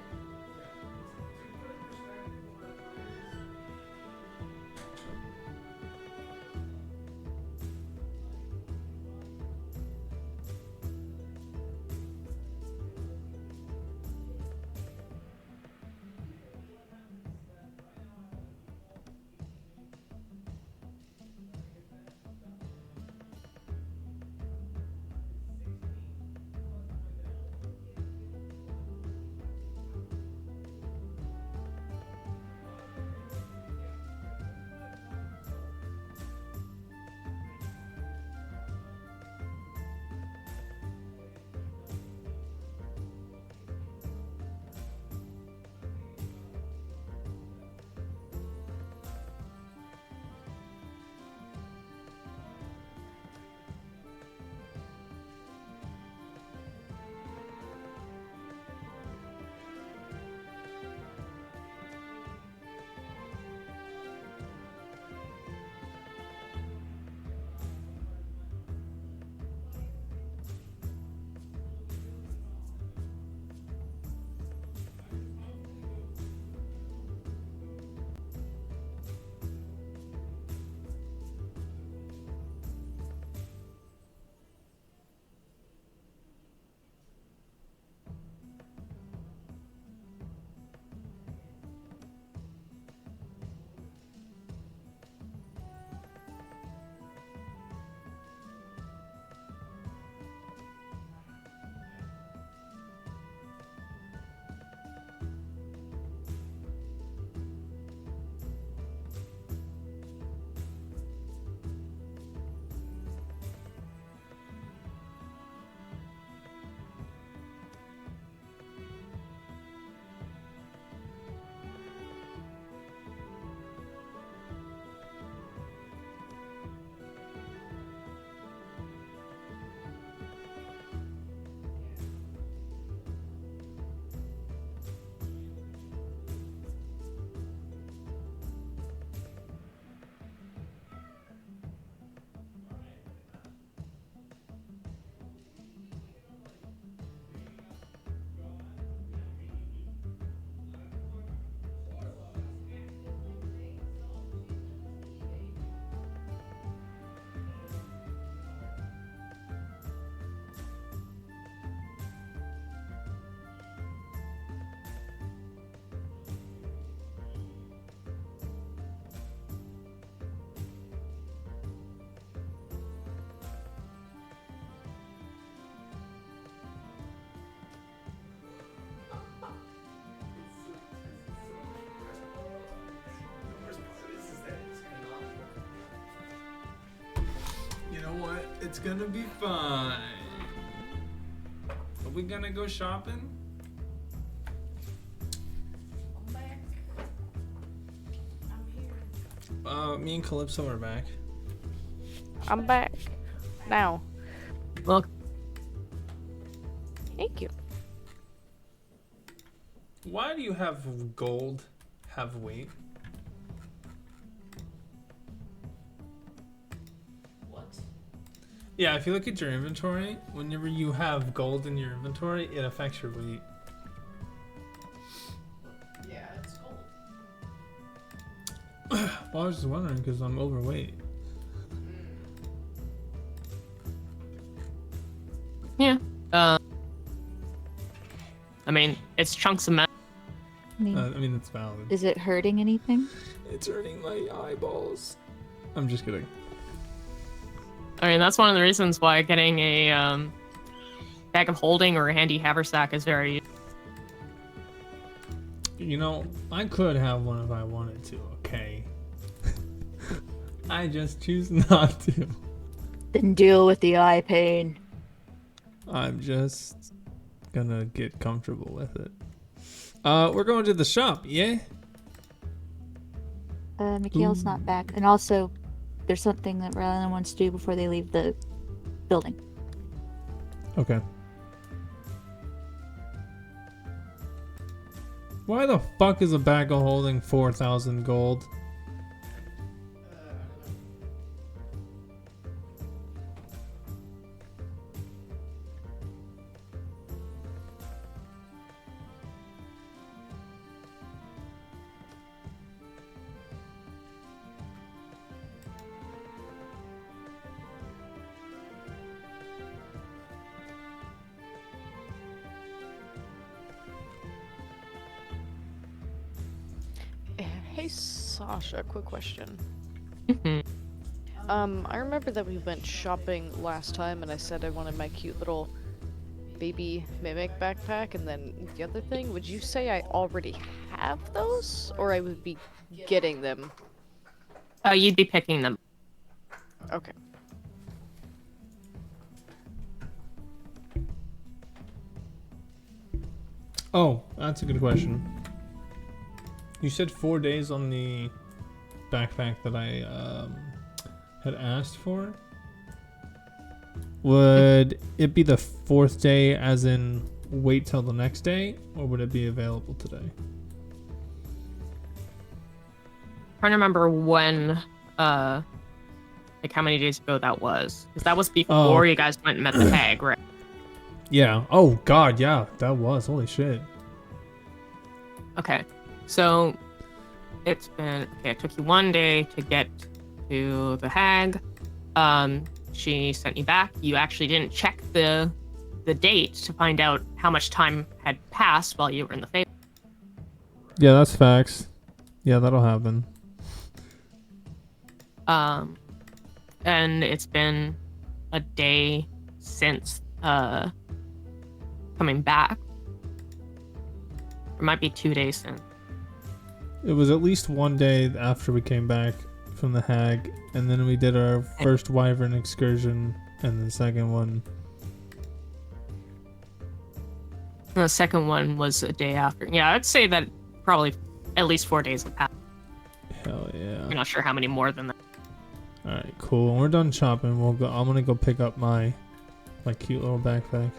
You know what? It's gonna be fine. Are we gonna go shopping? I'm back. I'm here. Me and Calypso are back. I'm back now. Well, Thank you. Why do you have gold have weight? What? Yeah, if you look at your inventory, whenever you have gold in your inventory, it affects your weight. Yeah, it's gold. Well, I was just wondering because I'm overweight. yeah. I mean, it's chunks of metal. I mean, I mean, that's valid. is it hurting anything? It's hurting my eyeballs. I'm just kidding. I mean, that's one of the reasons why getting a bag of holding or a handy haversack is very. You know, I could have one if I wanted to, okay? I just choose not to. Then deal with the eye pain. I'm just gonna get comfortable with it. We're going to the shop, yeah? Mikhail's not back. And also, there's something that Rylan wants to do before they leave the building. Okay. Why the fuck is a bag of holding 4,000 gold? Hey Sasha, quick question. Mhm. I remember that we went shopping last time and I said I wanted my cute little baby mimic backpack, and then the other thing, would you say I already have those? Or I would be getting them? You'd be picking them. Okay. Oh, that's a good question. You said 4 days on the backpack that I had asked for. Would it be the 4th day, as in wait till the next day, or would it be available today? Trying to remember when, like how many days ago that was. Because that was before you guys went and met the hag, right? Yeah. Oh God, yeah, that was. Holy shit. Okay. So, it's been... Okay, it took you 1 day to get to the hag. She sent you back. You actually didn't check the date to find out how much time had passed while you were in the phase. Yeah, that's facts. Yeah, that'll happen. And it's been a day since coming back. It might be 2 days since. It was at least 1 day after we came back from the hag, and then we did our first wyvern excursion, and the second one. The second one was a day after. Yeah, I'd say that probably at least 4 days have passed. Hell yeah. I'm not sure how many more than that. All right, cool. When we're done shopping, we'll go. I'm gonna go pick up my cute little backpack.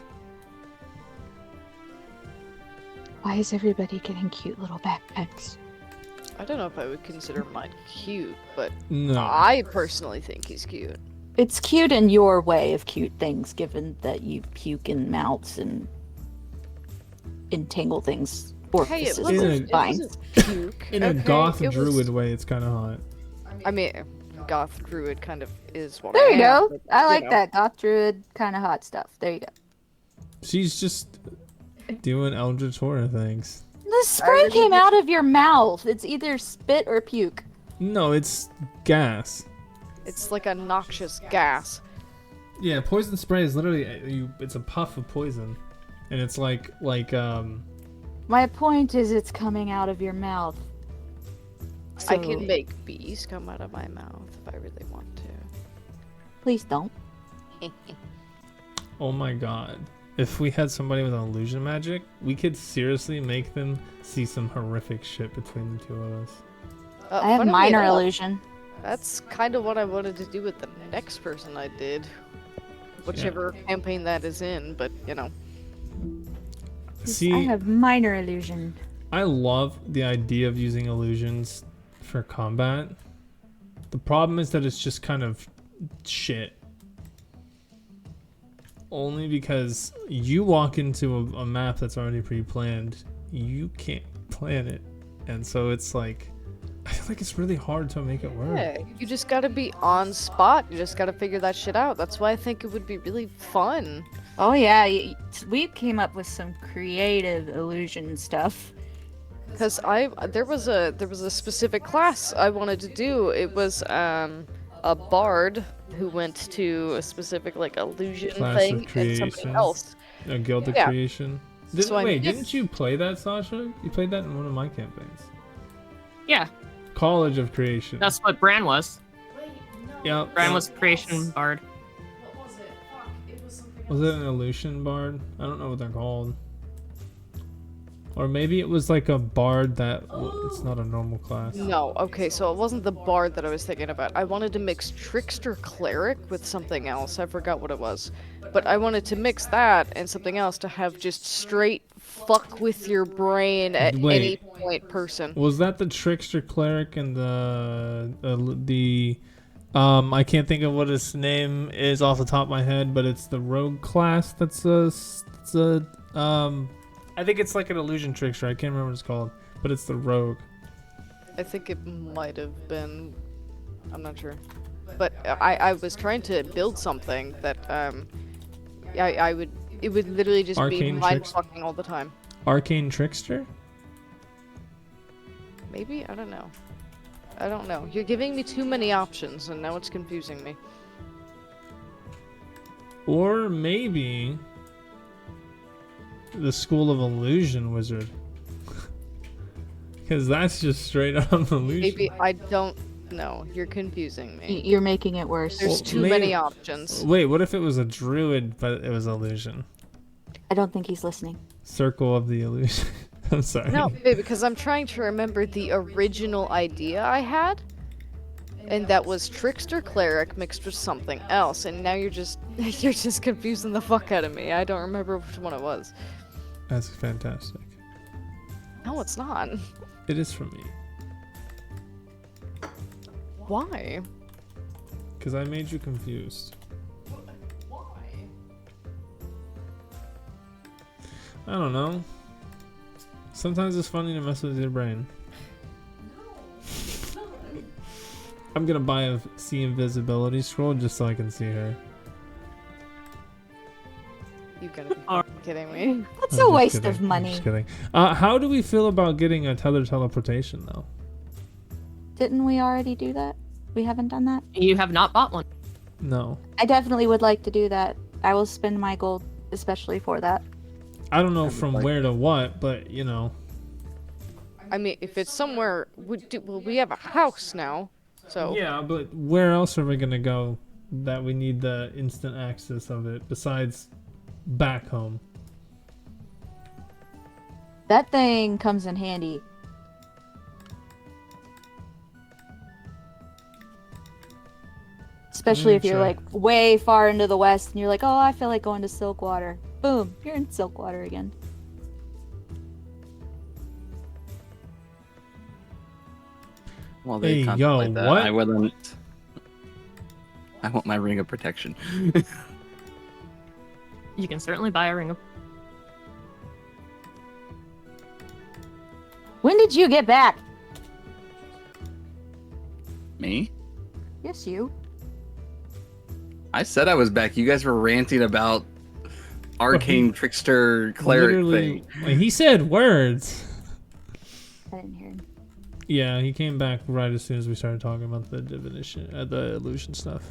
Why is everybody getting cute little backpacks? I don't know if I would consider mine cute, but No. I personally think he's cute. It's cute in your way of cute things, given that you puke in mouths and entangle things. Hey, it Orifices. wasn't, It's fine. puke. In a okay? goth It druid was- way, it's kind of hot. I mean, goth druid kind of is what There I you am, go. but, I like know. that goth druid kind of hot stuff. There you go. She's just doing Eldritch Horror things. The spray came out of your mouth. It's either spit or puke. No, it's gas. It's like a noxious gas. Yeah, poison spray is literally it's a puff of poison, and it's like My point is, it's coming out of your mouth. I So, can make bees come out of my mouth if I really want to. Please don't. oh my god. If we had somebody with an illusion magic, we could seriously make them see some horrific shit between the two of us. I have funnily minor enough, illusion. That's kind of what I wanted to do with the next person I did. Whichever campaign that is in, but you know. See, I have minor illusion. I love the idea of using illusions for combat. The problem is that it's just kind of shit. Only because you walk into a map that's already pre-planned, you can't plan it. And so it's like, I feel like it's really hard to make it work. Yeah, you just gotta be on spot. You just gotta figure that shit out. That's why I think it would be really fun. Oh yeah, we came up with some creative illusion stuff. Because there was a specific class I wanted to do. It was a bard who went to a specific like illusion Class of thing, and somebody creation. else. A guild of Yeah. creation. So I Wait, mean- didn't you play that, Sasha? You played that in one of my campaigns. Yeah, College of Creation. that's what Bran was. Wait, no. Yep. Bran was creation bard. What was it? Fuck, it was something Was it an illusion bard? I don't know what they're called. Or maybe it was like a bard that it's not a normal class. No, okay, so it wasn't the bard that I was thinking about. I wanted to mix trickster cleric with something else. I forgot what it was. But I wanted to mix that and something else to have just straight fuck with your brain at any Wait. point person. Was that the trickster cleric and the I can't think of what his name is off the top of my head, but it's the rogue class. That's I think it's like an illusion trickster. I can't remember what it's called, but it's the rogue. I think it might have been. I'm not sure. But I was trying to build something that it would literally just be Arcane mind tricks? fucking all the time. Arcane trickster? Maybe? I don't know. I don't know. You're giving me too many options and now it's confusing me. Or maybe the School of Illusion wizard. Because that's just straight up illusion. Maybe I don't know. You're confusing me. You're making it worse. There's Well, too maybe- many options. Wait, what if it was a druid, but it was illusion? I don't think he's listening. Circle of the illusion. I'm sorry. No, babe, because I'm trying to remember the original idea I had. And that was trickster cleric mixed with something else. And now you're just confusing the fuck out of me. I don't remember which one it was. That's fantastic. No, it's not. It is for me. Why? Because I made you confused. I don't know. Sometimes it's funny to mess with your brain. I'm gonna buy a see invisibility scroll just so I can see her. You gotta be kidding me. That's I'm a just waste kidding. of I'm money. just kidding. How do we feel about getting a tether teleportation though? Didn't we already do that? We haven't done that? You have not bought one. No. I definitely would like to do that. I will spend my gold especially for that. I don't know from where to what, but you know. I mean, if it's somewhere, we have a house now, so. Yeah, but where else are we gonna go that we need the instant access of it besides back home? That thing comes in handy. Especially if you're check. like way far into the west and you're like, oh, I feel like going to Silkwater. Boom, you're in Silkwater again. While they Hey, contemplate yo, that, what? I wouldn't. I want my ring of protection. You can certainly buy a ring of. When did you get back? Me? Yes, you. I said I was back. You guys were ranting about arcane trickster cleric Literally, thing. like, he said words. I didn't hear him. Yeah, he came back right as soon as we started talking about the divination, the illusion stuff.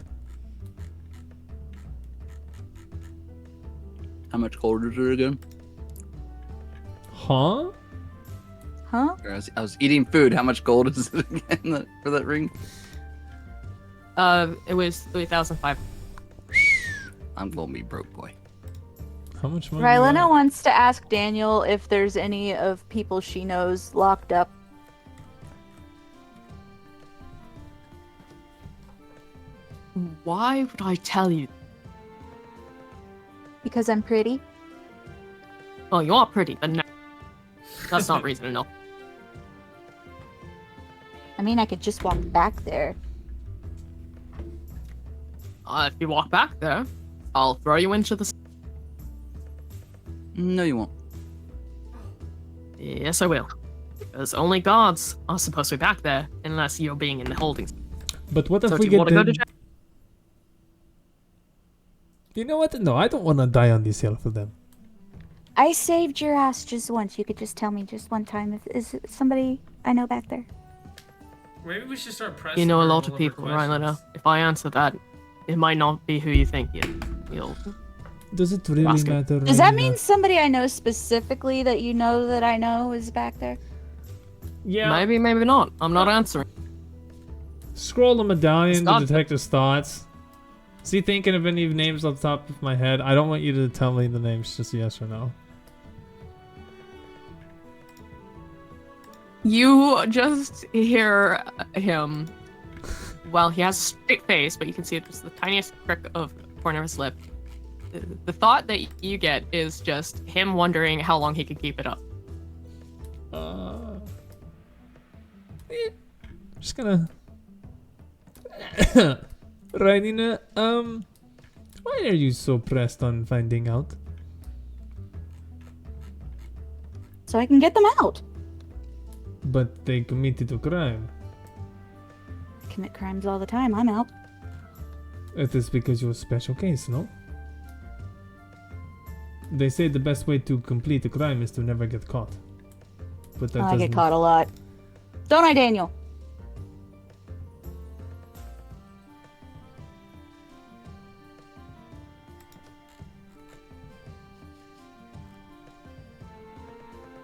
How much gold is it again? Huh? Huh? I was eating food. How much gold is it again for that ring? It was 3,500. I'm gonna be broke, boy. How much money? Rylena wants to ask Daniel if there's any of people she knows locked up. Why would I tell you? Because I'm pretty. Oh, you are pretty, but no. That's not reason enough. I mean, I could just walk back there. If you walk back there, I'll throw you into the. No, you won't. Yes, I will. Because only guards are supposed to be back there unless you're being in the holdings. But what if So we do you get want to go to the... jail? You know what? No, I don't want to die on this hill for them. I saved your ass just once. You could just tell me just one time if is it somebody I know back there. Maybe we should start pressing. You know a her lot all of of her people, right, Lena? questions. If I answer that, it might not be who you think you'll. Does it really Ask him. matter? Does that Rylena? mean somebody I know specifically that you know that I know is back there? Yeah. Maybe, maybe not. I'm not answering. Scroll the medallion It's to not- detect his thoughts. Is he thinking of any names off the top of my head? I don't want you to tell me the names, just yes or no. You just hear him. Well, he has a straight face, but you can see just the tiniest prick of corner of his lip. the thought that you get is just him wondering how long he could keep it up. Just gonna. Raidina, why are you so pressed on finding out? So I can get them out. But they committed a crime. Commit crimes all the time. I'm out. It is because you're a special case, no? They say the best way to complete a crime is to never get caught. But that I doesn't. get caught a lot. Don't I, Daniel?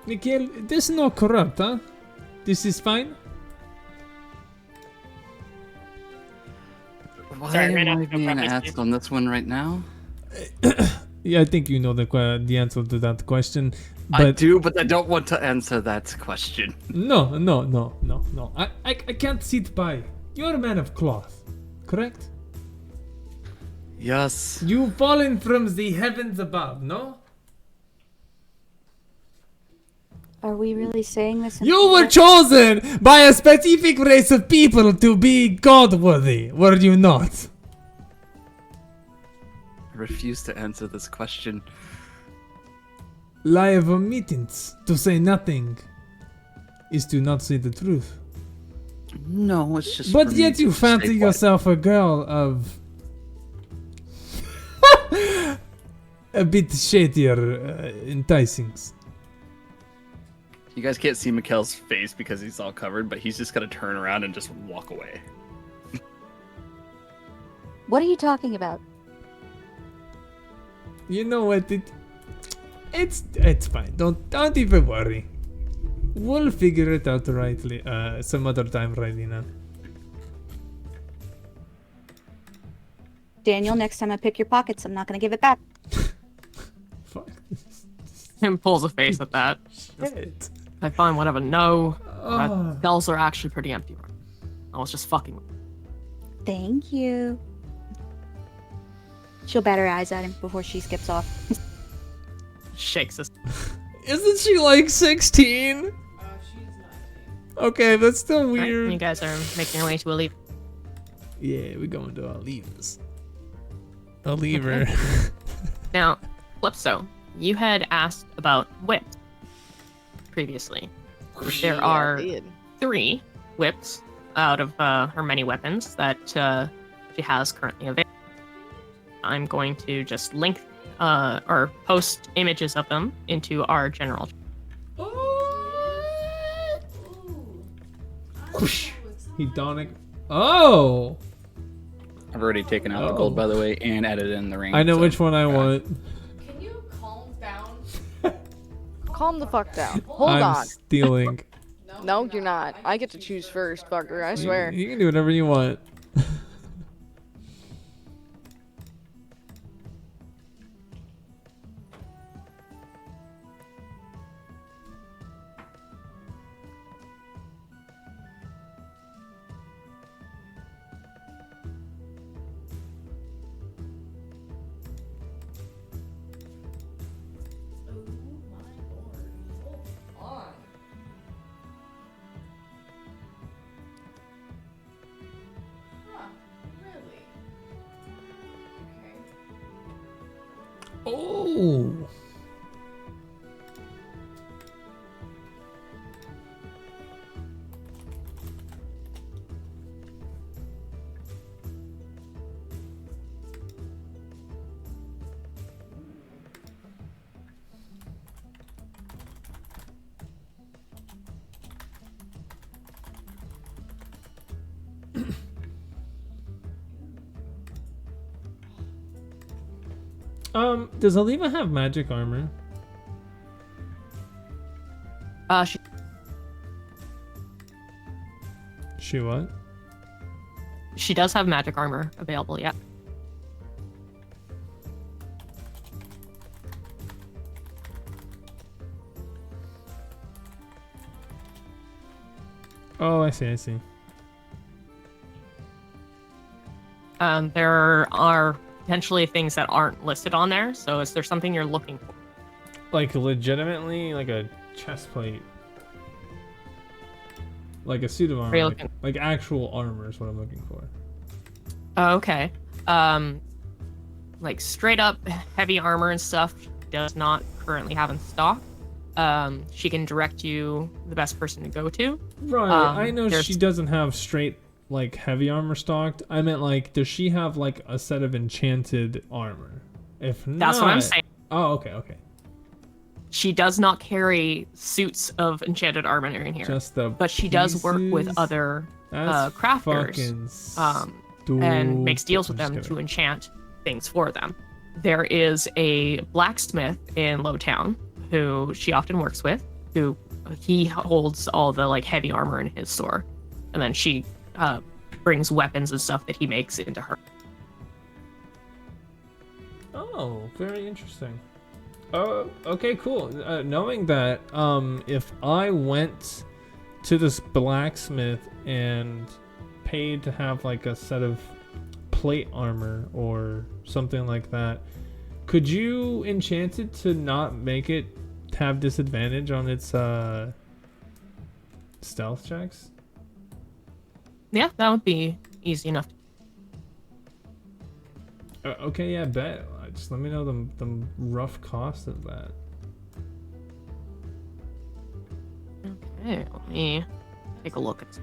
Mikhail, this is not corrupt, huh? This is fine? Why Sorry, right am I after the being preface, asked please. on this one right now? Yeah, I think you know the answer to that question. I But do, but I don't want to answer that question. no. I can't sit by. You're a man of cloth, correct? Yes. You've fallen from the heavens above, no? Are we really saying this? in You were public? chosen by a specific race of people to be God-worthy, were you not? I refuse to answer this question. Lie of omittance, to say nothing, is to not say the truth. No, it's just. But for me yet to you stay quiet. fancy yourself a girl of a bit shadier enticings. You guys can't see Mikhail's face because he's all covered, but he's just gonna turn around and just walk away. What are you talking about? You know what? It's fine. Don't even worry. We'll figure it out rightly some other time, Raidina. Daniel, next time I pick your pockets, I'm not gonna give it back. Fuck. Him pulls a face at that. Shit. I find whatever. No, Oh. cells are actually pretty empty. I was just fucking with him. Thank you. She'll bat her eyes at him before she skips off. Shakes his. Isn't she like 16? She's 19. Okay, that's still Right, weird. you guys are making your way to a leave. Yeah, we're going to our levers. A lever. Now, Flipso, you had asked about whips previously. There Yeah, I are did. 3 whips out of her many weapons that she has currently available. I'm going to just link or post images of them into our general. Whoosh. Hedonic. Oh! I've already taken out the gold, by the way, and added in the ring. I know so- which one I want. Can you calm down? Calm the fuck down. Hold I'm on. stealing. No, you're not. I get to choose first, fucker. I swear. You can do whatever you want. Huh, really? Okay. Oh! Does Aliva have magic armor? She She what? She does have magic armor available, yeah. Oh, I see, I see. There are potentially things that aren't listed on there. So is there something you're looking for? Like legitimately, like a chest plate, like a suit of Are you armor, looking? like actual armor is what I'm looking for. Oh, okay. Like straight up heavy armor and stuff does not currently have in stock. She can direct you the best person to go to. Right, I know there's- she doesn't have straight like heavy armor stocked. I meant like, does she have like a set of enchanted armor? If not, That's what I'm saying. Oh, okay. She does not carry suits of enchanted armor in here, Just the. but she does work with pieces? other That's crafters, fucking and makes stupid. deals with I'm them just to kidding. enchant things for them. There is a blacksmith in Lowtown who she often works with, who he holds all the like heavy armor in his store, and then she brings weapons and stuff that he makes into her. Oh, very interesting. Oh, okay, cool. Knowing that, if I went to this blacksmith and paid to have like a set of plate armor or something like that, could you enchant it to not make it have disadvantage on its stealth checks? Yeah, that would be easy enough. Okay, yeah, bet. Just let me know the rough cost of that. Okay, let me take a look at. Good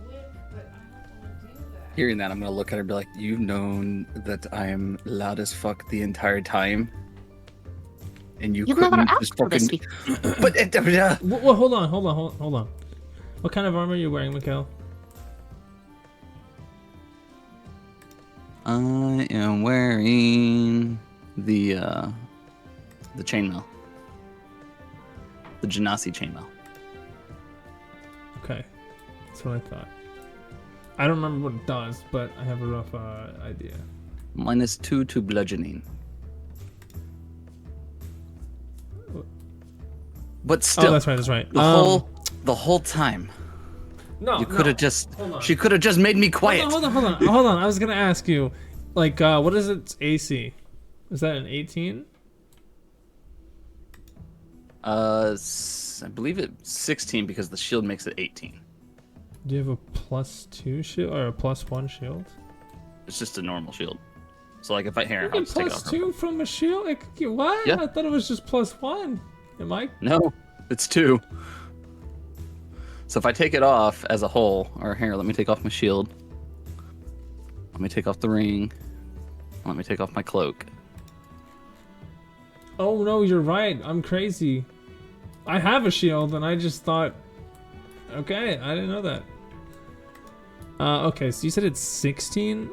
whip, but I don't want to do that. Hearing that, I'm gonna look at her and be like, "You've known that I am loud as fuck the entire time, and you You've couldn't never just asked for this fucking." before. But Well, hold on. What kind of armor are you wearing, Mikhail? I am wearing the chainmail, the Genasi chainmail. Okay, that's what I thought. I don't remember what it does, but I have a rough idea. -2 to bludgeoning. But still, Oh, that's right. the whole time, No, you could have just. Hold on. She could have just made me quiet. Hold on. I was gonna ask you, like, what is its AC? Is that an 18? I believe it's 16 because the shield makes it 18. Do you have a +2 shield or a +1 shield? It's just a normal shield. So like if I here, You I'll get just take it off. +2 from a shield? Like, what? Yeah. I thought it was just +1. Am I? No, it's 2. So if I take it off as a whole, or here, let me take off my shield. Let me take off the ring. Let me take off my cloak. Oh no, you're right. I'm crazy. I have a shield, and I just thought. Okay, I didn't know that. Okay, so you said it's 16.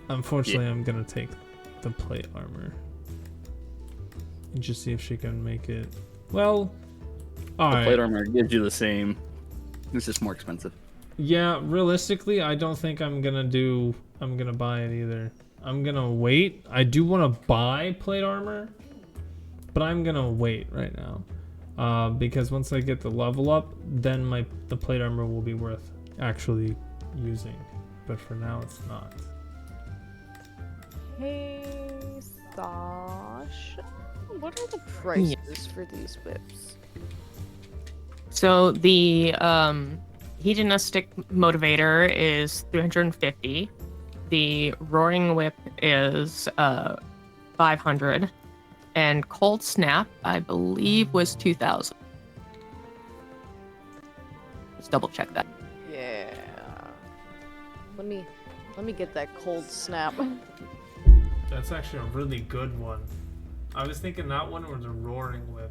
Unfortunately, I'm gonna take the plate armor and just see if she can make it. Well, all The right. plate armor gives you the same. It's just more expensive. Yeah, realistically, I don't think I'm gonna buy it either. I'm gonna wait. I do want to buy plate armor, but I'm gonna wait right now. Because once I get the level up, then the plate armor will be worth actually using. But for now, it's not. Hey, Sasha. What are the prices for these whips? So the hedonistic motivator is 350. The roaring whip is 500, and cold snap I believe was 2,000. Let's double check that. Yeah. Let me get that cold snap. That's actually a really good one. I was thinking that one was a roaring whip,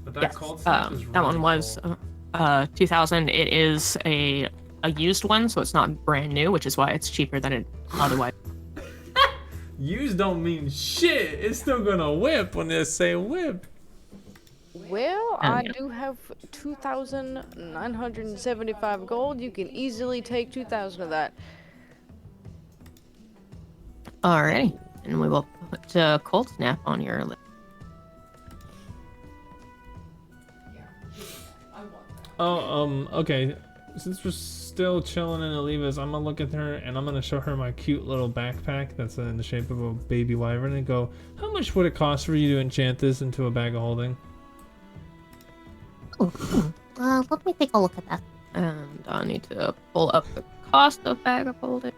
but that Yes, cold snap is that one really was cool. 2,000. It is a used one, so it's not brand new, which is why it's cheaper than it otherwise. Used don't mean shit. It's still gonna whip when they say whip. Well, I yeah. do have 2,975 gold. You can easily take 2,000 of that. Alrighty, and we will put cold snap on your list. Yeah. I want that. Oh, okay. since we're still chilling in Oliva's, I'm gonna look at her and I'm gonna show her my cute little backpack that's in the shape of a baby wyvern and go, how much would it cost for you to enchant this into a bag of holding? Let me take a look at that. And I need to pull up the cost of bag of holding.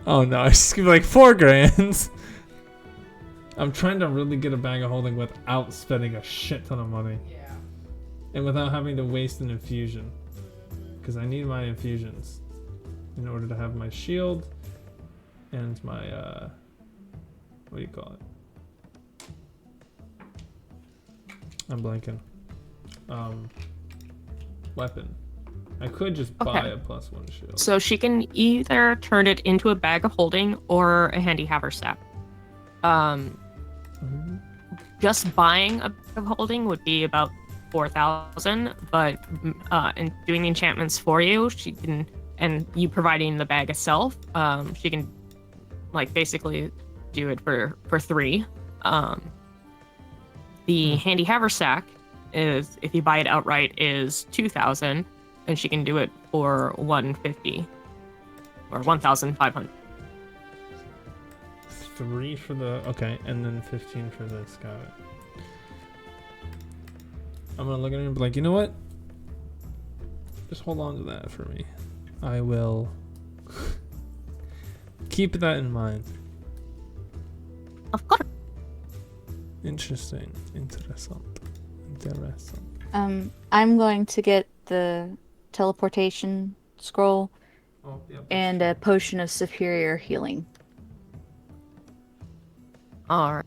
Oh no, it's just gonna be like 4 grand. I'm trying to really get a bag of holding without spending a shit ton of money. Yeah. And without having to waste an infusion. Because I need my infusions in order to have my shield and my, what do you call it? I'm blanking. Weapon. I could just buy a +1 shield. So she can either turn it into a bag of holding or a handy haversack. Just buying a bag of holding would be about 4,000, but in doing the enchantments for you, she can, and you providing the bag itself, she can like basically do it for 3. The handy haversack is, if you buy it outright, is 2,000, and she can do it for 150 or 1,500. 3 for the, okay, and then 15 for this. Got it. I'm gonna look at her and be like, you know what? Just hold on to that for me. I will keep that in mind. Of course. Interesting. Interessant. I'm going to get the teleportation scroll Oh, yep, and a potion of superior healing. All right.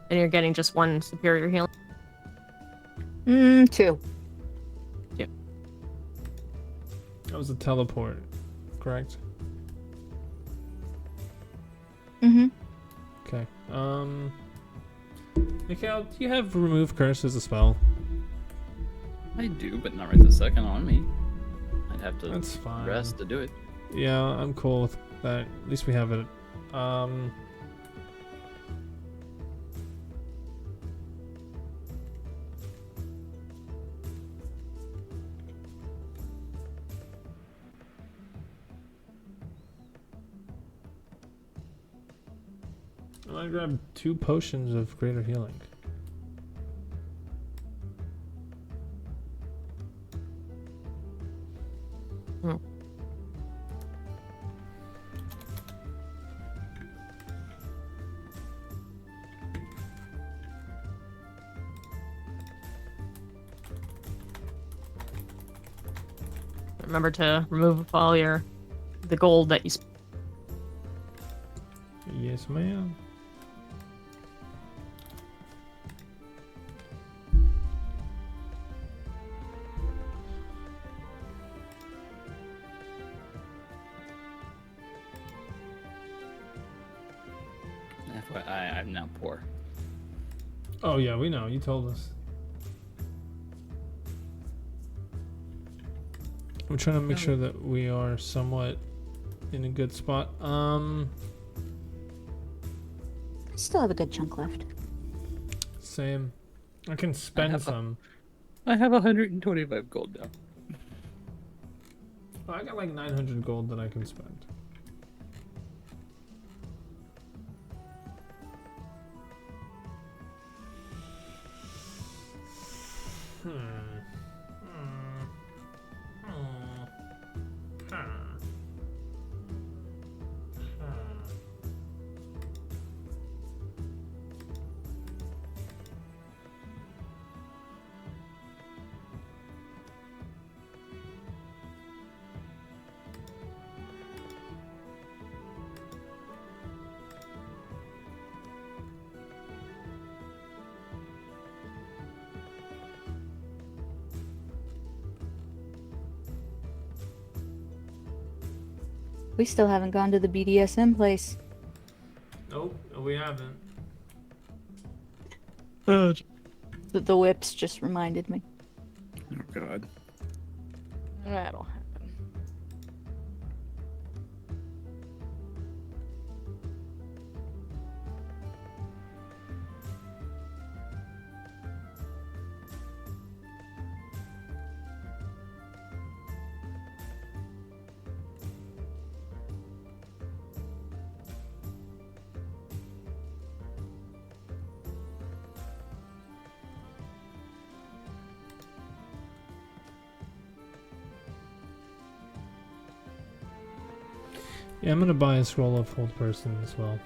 And you're getting just 1 superior healing? 2. That was a teleport, correct? Mm-hmm. Okay. Mikhail, do you have remove curse as a spell? I do, but not right this second on me. I'd have to That's fine. rest to do it. Yeah, I'm cool with that. At least we have it. I'm gonna grab 2 potions of greater healing. Remember to remove all the gold that you spent. Yes, ma'am. FYI, I'm now poor. Oh yeah, we know. You told us. I'm trying to make sure that we are somewhat in a good spot. I still have a good chunk left. Same. I can spend some. I have 125 gold now. Oh, I got like 900 gold that I can spend. We still haven't gone to the BDSM place. Nope, we haven't. The whips just reminded me. Oh god. That'll happen. Yeah, I'm gonna buy a scroll of hold person as well.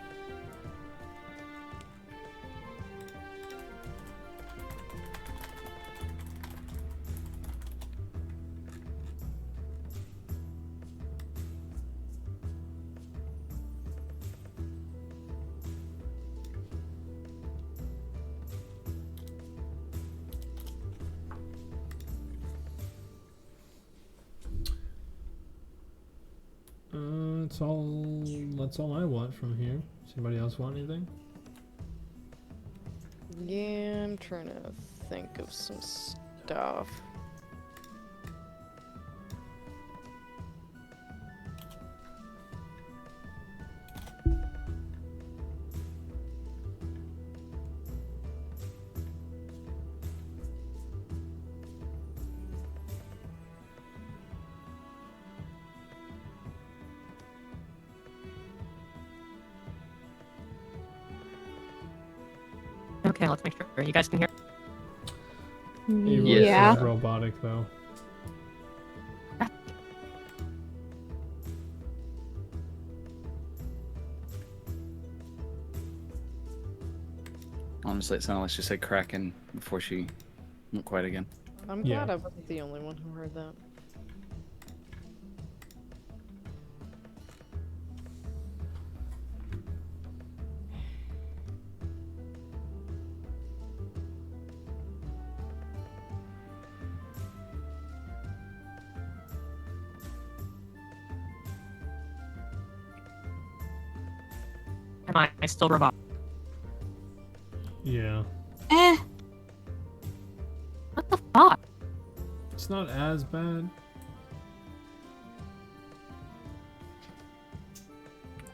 That's all. That's all I want from here. Does anybody else want anything? Yeah, I'm trying to think of some stuff. Okay, let's make sure you guys can hear. He Yes. Yeah. looks robotic though. Honestly, it sounded like she said Kraken before she went quiet again. I'm Yeah. glad I wasn't the only one who heard that. Am I still robot? Yeah. Eh. What the fuck? It's not as bad.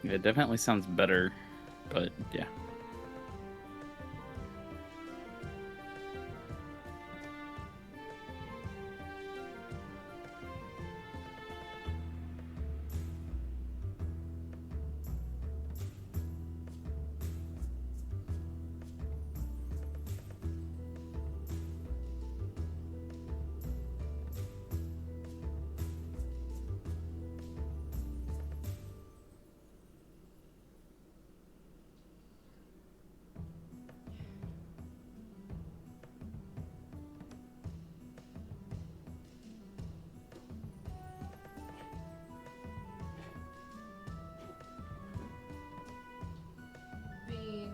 Yeah, it definitely sounds better, but yeah. Bean,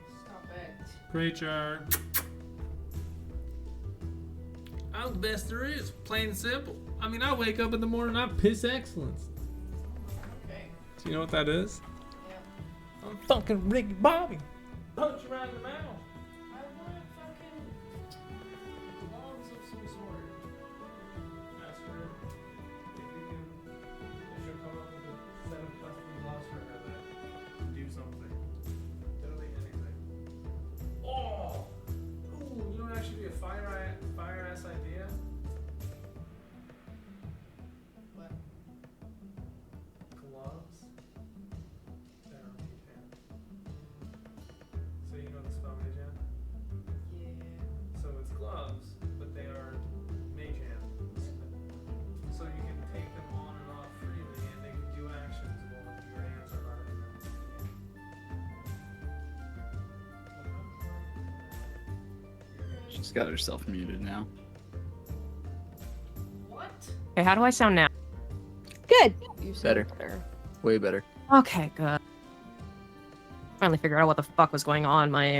stop it. Preacher. I'm the best there is, plain and simple. I mean, I wake up in the morning, I piss excellence. Okay. Do you know what that is? Yeah. I'm fucking Ricky Bobby. Punch you right in the mouth. I want fucking logs of some sort. Ask her if you can, if she'll come up with a set of custom gloves for her that do something. Literally anything. Oh! Ooh, you know what actually be a fire ass idea? What? Gloves that are mage hand. So you know the spell mage hand? Yeah. So it's gloves, but they are mage hands. So you can take them on and off freely, and they can do actions while your hands are not in them. She's got herself muted now. What? Okay, how do I sound now? Good. You sound Better. better. Way better. Okay, good. Finally figured out what the fuck was going on. My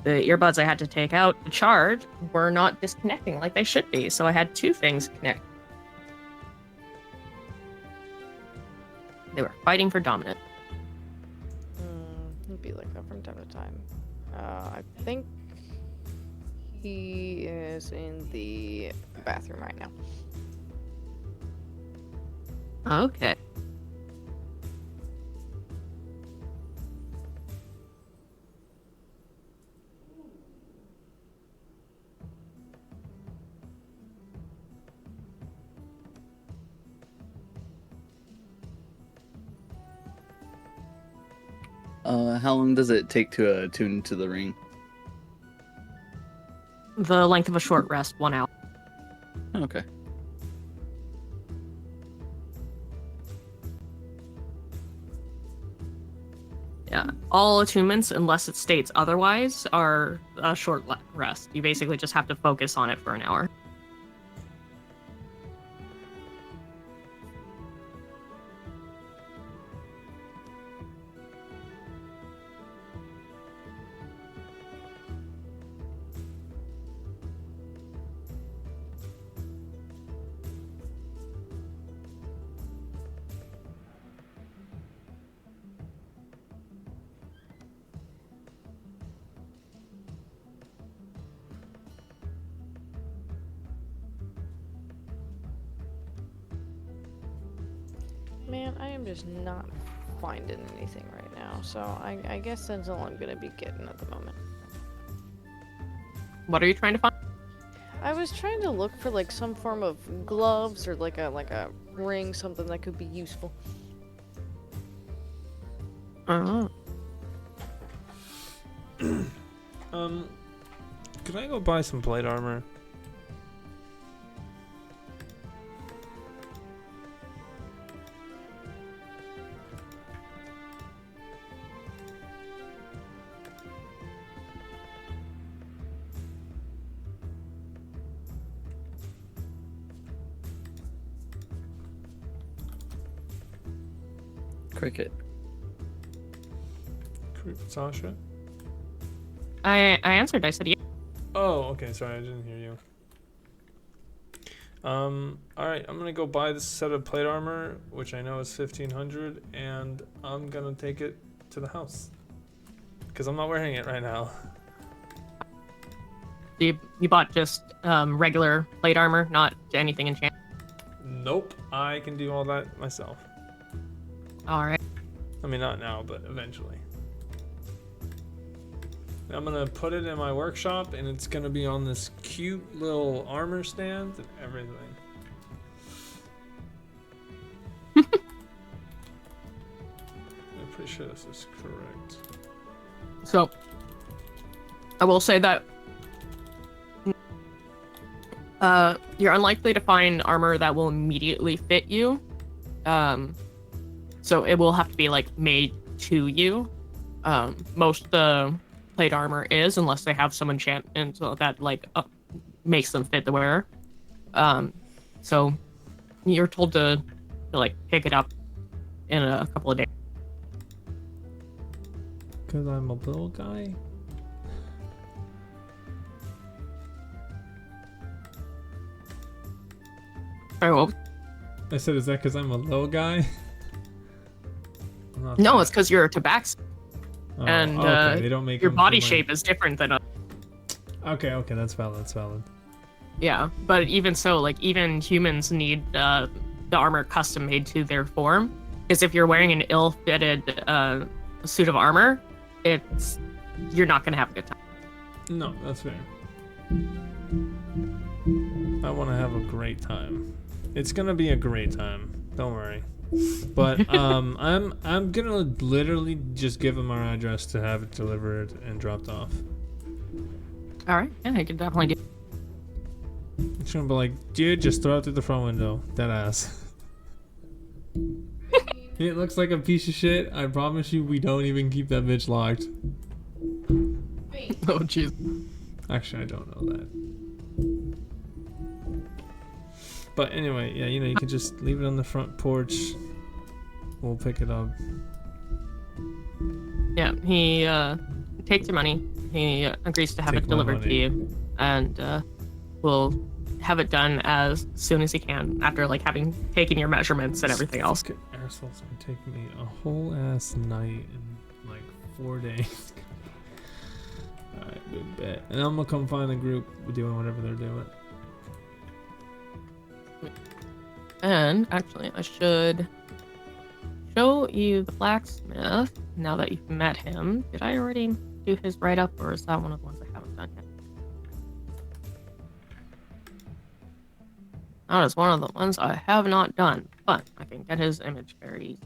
the earbuds I had to take out to charge were not disconnecting like they should be, so I had two things connect. They were fighting for dominance. He'd be like that from time to time. I think he is in the bathroom right now. Okay. How long does it take to attune to the ring? The length of a short rest, 1 hour. Okay. Yeah. All attunements, unless it states otherwise, are a short rest. You basically just have to focus on it for an hour. Man, I am just not finding anything right now, so I guess that's all I'm gonna be getting at the moment. What are you trying to find? I was trying to look for like some form of gloves or like a ring, something that could be useful. Oh. Can I go buy some plate armor? Cricket. Sasha? I answered. I said yeah. Oh, okay. Sorry, I didn't hear you. Alright, I'm gonna go buy this set of plate armor, which I know is 1500, and I'm gonna take it to the house. Because I'm not wearing it right now. You bought just regular plate armor, not anything enchanted. Nope, I can do all that myself. All right. I mean, not now, but eventually. I'm gonna put it in my workshop, and it's gonna be on this cute little armor stand and everything. I'm pretty sure this is correct. So, I will say that you're unlikely to find armor that will immediately fit you. So it will have to be like made to you. Most plate armor is, unless they have some enchantment that like makes them fit the wearer. So you're told to like pick it up in a couple of days. Because I'm a little guy? Sorry, well, I said, is that because I'm a little guy? I'm not no, fat. it's because you're a tabaxi, Oh, and okay, they don't make your them body for my- shape is different than a. Okay, that's valid. Yeah, but even so, like even humans need the armor custom made to their form. Because if you're wearing an ill-fitted suit of armor, you're not gonna have a good time. No, that's fair. I want to have a great time. It's gonna be a great time. Don't worry. But I'm gonna literally just give them our address to have it delivered and dropped off. All right, yeah, I can definitely do. It's gonna be like, dude, just throw it through the front window. Dead ass. It looks like a piece of shit. I promise you, we don't even keep that bitch locked. Oh jeez. Actually, I don't know that. But anyway, yeah, you can just leave it on the front porch. We'll pick it up. Yeah, he takes your money. He agrees to have Take it my delivered to money. you, and will have it done as soon as he can after like having taken your measurements and everything else. Fucking asshole's gonna take me a whole ass night and like 4 days. Alright, good bet. And I'm gonna come find the group doing whatever they're doing. And actually, I should show you the blacksmith now that you've met him. Did I already do his write-up, or is that one of the ones I haven't done yet? That is one of the ones I have not done, but I can get his image very easy.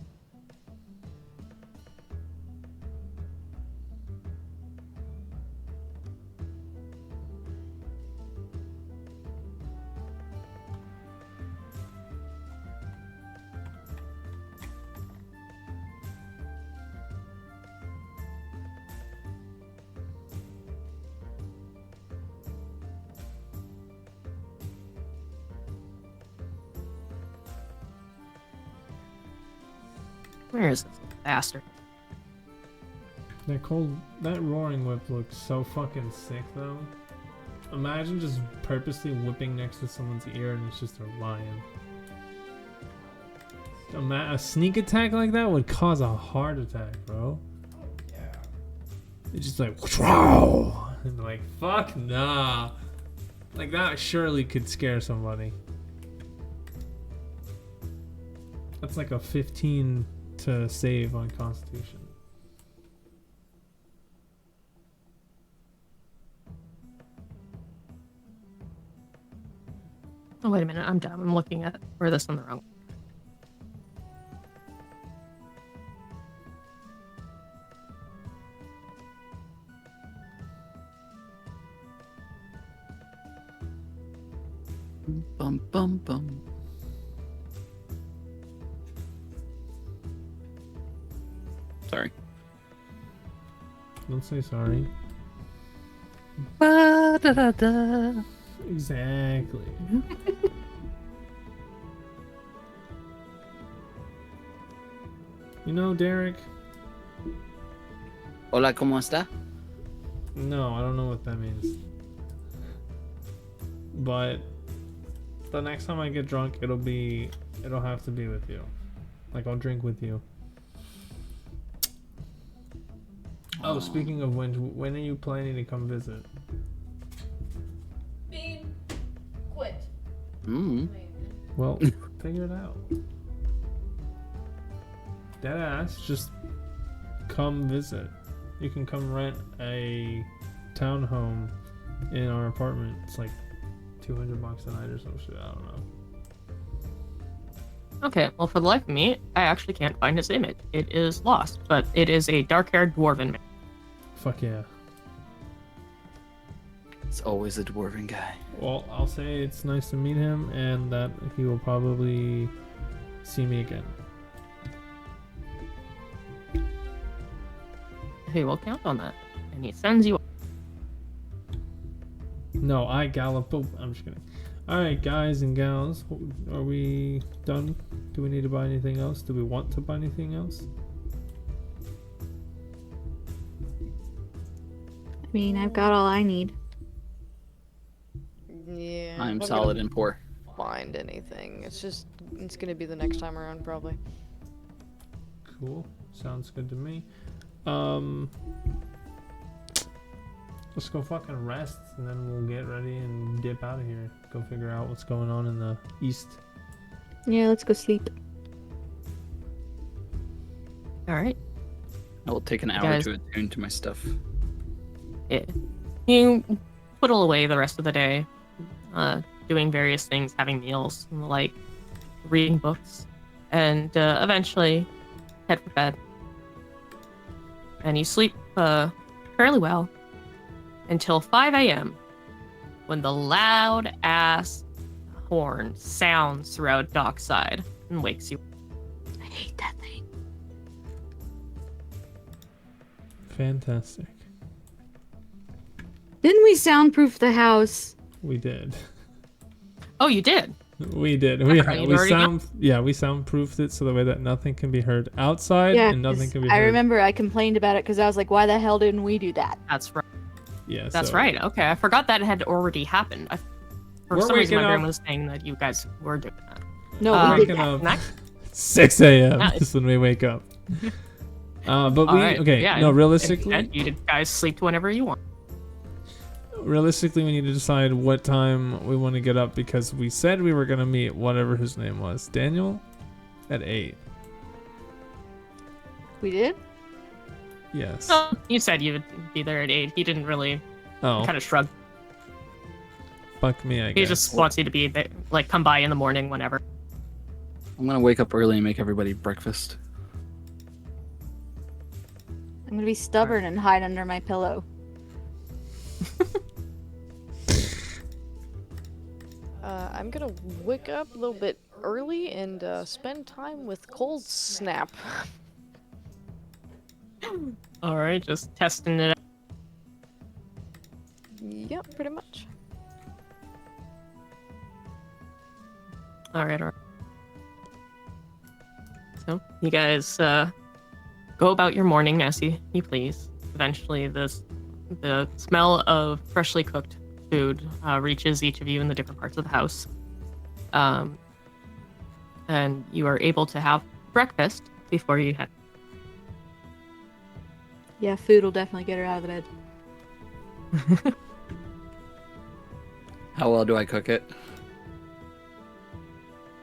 Where is this bastard? That roaring whip looks so fucking sick though. Imagine just purposely whipping next to someone's ear and it's just a lion. A sneak attack like that would cause a heart attack, bro. It's just like, wow, and like, fuck nah. Like that surely could scare somebody. That's like a 15 to save on Constitution. Oh, wait a minute. I'm dumb. I'm looking at where this on the wrong. Bum bum bum. Sorry. Don't say sorry. Ba-da-da-da. Exactly. You know, Derek? Hola, ¿cómo está? No, I don't know what that means. But the next time I get drunk, it'll have to be with you. Like, I'll drink with you. Oh, speaking of when are you planning to come visit? Bean, quit. Mm. Well, figure it out. Deadass, just come visit. You can come rent a townhome in our apartment. It's like $200 a night or some shit. I don't know. Okay, well, for the life of me, I actually can't find his image. It is lost, but it is a dark-haired dwarven man. Fuck yeah. It's always a dwarven guy. Well, I'll say it's nice to meet him and that he will probably see me again. He will count on that, and he sends you. No, I gallop. Oh, I'm just kidding. Alright, guys and gals, are we done? Do we need to buy anything else? Do we want to buy anything else? I mean, I've got all I need. Yeah. I'm not solid gonna and poor. find anything. It's gonna be the next time around probably. Cool. Sounds good to me. Let's go fucking rest and then we'll get ready and dip out of here. Go figure out what's going on in the east. Yeah, let's go sleep. All right. I will take an hour Guys. to attune to my stuff. Yeah. You whittle away the rest of the day, doing various things, having meals, and the like, reading books, and eventually head for bed. And you sleep fairly well until 5 a.m. when the loud ass horn sounds throughout Dockside and wakes you. I hate that thing. Fantastic. Didn't we soundproof the house? We did. Oh, you did? We did. I forgot you'd already done. We soundproofed it so the way that nothing can be heard outside Yeah, and nothing 'cause can be I heard. remember I complained about it because I was like, why the hell didn't we do that? That's right. Yeah, That's so right. Okay, I forgot that it had already happened. For We're some reason, my waking brain up. was saying that you guys were doing that. No, Um, we did Waking that. up Next, 6 a.m. Nice. is when we wake up. But all we right. okay. Yeah, No, and realistically, you guys sleep whenever you want. we need to decide what time we want to get up because we said we were gonna meet whatever his name was, Daniel, at 8. We did? Yes. No, you said you would be there at 8. He didn't really Oh, kind of shrug. fuck me, I He guess. just wants you to be there, like come by in the morning whenever. I'm gonna wake up early and make everybody breakfast. I'm gonna be stubborn and hide under my pillow. I'm gonna wake up a little bit early and spend time with Cold Snap. All right, just testing it out. Yep, pretty much. All right. So you guys go about your morning as you please. Eventually, the smell of freshly cooked food reaches each of you in the different parts of the house. And you are able to have breakfast before you head. Yeah, food will definitely get her out of the bed. How well do I cook it?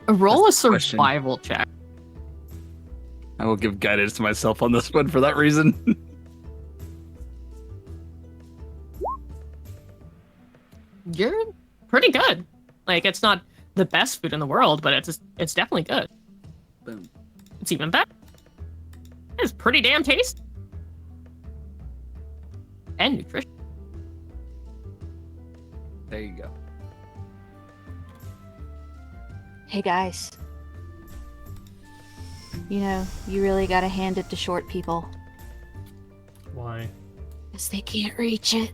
Roll a That's the question. survival check. I will give guidance to myself on this one for that reason. You're pretty good. Like, it's not the best food in the world, but it's definitely good. Boom. It's even better. It's pretty damn tasty. And nutritious. There you go. Hey guys. You know, you really gotta hand it to short people. Why? Because they can't reach it.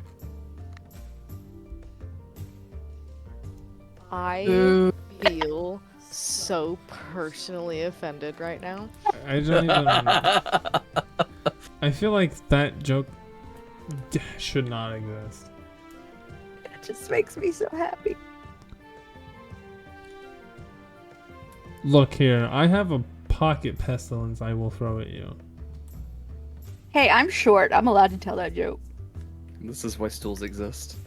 I feel so personally offended right now. I don't even. I feel like that joke should not exist. It just makes me so happy. Look here, I have a pocket pestilence I will throw at you. Hey, I'm short. I'm allowed to tell that joke. This is why stools exist.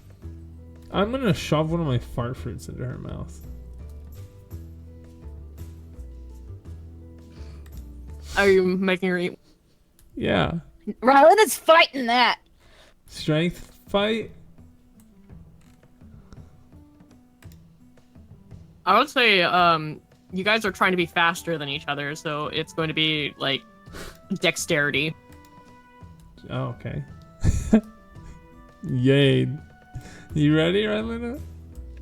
I'm gonna shove one of my fart fruits into her mouth. Are you making her eat? Yeah. Rylan is fighting that. Strength fight? I would say, you guys are trying to be faster than each other, so it's going to be, like, dexterity. Oh, okay. Yay. You ready, Rylina?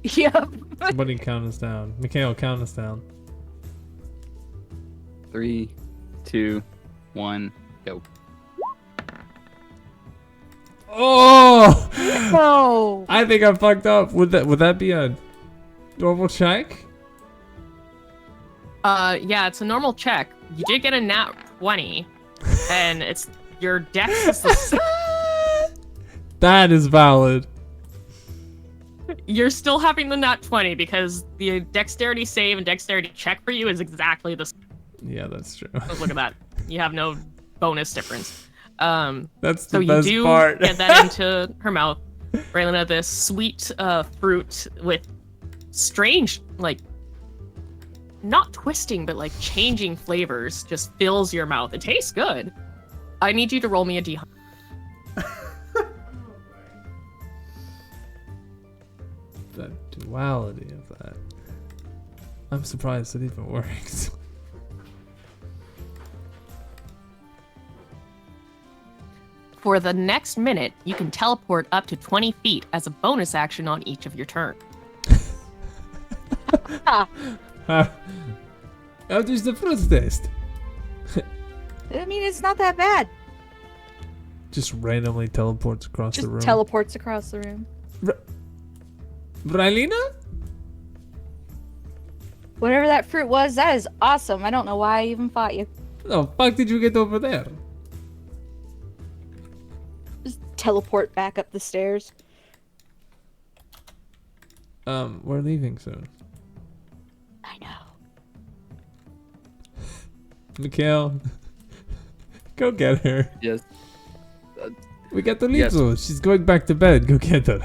Yep. Somebody count us down. Mikhail, count us down. 3, 2, 1, go. Oh! No. I think I fucked up. Would that be a normal check? Yeah, it's a normal check. You did get a nat 20, and it's your dex is the That is valid. You're still having the nat 20 because the dexterity save and dexterity check for you is exactly the same. Yeah, that's true. Look at that. You have no bonus difference. That's So the you best do part. get that into her mouth. Raylina, this sweet fruit with strange, like, not twisting, but like changing flavors just fills your mouth. It tastes good. I need you to roll me a d100. That duality of that. I'm surprised it even works. For the next minute, you can teleport up to 20 feet as a bonus action on each of your turn. How does the fruit taste? I mean, it's not that bad. Just randomly teleports across Just the room. teleports across the room. Rylina? Whatever that fruit was, that is awesome. I don't know why I even fought you. The fuck did you get over there? Just teleport back up the stairs. We're leaving soon. I know. Mikhail, go get her. Yes. We got to leave Yes. soon. She's going back to bed. Go get her.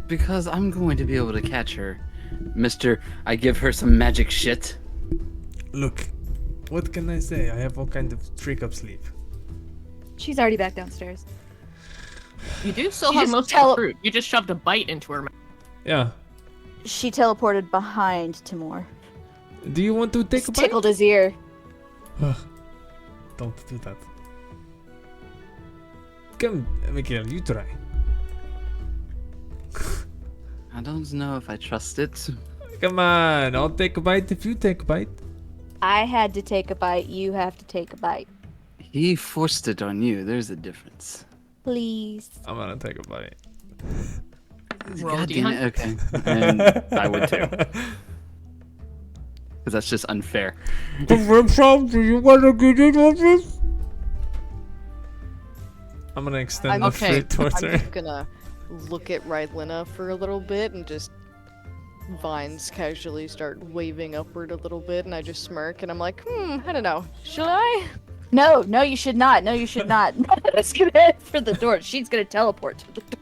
Because I'm going to be able to catch her. Mister, I give her some magic shit. Look, what can I say? I have all kind of trick up sleep. She's already back downstairs. You do still You have just most of tele- the fruit. You just shoved a bite into her mouth. Yeah. She teleported behind Timur. Do you want to take a Just bite? tickled his ear. Don't do that. Come, Mikhail, you try. I don't know if I trust it. Come on, I'll take a bite if you take a bite. I had to take a bite. You have to take a bite. He forced it on you. There's a difference. Please. I'm gonna take a bite. Roll God a damn D100. it. Okay. And I would too. because that's just unfair. Do you want to get in on this? I'm gonna extend I'm the okay. fruit towards I'm her. just gonna look at Rylina for a little bit and just vines casually start waving upward a little bit, and I just smirk and I'm like, I don't know. Should I? No, you should not. No, you should not. Let's gonna head for the door. She's gonna teleport to the door.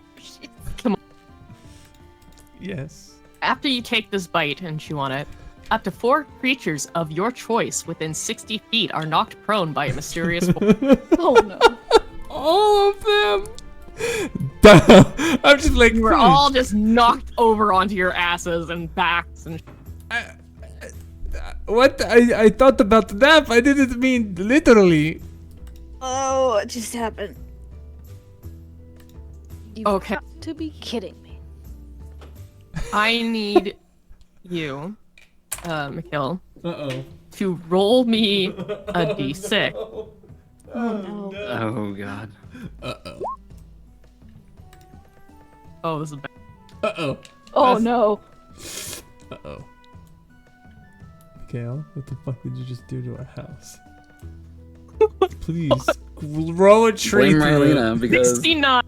Yes. After you take this bite and chew on it, up to 4 creatures of your choice within 60 feet are knocked prone by a mysterious force. Oh no. All of them. Damn. I'm just like, You were all just knocked over onto your asses and backs and what? I thought about the nap. I didn't mean literally. Oh, what just happened? You've Okay. got to be kidding me. I need you, Mikhail, Uh-oh. to roll me a d6. Oh no. Oh god. Uh-oh. Oh, this is bad. Uh-oh. Oh That's- no. Uh-oh. Mikhail, what the fuck did you just do to our house? Please, roll a tree Blame through it. Rylina because 69.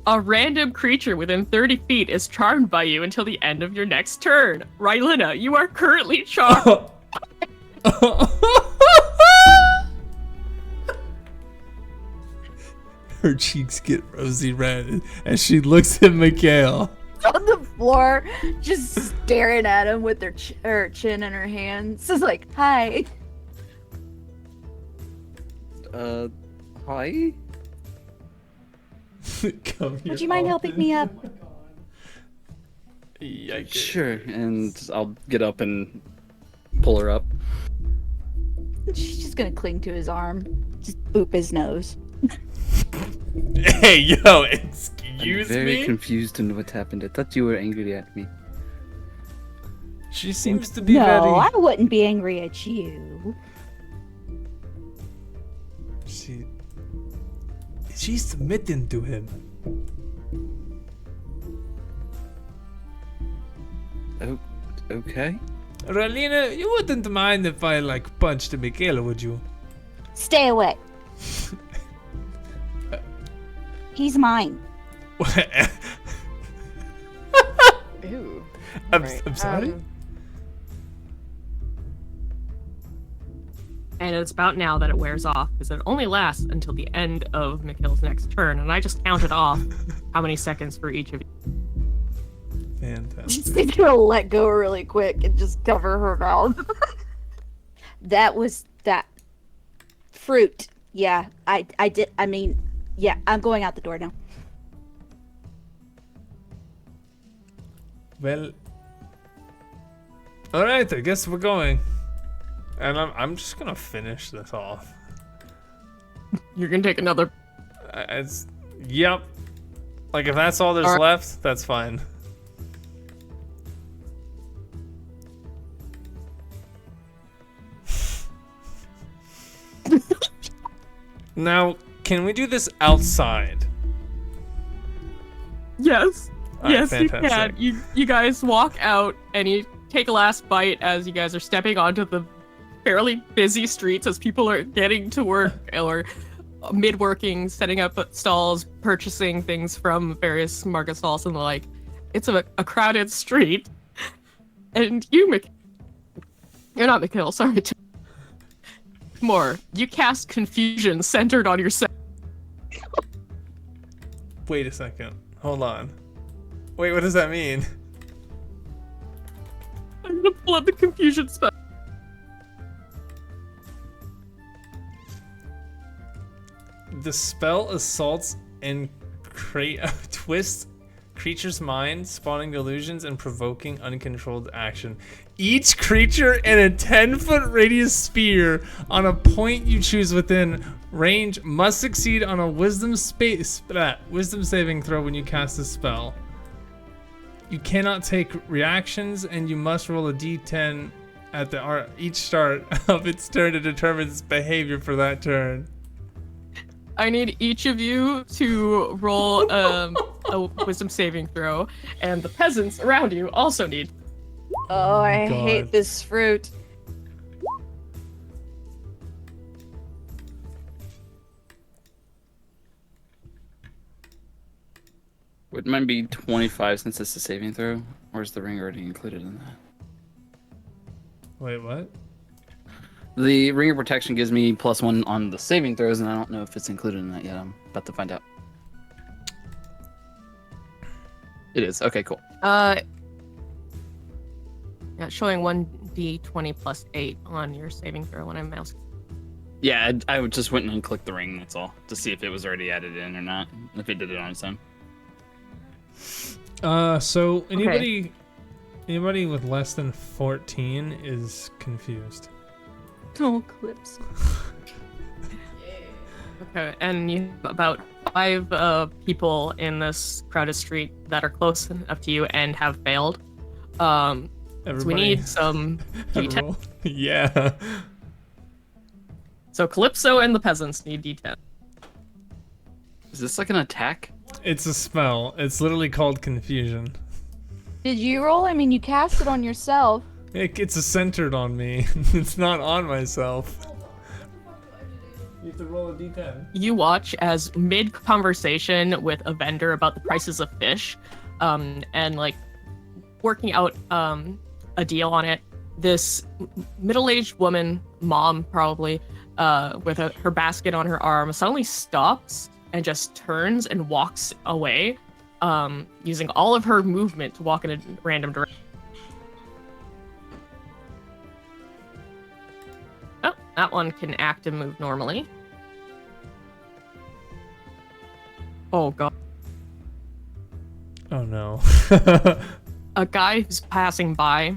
A random creature within 30 feet is charmed by you until the end of your next turn. Rylina, you are currently charmed. Her cheeks get rosy red as she looks at Mikhail. On the floor, just staring at him with her chin in her hands. It's like, hi. Hi? Come here. Would you mind helping me up? Yikes. Sure, and I'll get up and pull her up. She's just gonna cling to his arm. Just boop his nose. Hey, yo, I'm excuse very me? confused on what happened. I thought you were angry at me. She seems to be No, very... I wouldn't be angry at you. She's submitting to him. Oh, okay. Rylina, you wouldn't mind if I, like, punched Mikhail, would you? Stay away. He's mine. Ooh. I'm Right, sorry? And it's about now that it wears off, because it only lasts until the end of Mikhail's next turn, and I just counted off how many seconds for each of you. Fantastic. She's gonna let go really quick and just cover her mouth. That was that fruit. Yeah, I did. I mean, yeah, I'm going out the door now. Well... Alright, I guess we're going. And I'm just gonna finish this off. You're gonna take another. It's... Yep. Like, if that's all there's Alright. left, that's fine. Now, can we do this outside? Yes. Alright, Yes, you fantastic. can. You guys walk out and you take a last bite as you guys are stepping onto the fairly busy streets as people are getting to work or mid-working, setting up stalls, purchasing things from various market stalls and the like. It's a crowded street. And you, you're not Mikhail, sorry. More. You cast confusion centered on yourself. Wait a second. Hold on. Wait, what does that mean? I'm gonna pull up the confusion spell. The spell assaults and twists creature's mind, spawning illusions and provoking uncontrolled action. Each creature in a 10-foot radius sphere on a point you choose within range must succeed on a wisdom saving throw when you cast the spell. You cannot take reactions, and you must roll a d10 at each start of its turn to determine its behavior for that turn. I need each of you to roll a wisdom saving throw, and the peasants around you also need. Oh, I God. hate this fruit. Would mine be 25 since it's a saving throw? Or is the ring already included in that? Wait, what? The ring of protection gives me +1 on the saving throws, and I don't know if it's included in that yet. I'm about to find out. It is. Okay, cool. Yeah, it's showing 1d20 plus 8 on your saving throw when I mouse. Yeah, I just went and clicked the ring, that's all, to see if it was already added in or not, if it did it on its own. So anybody with less than 14 is confused. Oh, clips. Okay, and you have about 5 people in this crowded street that are close enough to you and have failed. So we need some D10. roll. Yeah. So Calypso and the peasants need D10. Is this like an attack? It's a spell. It's literally called confusion. Did you roll? I mean, you cast it on yourself. It's centered on me. It's not on myself. You have to roll a d10. You watch as mid-conversation with a vendor about the prices of fish, and like working out a deal on it, this middle-aged woman, mom probably, with her basket on her arm, suddenly stops and just turns and walks away, using all of her movement to walk in a random direction. Oh, that one can act and move normally. Oh god. Oh no. A guy who's passing by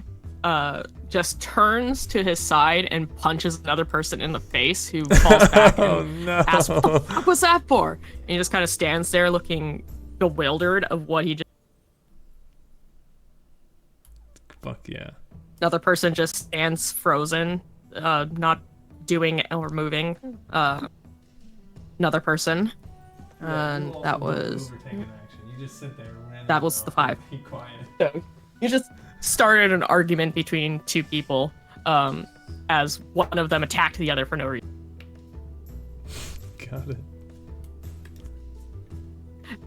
just turns to his side and punches another person in the face who falls back Oh and no. asks, "What the fuck was that for?" And he just kind of stands there looking bewildered of what he just... Fuck yeah. Another person just stands frozen, not doing or moving. Another person. And that was... You just sit there. That was the 5. Be quiet. So you just started an argument between 2 people, as one of them attacked the other for no reason. Got it.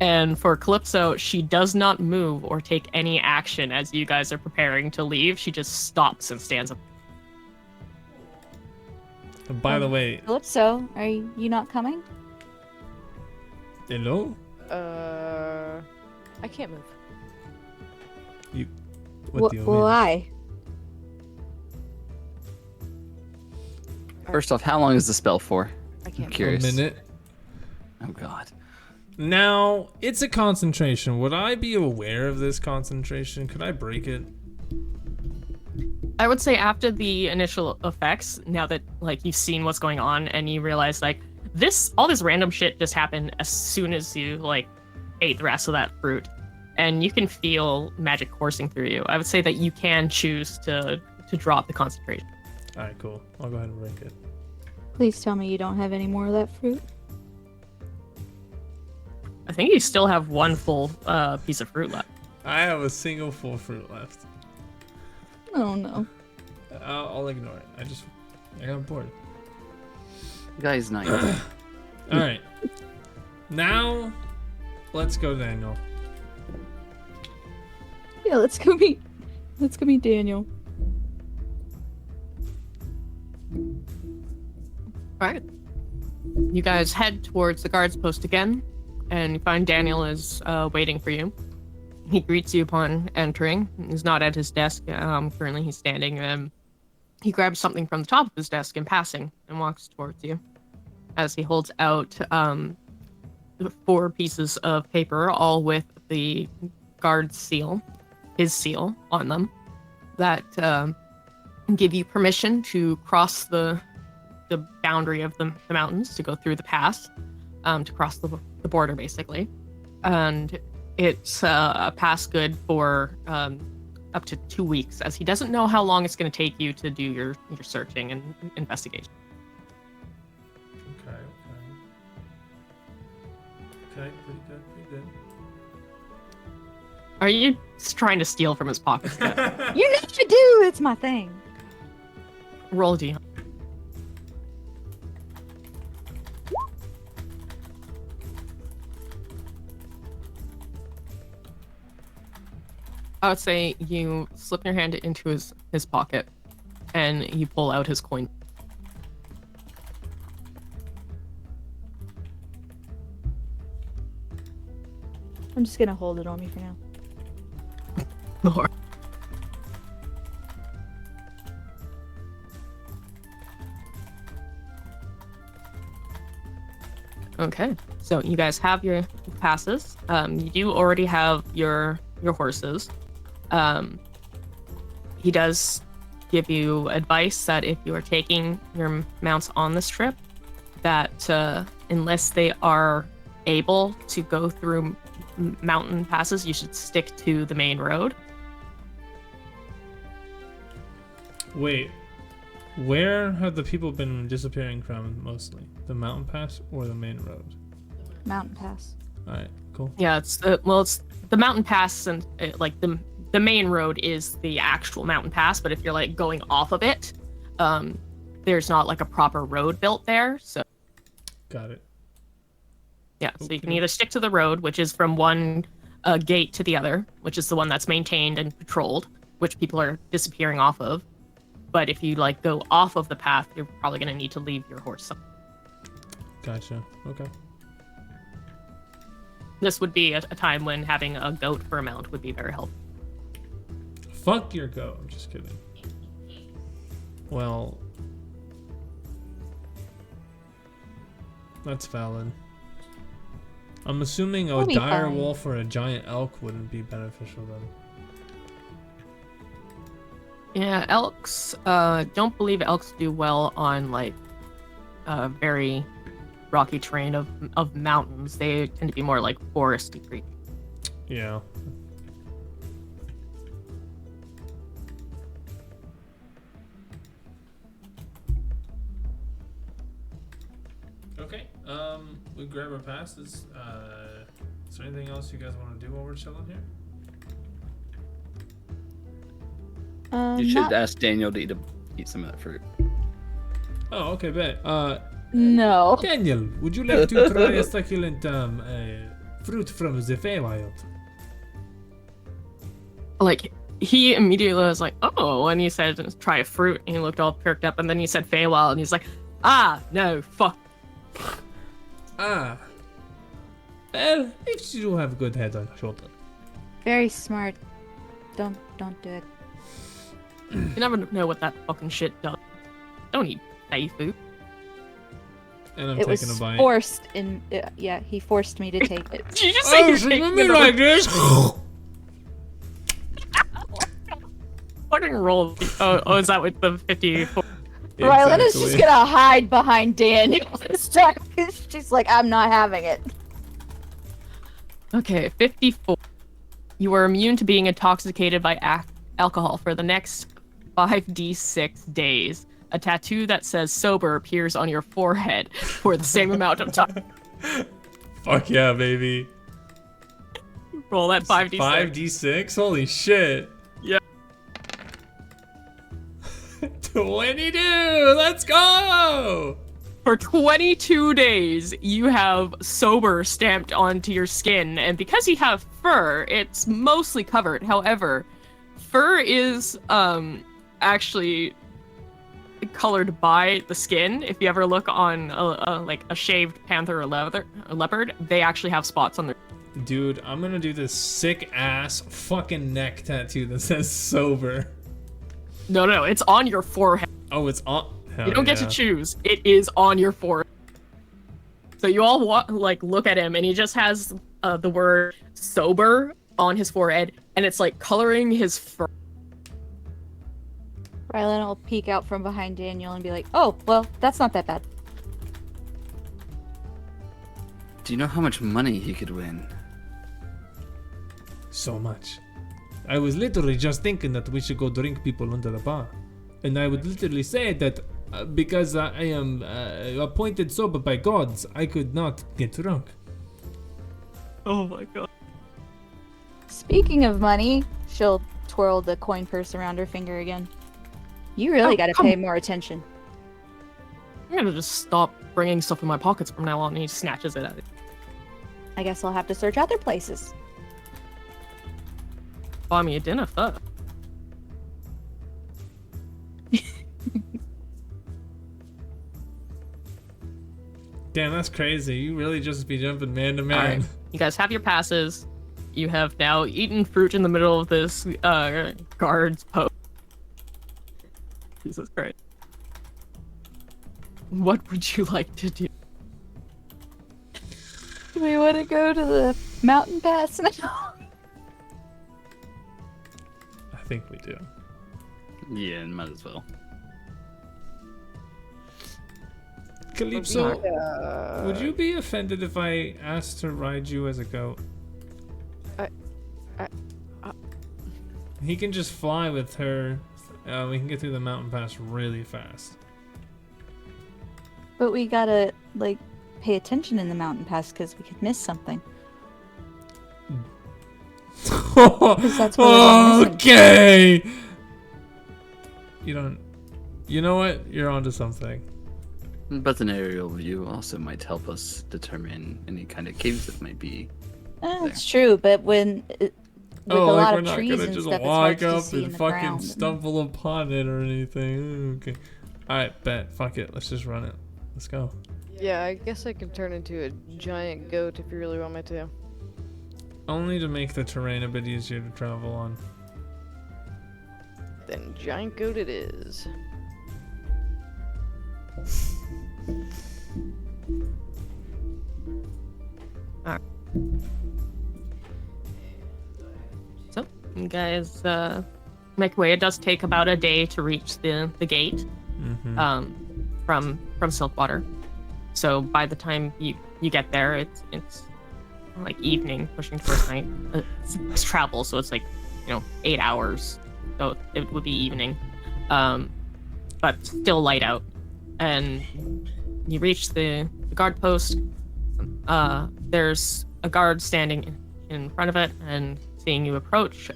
And for Calypso, she does not move or take any action as you guys are preparing to leave. She just stops and stands up. By the way, Calypso, are you not coming? hello? I can't move. What do you mean? Why? First off, how long is the spell for? I can't. I'm curious. A minute. Oh god. Now, it's a concentration. Would I be aware of this concentration? Could I break it? I would say after the initial effects, now that like you've seen what's going on and you realize like all this random shit just happened as soon as you like ate the rest of that fruit, and you can feel magic coursing through you. I would say that you can choose to drop the concentration. Alright, cool. I'll go ahead and break it. Please tell me you don't have any more of that fruit. I think you still have 1 full piece of fruit left. I have a single full fruit left. Oh no. I'll ignore it. I got bored. Guy's nice. Alright. Now, let's go, Daniel. Yeah, let's go meet Daniel. Alright. You guys head towards the guards post again, and you find Daniel is waiting for you. He greets you upon entering. He's not at his desk. Currently, he's standing. He grabs something from the top of his desk in passing and walks towards you. As he holds out 4 pieces of paper, all with the guard's seal, his seal on them, that give you permission to cross the boundary of the mountains, to go through the pass, to cross the border, basically. And it's a pass good for up to 2 weeks, as he doesn't know how long it's going to take you to do your searching and investigation. Okay, pretty good. Are you just trying to steal from his pockets? You know I do. It's my thing. Roll D. I would say you slip your hand into his pocket, and you pull out his coin. I'm just gonna hold it on me for now. Lord. Okay, so you guys have your passes. You do already have your horses. He does give you advice that if you are taking your mounts on this trip, that unless they are able to go through mountain passes, you should stick to the main road. Wait, where have the people been disappearing from mostly? The mountain pass or the main road? Mountain pass. All right, cool. Yeah, it's the mountain pass, and like the main road is the actual mountain pass. But if you're like going off of it, there's not like a proper road built there. So Got it. yeah, so you can Okay. either stick to the road, which is from one gate to the other, which is the one that's maintained and patrolled, which people are disappearing off of. But if you like go off of the path, you're probably gonna need to leave your horse. Gotcha. Okay. This would be a time when having a goat for a mount would be very helpful. Fuck your goat. I'm just kidding. Well, that's valid. I'm assuming a We'll be dire fine. wolf or a giant elk wouldn't be beneficial then. Yeah, elks. Don't believe elks do well on like very rocky terrain of mountains. They tend to be more like foresty creatures. Yeah. Okay. We grab our passes. Is there anything else you guys want to do while we're chilling here? You should Not- ask Daniel to eat some of that fruit. Oh, okay, bet. No. Daniel, would you like to try a succulent fruit from the Feywild? Like he immediately was like, "Oh," and he said, "Try a fruit," and he looked all perked up, and then he said Feywild, and he's like, "Ah, no, fuck." Ah. Well, if you have a good head on your shoulder. Very smart. Don't do it. You never know what that fucking shit does. Don't eat Fey food. And I'm It taking was a bite. forced in. Yeah, he forced me to take it. Did you just say you're taking it over? this? Fucking roll. Oh, is that with the 54? Rylan is just gonna hide behind Daniel this time. She's like, I'm not having it. Okay, 54. You are immune to being intoxicated by alcohol for the next 5d6 days. A tattoo that says sober appears on your forehead for the same amount of time. Fuck yeah, baby. Roll that 5d6. 5d6? Holy shit. Yeah. 22! Let's go! For 22 days, you have sober stamped onto your skin, and because you have fur, it's mostly covered. However, fur is actually colored by the skin. If you ever look on like a shaved panther or leopard, they actually have spots on their. Dude, I'm gonna do this sick ass fucking neck tattoo that says sober. No, it's on your forehead. Oh, it's on. Hell You don't get to yeah. choose. It is on your forehead. So you all look at him, and he just has the word sober on his forehead, and it's like coloring his fur. Rylan will peek out from behind Daniel and be like, oh, well, that's not that bad. Do you know how much money he could win? So much. I was literally just thinking that we should go drink people under the bar. And I would literally say that because I am appointed sober by gods, I could not get drunk. Oh my god. Speaking of money, she'll twirl the coin purse around her finger again. You really Oh, gotta come- pay more attention. I'm gonna just stop bringing stuff in my pockets from now on. And he snatches it out. I guess I'll have to search other places. Buy me a dinner first. Damn, that's crazy. You really just be jumping man to All man. right. You guys have your passes. You have now eaten fruit in the middle of this guard's post. Jesus Christ. What would you like to do? Do we want to go to the mountain pass now? I think we do. Yeah, might as well. Calypso, would you be offended if I asked to ride you as a goat? He can just fly with her. We can get through the mountain pass really fast. But we gotta, like, pay attention in the mountain pass because we could miss something. That's what we're missing. Okay. You don't. You know what? You're onto something. But an aerial view also might help us determine any kind of caves that might be. It's true, but with a Oh, lot we're of not trees gonna and just stuff, it's hard walk to up see in and the fucking ground. stumble upon it or anything. Okay. Alright, bet. Fuck it. Let's just run it. Let's go. Yeah, I guess I can turn into a giant goat if you really want me to. Only to make the terrain a bit easier to travel on. Then giant goat it is. So, you guys make your way. It does take about a day to reach the gate from Silkwater. So by the time you get there, it's like evening, pushing towards night. It's travel, so it's like 8 hours. So it would be evening, but still light out. And you reach the guard post. There's a guard standing in front of it, and seeing you approach,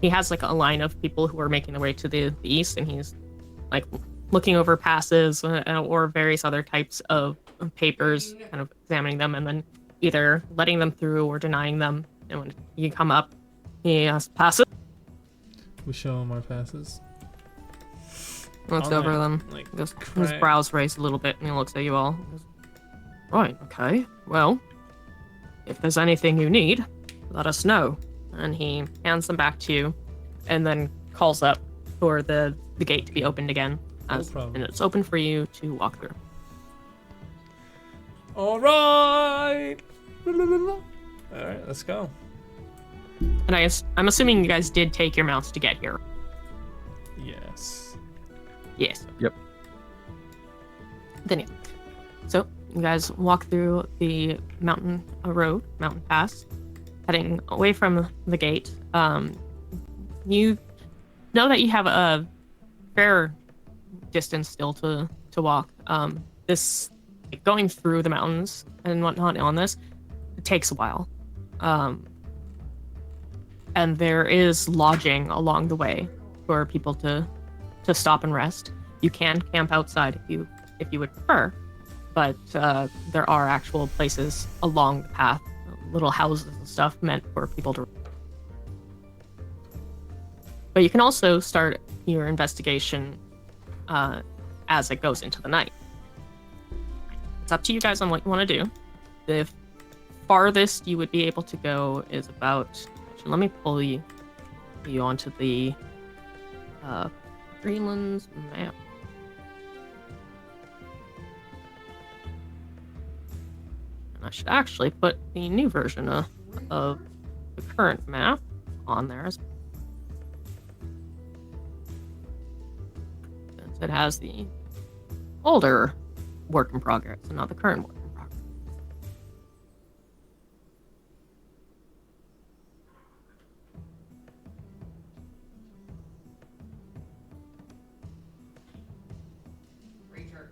he has like a line of people who are making their way to the east, and he's like looking over passes or various other types of papers, kind of examining them, and then either letting them through or denying them. And when you come up, he asks, passes. We show him our passes. Looks All over right, them. like, His crack. brows raise a little bit, and he looks at you all. He goes, right, okay. Well, if there's anything you need, let us know. And he hands them back to you, and then calls up for the gate to be opened again. No problem. And it's open for you to walk through. Alright! Alright, let's go. And I'm assuming you guys did take your mounts to get here. Yes. Yes. Yep. Then yeah. So you guys walk through the mountain pass, heading away from the gate. You know that you have a fair distance still to walk. This going through the mountains and whatnot on this, it takes a while. And there is lodging along the way for people to stop and rest. You can camp outside if you would prefer, but there are actual places along the path, little houses and stuff meant for people to. But you can also start your investigation as it goes into the night. It's up to you guys on what you want to do. The farthest you would be able to go is about. Actually, let me pull you onto the Greenland's map. And I should actually put the new version of the current map on there. Since it has the older work in progress and not the current work in progress. Ranger.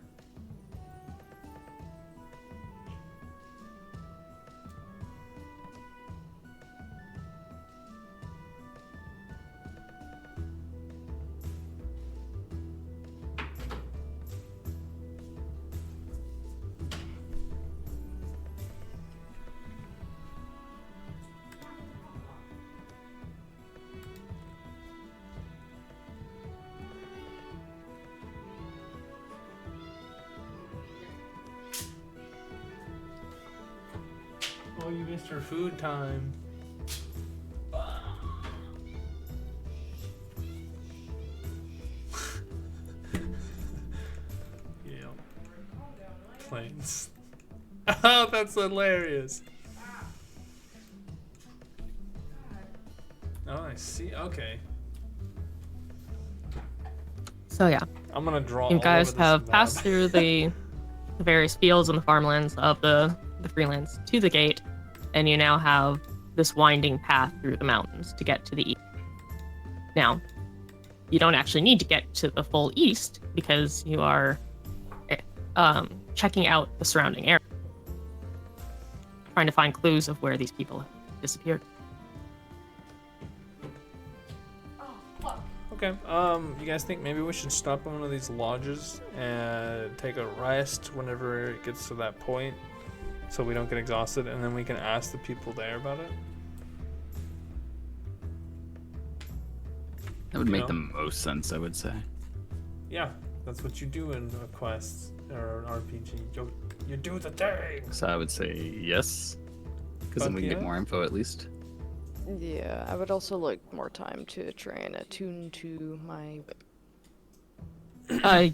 Oh, you missed your food time. Yeah. Planes. Oh, that's hilarious. Oh, I see. Okay. So yeah, I'm gonna draw. you all guys over this have map. passed through the various fields and the farmlands of the freelands to the gate, and you now have this winding path through the mountains to get to the east. Now, you don't actually need to get to the full east because you are checking out the surrounding area, trying to find clues of where these people have disappeared. Okay. You guys think maybe we should stop at one of these lodges and take a rest whenever it gets to that point, so we don't get exhausted, and then we can ask the people there about it? That would You make know? the most sense, I would say. Yeah, that's what you do in a quest or an RPG. You do the thing. So I would say yes, because then Fuck we can yeah. get more info at least. Yeah, I would also like more time to try and attune to my whip.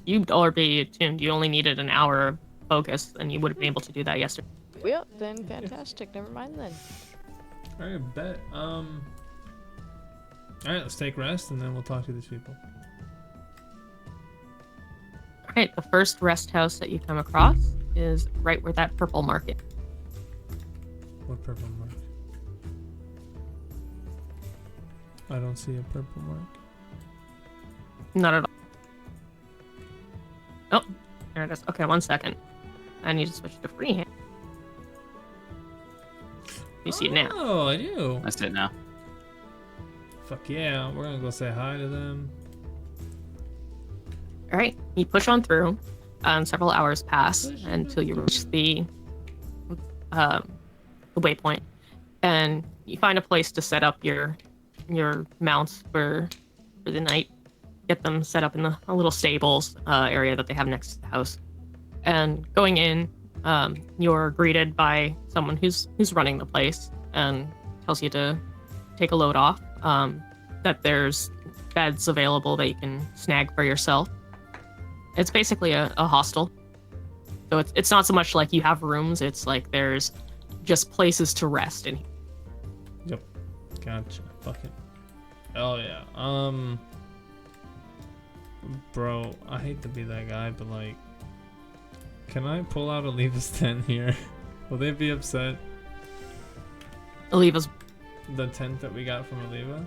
You'd already attuned. You only needed an hour of focus, and you would have been able to do that yesterday. Well, then fantastic. Never mind then. Alright, bet. Alright, let's take rest and then we'll talk to these people. All right, the first rest house that you come across is right where that purple market. What purple mark? I don't see a purple mark. Not at all. Oh, there it is. Okay, 1 second. I need to switch to freehand. You see it now. Oh, I do. That's it now. Fuck yeah, we're gonna go say hi to them. All right, you push on through. Several hours pass until you reach the waypoint, and you find a place to set up your mounts for the night. Get them set up in a little stables area that they have next to the house. And going in, you're greeted by someone who's running the place and tells you to take a load off. That there's beds available that you can snag for yourself. It's basically a hostel. So it's not so much like you have rooms, it's like there's just places to rest in. Yep. Gotcha. Fuck it. Oh yeah. Bro, I hate to be that guy, but like, can I pull out Oliva's tent here? Will they be upset? Oliva's The tent that we got from Oliva?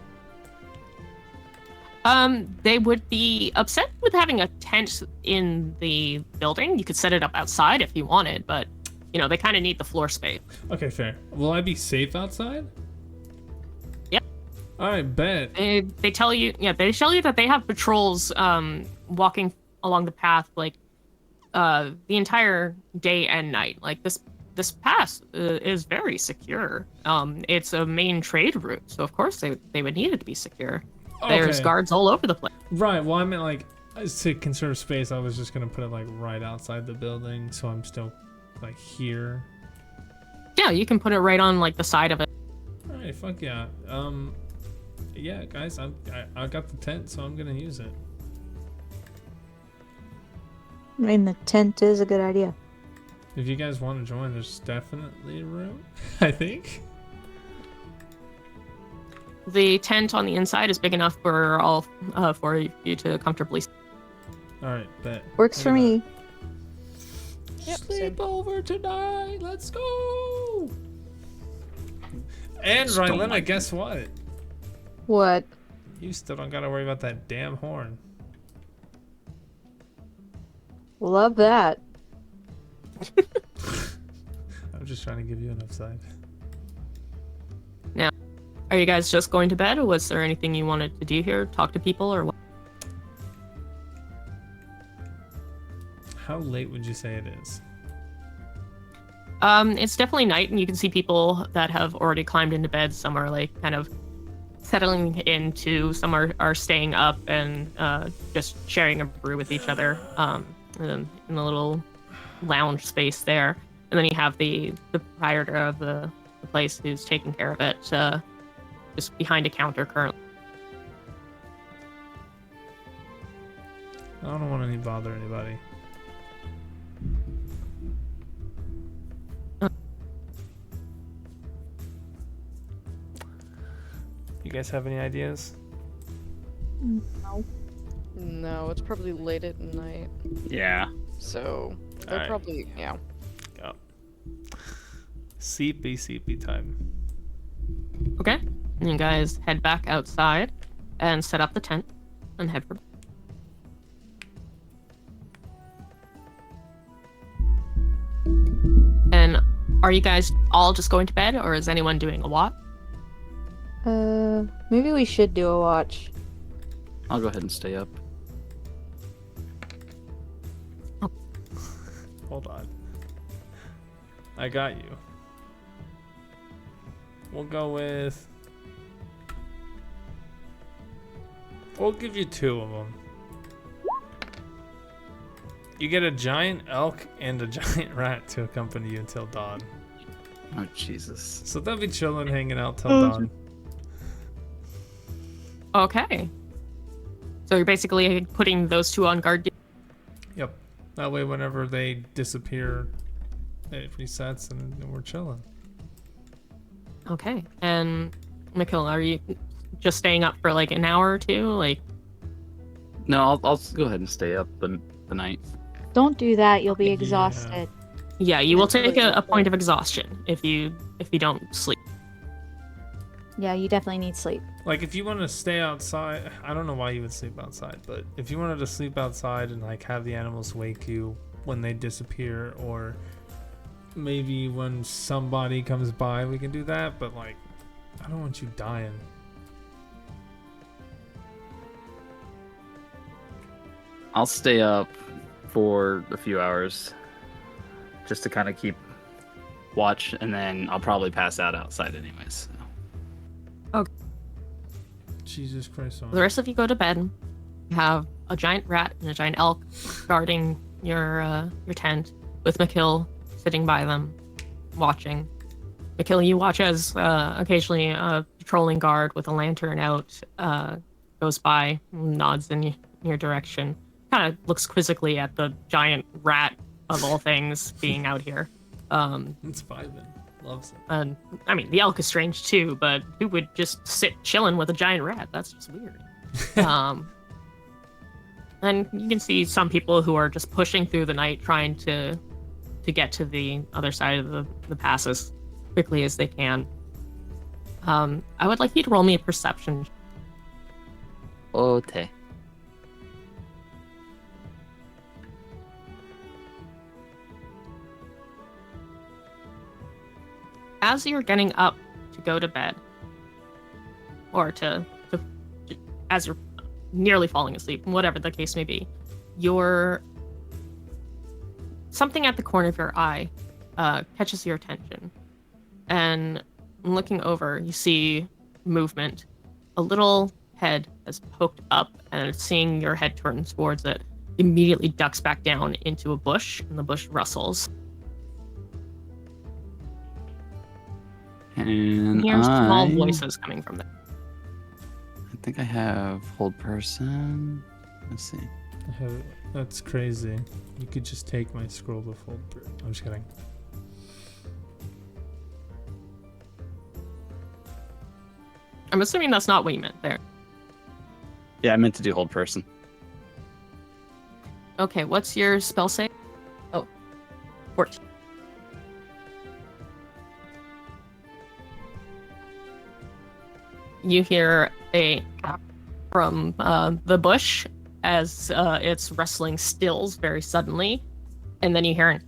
they would be upset with having a tent in the building. You could set it up outside if you wanted, but you know, they kind of need the floor space. Okay, fair. Will I be safe outside? Yep. Alright, bet. They tell you, they tell you that they have patrols walking along the path like the entire day and night. Like this pass is very secure. It's a main trade route, so of course they would need it to be secure. There's Okay. guards all over the place. Right, well I meant like, to conserve space, I was just gonna put it like right outside the building, so I'm still like here. Yeah, you can put it right on like the side of it. Alright, fuck yeah. Yeah, guys, I got the tent, so I'm gonna use it. I mean, the tent is a good idea. If you guys want to join, there's definitely room, I think. The tent on the inside is big enough for all for you to comfortably. Alright, bet. Works for me. Yep, Sleep over tonight, let's go! And Just don't Rylena, like guess what? What? You still don't gotta worry about that damn horn. Love that. I'm just trying to give you enough side. Are you guys just going to bed, or was there anything you wanted to do here? Talk to people, or what? How late would you say it is? It's definitely night, and you can see people that have already climbed into bed. Some are like kind of settling into. Some are staying up and just sharing a brew with each other in the little lounge space there. And then you have the proprietor of the the place who's taking care of it, just behind a counter currently. I don't want to bother anybody. You guys have any ideas? No, it's probably late at night. Yeah. So they're Alright. probably yeah. Go. Sleepy time. Okay. And you guys head back outside and set up the tent and head for. And are you guys all just going to bed, or is anyone doing a watch? Maybe we should do a watch. I'll go ahead and stay up. Hold on. I got you. We'll go with... We'll give you 2 of them. You get a giant elk and a giant rat to accompany you until dawn. Oh, Jesus. So they'll be chilling, hanging out till dawn. Okay. So you're basically putting those 2 on guard. Yep. That way, whenever they disappear, it resets and we're chilling. Okay. And Mikhail, are you just staying up for like an hour or 2? Like, No, I'll go ahead and stay up the night. Don't do that. You'll be Yeah. exhausted. yeah, you will take a point of exhaustion if you don't sleep. Yeah, you definitely need sleep. Like, if you want to stay outside, I don't know why you would sleep outside, but if you wanted to sleep outside and like have the animals wake you when they disappear, or maybe when somebody comes by, we can do that. But like, I don't want you dying. I'll stay up for a few hours just to kind of keep watch, and then I'll probably pass out outside anyways. So. Jesus Christ! The rest of you go to bed. You have a giant rat and a giant elk guarding your tent, with Mikhail sitting by them, watching. Mikhail, you watch as occasionally a patrolling guard with a lantern out goes by, nods in your direction, kind of looks quizzically at the giant rat of all things being out here. It's vibing. Loves it. And I mean, the elk is strange too, but who would just sit chilling with a giant rat? That's just weird. And you can see some people who are just pushing through the night, trying to get to the other side of the pass as quickly as they can. I would like you to roll me a perception. Okay. As you're getting up to go to bed, or as you're nearly falling asleep, whatever the case may be, something at the corner of your eye catches your attention. And looking over, you see movement. A little head has poked up, and seeing your head turn towards it, immediately ducks back down into a bush, and the bush rustles. And You hear small voices coming from there. I think I have hold person. Let's see. That's crazy. You could just take my scroll of hold. I'm just kidding. I'm assuming that's not what you meant there. Yeah, I meant to do hold person. Okay, what's your spell save? Oh, 14. You hear a from the bush as it's rustling stills very suddenly, and then you hear an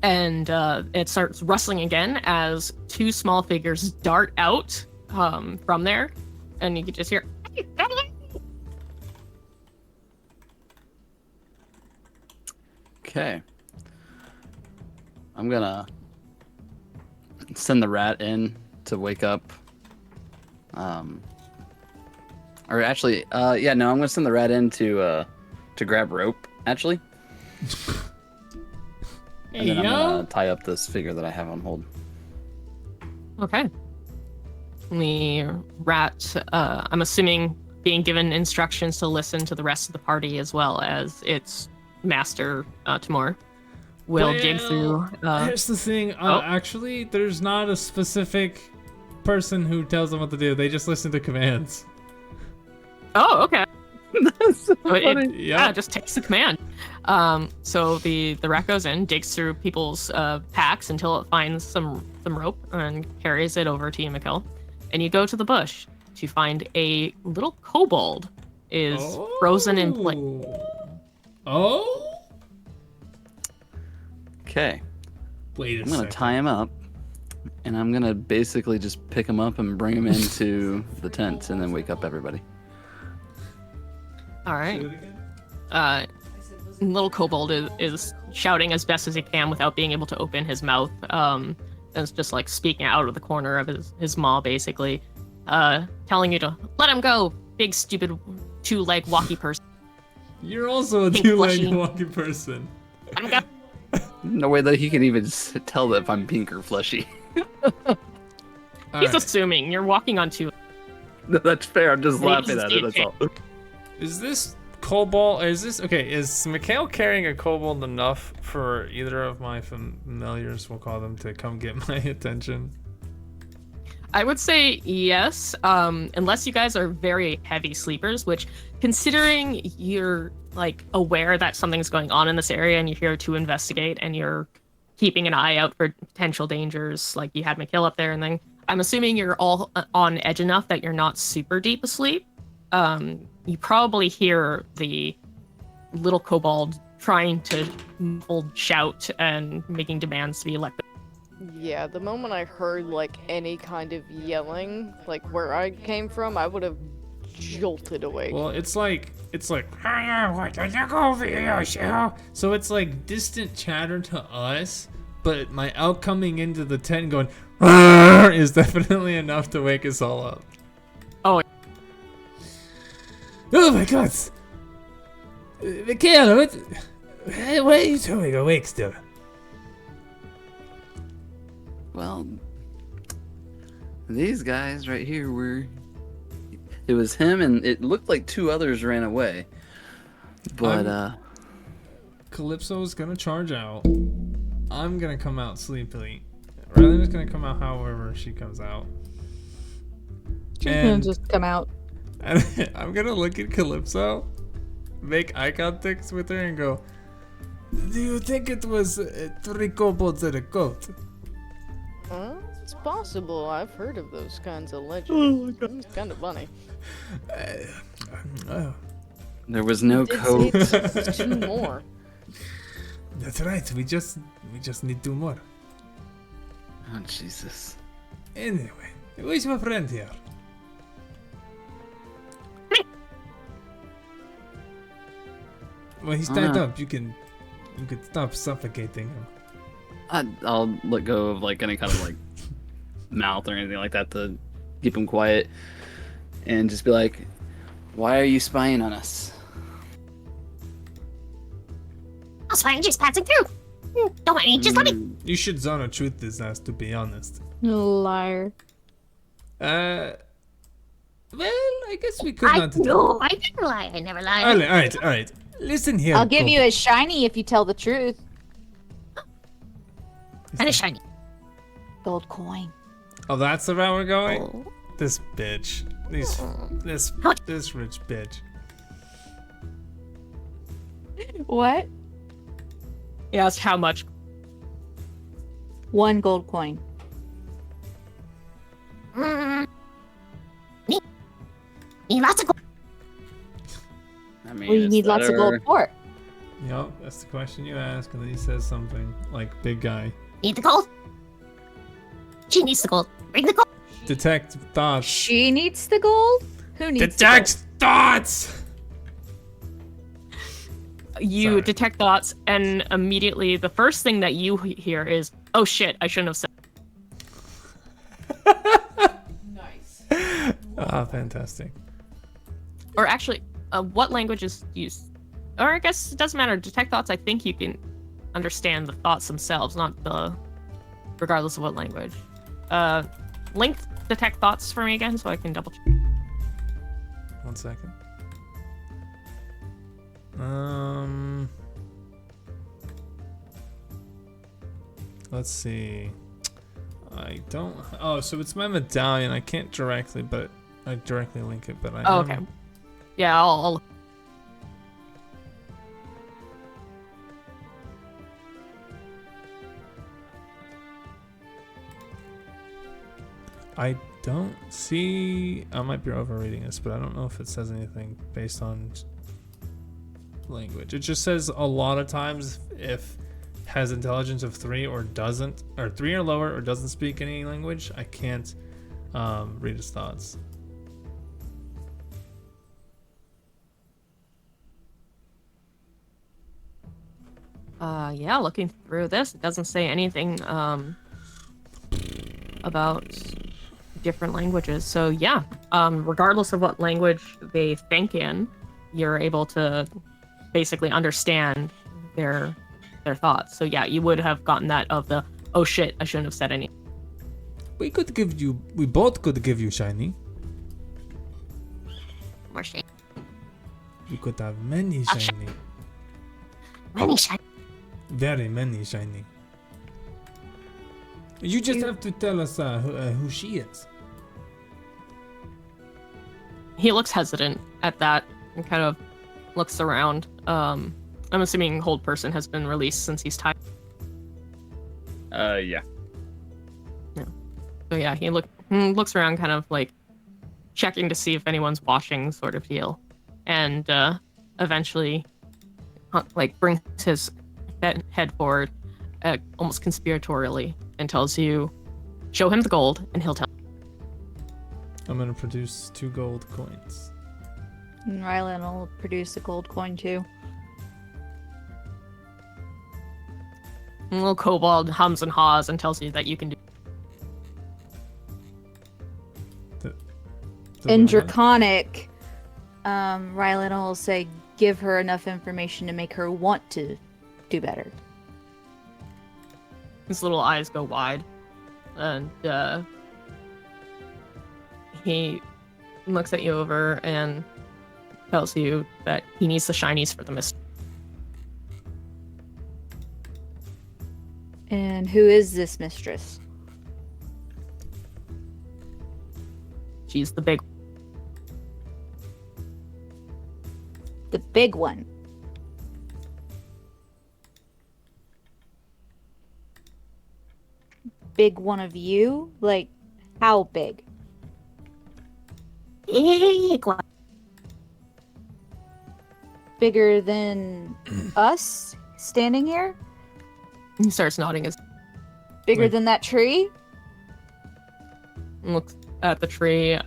and it starts rustling again as 2 small figures dart out from there, and you can just hear. Okay. I'm gonna send the rat in to wake up. Or actually, yeah, no, I'm gonna send the rat in to grab rope, actually. And then I'm gonna tie up this figure that I have on hold. Okay. The rat, I'm assuming, being given instructions to listen to the rest of the party as well as its master, Timur, will dig through. Here's the thing. Oh. Actually, there's not a specific person who tells them what to do. They just listen to commands. Oh, okay. That's so So funny. yeah, Yeah. it just takes the command. So the rat goes in, digs through people's packs until it finds some rope and carries it over to you, Mikkel. And you go to the bush to find a little kobold is frozen in place. Oh? Okay. Wait a I'm gonna second. tie him up, and I'm gonna basically just pick him up and bring him into the tent, and then wake up everybody. All right. Little kobold is shouting as best as he can without being able to open his mouth. And it's just like speaking out of the corner of his maw, basically, telling you to let him go, big stupid two-leg walkie person. You're also a Pink two-legged fleshy. walking person. Let him go. No way that he can even tell that if I'm pink or fleshy. He's assuming you're walking on two. No, that's fair. I'm just Maybe laughing he's at it. That's all. Is this kobold? Is Mikhail carrying a kobold enough for either of my familiars, we'll call them, to come get my attention? I would say yes, unless you guys are very heavy sleepers, which, considering you're like aware that something's going on in this area and you're here to investigate and you're keeping an eye out for potential dangers, like you had Mikhail up there and then I'm assuming you're all on edge enough that you're not super deep asleep. You probably hear the little kobold trying to shout and making demands to be elected. Yeah, the moment I heard like any kind of yelling, like where I came from, I would have jolted awake. Well, it's like so it's like distant chatter to us, but my outcoming into the tent going is definitely enough to wake us all up. Oh. Oh my god! Mikhail, what are you doing awake still? Well, these guys right here were. It was him, and it looked like two others ran away. But Calypso's gonna charge out. I'm gonna come out sleepily. Rylan's gonna come out however she comes out. She's And- gonna just come out. I'm gonna look at Calypso, make eye contact with her, and go, "Do you think it was 3 kobolds and a goat?" It's possible. I've heard of those kinds of legends. It's kind of funny. Oh, there was no code. It's 2 more. that's right. We just need 2 more. Oh Jesus! Anyway, where's my friend here? Well, he's tied up. You could stop suffocating him. I'll let go of like any kind of like mouth or anything like that to keep him quiet, and just be like, "Why are you spying on us?" I was fine, just passing through. Don't mind me, just let me. You should zone of truth this ass, to be honest. Liar. Well, I guess we could not. No, I never lie. I never lie. All right. Listen here. I'll give you kobold. a shiny if you tell the truth. And a shiny. Gold coin. Oh, that's the route we're going. Oh. This bitch. This rich bitch. What? He asked how much. 1 gold coin. Need lots of gold. I mean, Well, you it's need lots of gold better- for it. Yep, that's the question you ask, and then he says something like big guy. Need the gold. She needs the gold. Bring the gold. Detect thoughts. She needs the gold? Who needs Detect thoughts! You Sorry. detect thoughts, and immediately the first thing that you hear is, "Oh shit! I shouldn't have said." Nice. Ah, fantastic. Or actually, what language is used? Or I guess it doesn't matter. Detect thoughts. I think you can understand the thoughts themselves, not the, regardless of what language. link detect thoughts for me again so I can double check. 1 second. Let's see. I don't. Oh, so it's my medallion. I can't directly, but I directly link it. But I. Oh, am- okay. Yeah, I'll I don't see. I might be overreading this, but I don't know if it says anything based on language. It just says a lot of times if has intelligence of 3 or doesn't, or 3 or lower, or doesn't speak any language, I can't read his thoughts. Yeah, looking through this, it doesn't say anything about different languages. So yeah, regardless of what language they think in, you're able to basically understand their thoughts. So yeah, you would have gotten that of the, oh shit, I shouldn't have said any. We both could give you shiny. More shiny. We could have many Ah, shiny. Many shiny. Very many shiny. You just have to tell us who she is. He looks hesitant at that and kind of looks around. I'm assuming Hold Person has been released since he's tied. Yeah. So yeah, he looks around, kind of like checking to see if anyone's watching, sort of deal, and eventually, like brings his head forward, almost conspiratorially, and tells you, "Show him the gold, and he'll tell." I'm gonna produce 2 gold coins. And Rylan will produce a gold coin too. And little kobold hums and haws and tells you that you can do. In Draconic, Rylan will say, give her enough information to make her want to do better. His little eyes go wide, and he looks at you over and tells you that he needs the shinies for the mist. And who is this mistress? She's the big. The big one. Big one of you? Like, how big? Big one. Bigger than us standing here? He starts nodding his. Bigger Like- than that tree? And looks at the tree.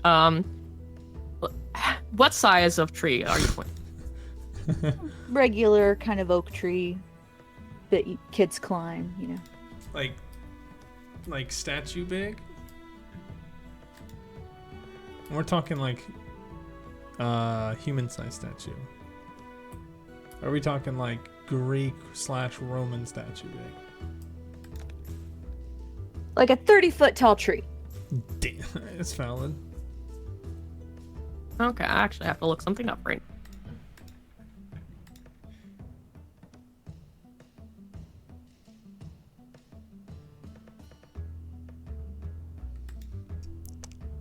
What size of tree are you pointing? Regular kind of oak tree that kids climb, you know. Like statue big? We're talking like human-sized statue. Are we talking like Greek/Roman statue big? Like a 30-foot tall tree. Damn, it's valid. Okay, I actually have to look something up right.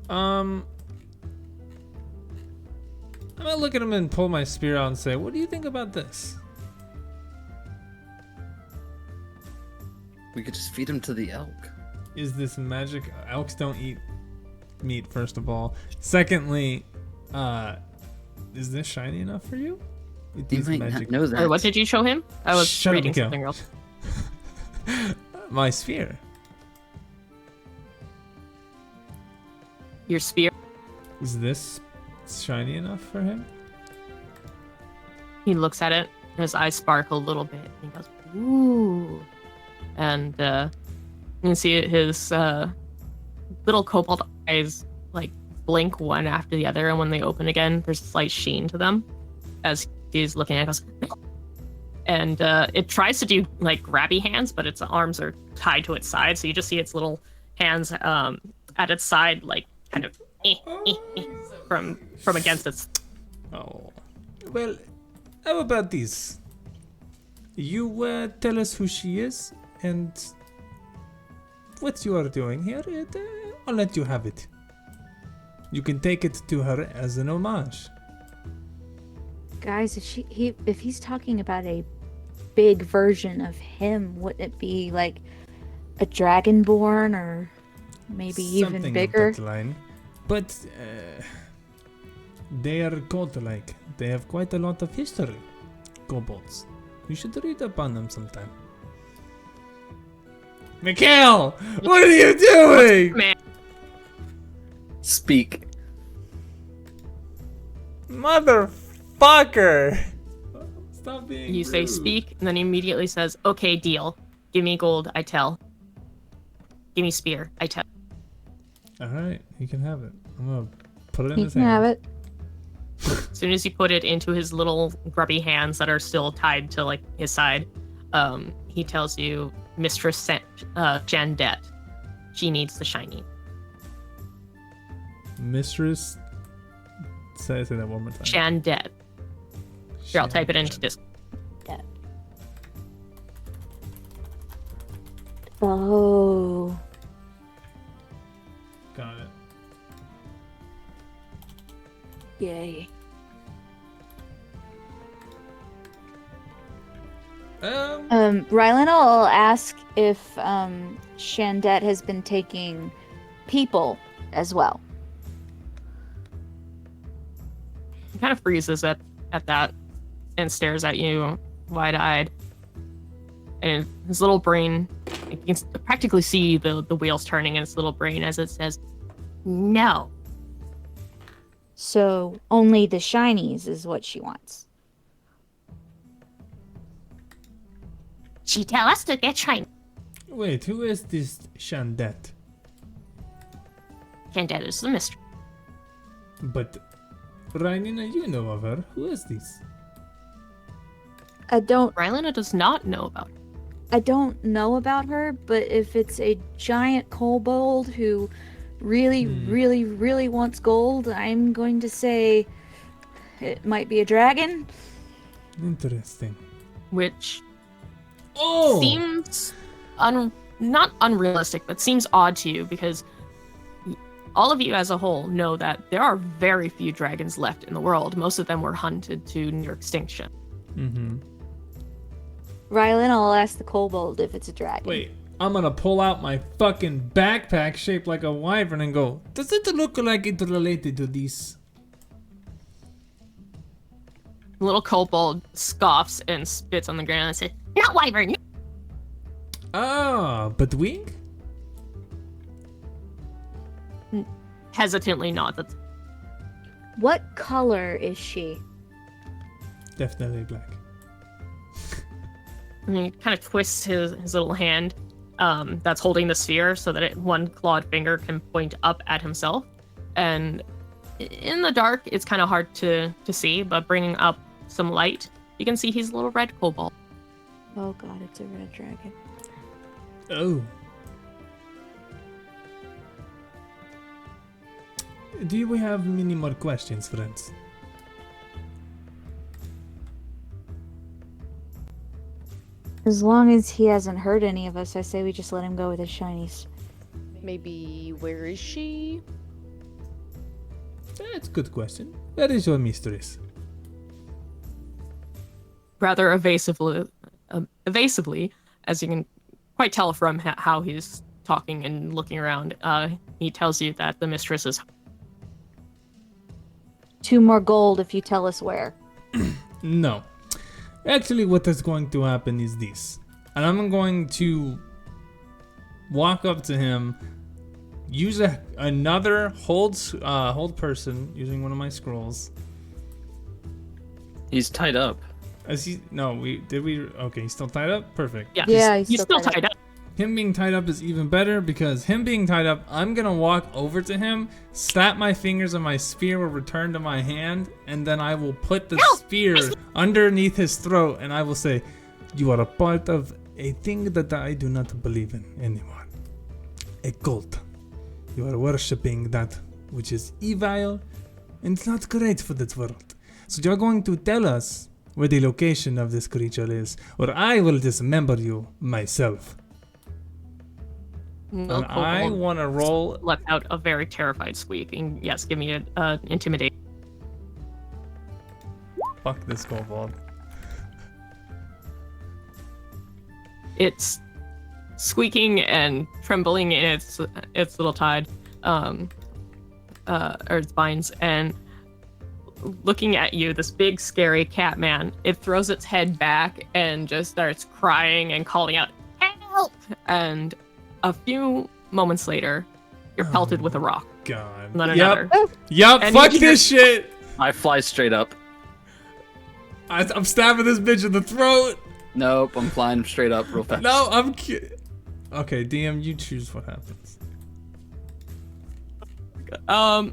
I might look at him and pull my spear out and say, "What do you think about this?" We could just feed him to the elk. Is this magic? Elks don't eat meat, first of all. Secondly, is this shiny enough for you? It You is might magic. not know that. Or what did you show him? I was Shut up, reading Mikhail. something else. My sphere. Your spear. Is this shiny enough for him? He looks at it. His eyes sparkle a little bit. He goes, "Ooh," and you can see his little cobalt eyes like blink one after the other, and when they open again, there's a slight sheen to them as he's looking at us. And it tries to do like grabby hands, but its arms are tied to its side, so you just see its little hands at its side, like kind of from against its. Oh. Well, how about this? You tell us who she is and what you are doing here, and I'll let you have it. You can take it to her as an homage. Guys, if he's talking about a big version of him, wouldn't it be like a dragonborn or maybe even Something bigger? of that line. But they are cult-like. They have quite a lot of history. Kobolds. You should read up on them sometime. Mikhail! What are you doing? Man, Speak. Motherfucker! Stop being you say rude. speak, and then he immediately says, "Okay, deal. Give me gold, I tell. Give me spear, I tell." Alright, you can have it. I'm gonna put it in He his can hand. have it. As soon as you put it into his little grubby hands that are still tied to like his side, he tells you, Mistress Jandette, she needs the shiny. Mistress. Say that one more time. Jandette. Here, I'll type it into this. Oh. Got it. Yay. Rylan will ask if Shandette has been taking people as well. He kind of freezes at that and stares at you wide-eyed. And his little brain, you can practically see the wheels turning in his little brain as it says, "No." So only the shinies is what she wants. She tell us to get shiny. Wait, who is this Shandette? Jandette is the mistress. But Rainina, you know of her. Who is this? I don't Rylena does not know about it. know about her, but if it's a giant kobold who really wants gold, I'm going to say it might be a dragon. Interesting. Which Oh! seems not unrealistic, but seems odd to you because all of you as a whole know that there are very few dragons left in the world. Most of them were hunted to near extinction. Mm-hmm. Rylan will ask the kobold if it's a dragon. Wait, I'm gonna pull out my fucking backpack shaped like a wyvern and go, does it look like it related to this? The little kobold scoffs and spits on the ground and says, Not wyvern. Ah, but wing? hesitantly nods. That's What color is she? Definitely black. and he kind of twists his little hand that's holding the sphere so that one clawed finger can point up at himself. And in the dark, it's kind of hard to see, but bringing up some light, you can see he's a little red kobold. Oh god, it's a red dragon. Oh. Do we have many more questions, friends? As long as he hasn't hurt any of us, I say we just let him go with his shinies. Maybe where is she? That's a good question. Where is your mistress? Rather evasively, as you can quite tell from how he's talking and looking around, he tells you that the mistress is 2 more gold if you tell us where. No. Actually, what is going to happen is this. And I'm going to walk up to him, use another hold person using one of my scrolls. He's tied up. Okay, he's still tied up? Perfect. yeah, Yeah, he's he's still still tied up. Him being tied up is even better because him being tied up, I'm gonna walk over to him, slap my fingers, and my spear will return to my hand, and then I will put the spear underneath his throat, and I will say, "You are a part of a thing that I do not believe in anymore. A cult. You are worshipping that which is evil and not great for this world. So you're going to tell us where the location of this creature is, or I will dismember you myself. The And I kobold want to roll. let out a very terrified squeak. And yes, give me a intimidate. Fuck this kobold. It's squeaking and trembling in its little tide, or its spines, and looking at you, this big scary cat man. It throws its head back and just starts crying and calling out, "Help!" And a few moments later, you're pelted with a rock. God. Not another. Yup, And fuck you this shit! I fly straight up. I'm stabbing this bitch in the throat! Nope, I'm flying straight up real fast. No, I'm kidding. Okay, DM, you choose what happens. I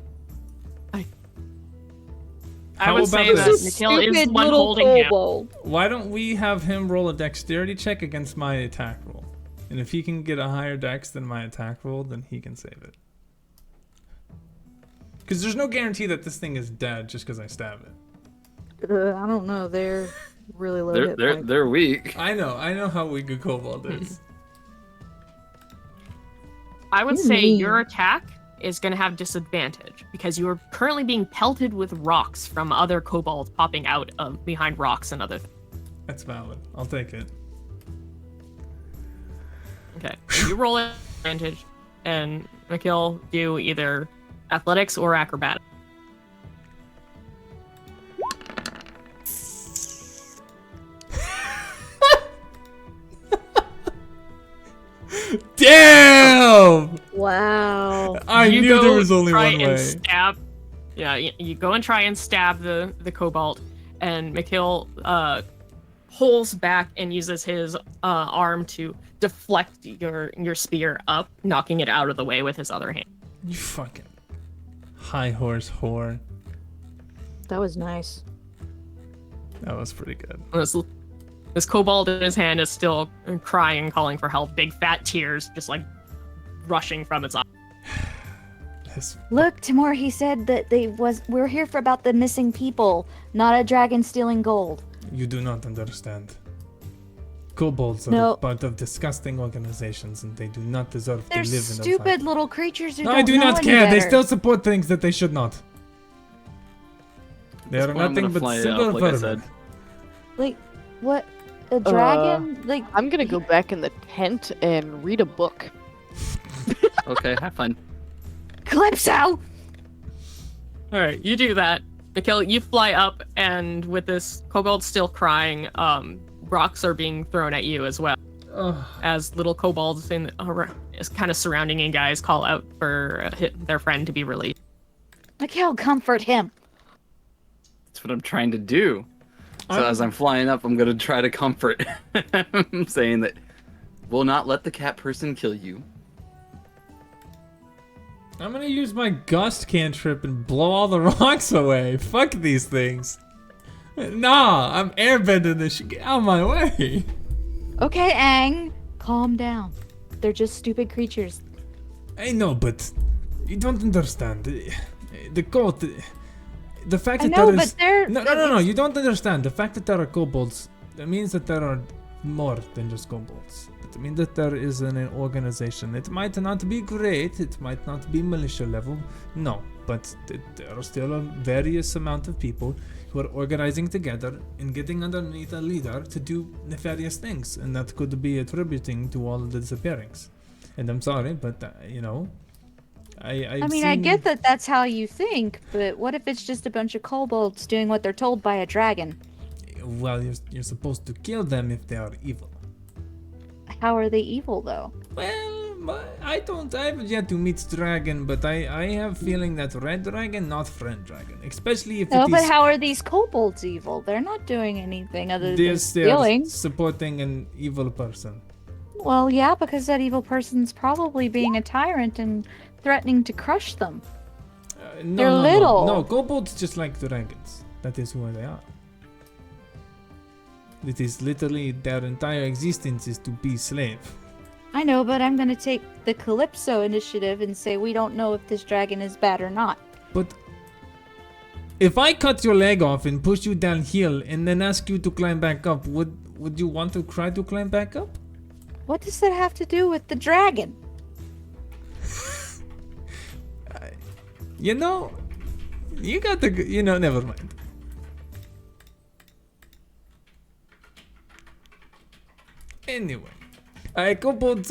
How would about say that this? Nikhil is the Stupid one little holding him. kobold. Why don't we have him roll a dexterity check against my attack roll? And if he can get a higher dex than my attack roll, then he can save it. Because there's no guarantee that this thing is dead just because I stab it. I don't know. They're really low hit points. They're weak. I know how weak a kobold is. I would You're say mean. your attack is going to have disadvantage because you are currently being pelted with rocks from other kobolds popping out of behind rocks and other things. That's valid. I'll take it. Okay, you roll advantage, and Nikhil do either athletics or acrobatics. Damn! Wow. I You knew go there was only try one and way. Stab. Yeah, you go and try and stab the cobalt, and Nikhil pulls back and uses his arm to deflect your spear up, knocking it out of the way with his other hand. You fucking high horse whore. That was nice. That was pretty good. This kobold in his hand is still crying and calling for help. Big fat tears just like rushing from its eyes. This Look, Timur, he said that we're here for about the missing people, not a dragon stealing gold. You do not understand. Kobolds are No. part of disgusting organizations and they do not deserve They're to live in a stupid little creatures who No, don't I do know not any care. They better. still support things that they should not. They At are this point, I'm nothing gonna but fly silver up, like I vermin. said. Like, what? A dragon? Like, I'm gonna go back in the tent and read a book. Okay, have fun. Calypso! Alright, you do that. Nikhil, you fly up, and with this kobold still crying, rocks are being thrown at you as well. Ugh. As little kobolds is kind of surrounding you guys call out for their friend to be released. Mikhail, comfort him. That's what I'm trying to do. So as I'm flying up, I'm gonna try to comfort him, saying that we'll not let the cat person kill you. I'm gonna use my gust cantrip and blow all the rocks away. Fuck these things. Nah, I'm airbending this shit. Get out of my way. Okay, Aang, calm down. They're just stupid creatures. I know, but you don't understand. The goat. The fact I that know, there but is they're... no. You don't understand. The fact that there are kobolds, that means that there are more than just kobolds. It means that there is an organization. It might not be great. It might not be militia level. No, but there are still a various amount of people who are organizing together and getting underneath a leader to do nefarious things, and that could be attributing to all of the disappearings. And I'm sorry, but you know. I mean, I get that that's how you think, but what if it's just a bunch of kobolds doing what they're told by a dragon? Well, you're supposed to kill them if they are evil. How are they evil, though? Well, I have yet to meet dragon, but I have feeling that red dragon, not friend dragon. Especially if No, it but is how are these kobolds evil? They're not doing anything other than they are stealing. supporting an evil person. Well, yeah, because that evil person's probably being a tyrant and threatening to crush them. No, They're no, little. No, kobolds just like dragons. That is who they are. It is literally their entire existence is to be slave. I know, but I'm gonna take the Calypso initiative and say we don't know if this dragon is bad or not. But if I cut your leg off and push you downhill and then ask you to climb back up, would you want to try to climb back up? What does that have to do with the dragon? You know, you got the, never mind. Anyway, kobolds,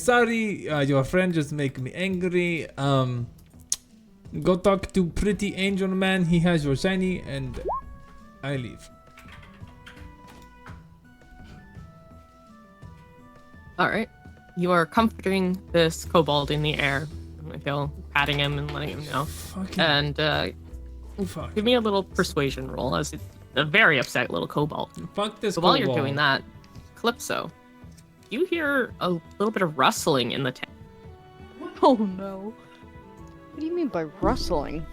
sorry, your friend just make me angry. Go talk to pretty angel man. He has your shiny, and I leave. All right. You are comforting this kobold in the air. Patting him and letting him know. Fucking And fuck. give me a little persuasion roll, as it's a very upset little kobold. Fuck this So while you're kobold. doing that, Calypso, you hear a little bit of rustling in the tent. Oh no. What do you mean by rustling?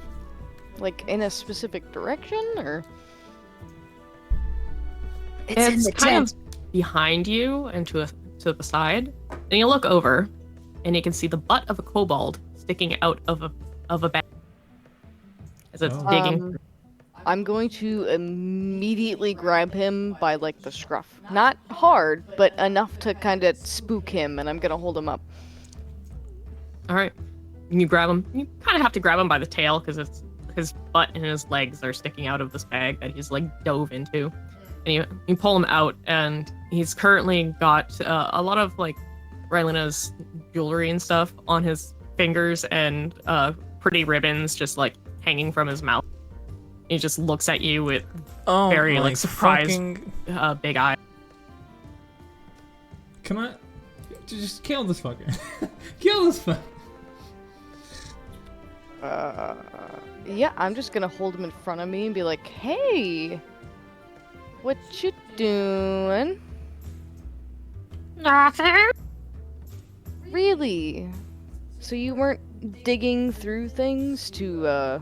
Like in a specific direction, or? It's in the kind tent. of behind you and to the side. And you look over, and you can see the butt of a kobold sticking out of a bag as it's Oh. digging. I'm going to immediately grab him by like the scruff. Not hard, but enough to kind of spook him, and I'm gonna hold him up. All right. You grab him. You kind of have to grab him by the tail because it's his butt and his legs are sticking out of this bag that he's like dove into. And you pull him out, and he's currently got a lot of like Rylena's jewelry and stuff on his fingers and pretty ribbons just like hanging from his mouth. He just looks at you with very my like surprised fucking- big eyes. Can I just kill this fucker? Kill this fucker. Yeah, I'm just gonna hold him in front of me and be like, "Hey, what you doing? Nothing. Really? So you weren't digging through things to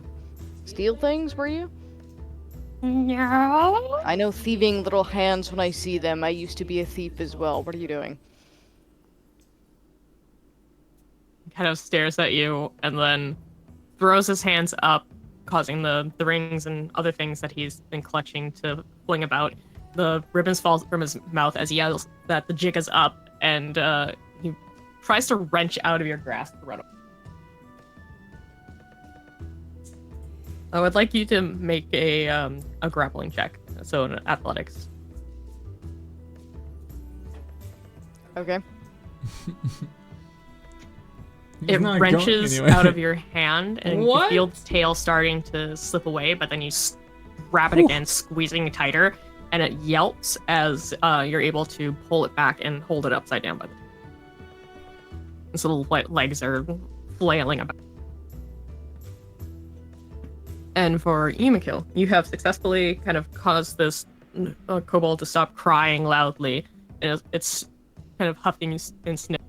steal things, were you? No. I know thieving little hands when I see them. I used to be a thief as well. What are you doing?" Kind of stares at you and then throws his hands up, causing the rings and other things that he's been clutching to fling about. The ribbons fall from his mouth as he yells that the jig is up, and he tries to wrench out of your grasp to run away. I would like you to make a grappling check, so an athletics. Okay. It not wrenches going anywhere. out of your hand, and What? you feel the tail starting to slip away, but then you grab it again, squeezing tighter, and it yelps as you're able to pull it back and hold it upside down by the its little legs are flailing about. And for Yumikil, you have successfully kind of caused this kobold to stop crying loudly, and it's kind of huffing and sniffing.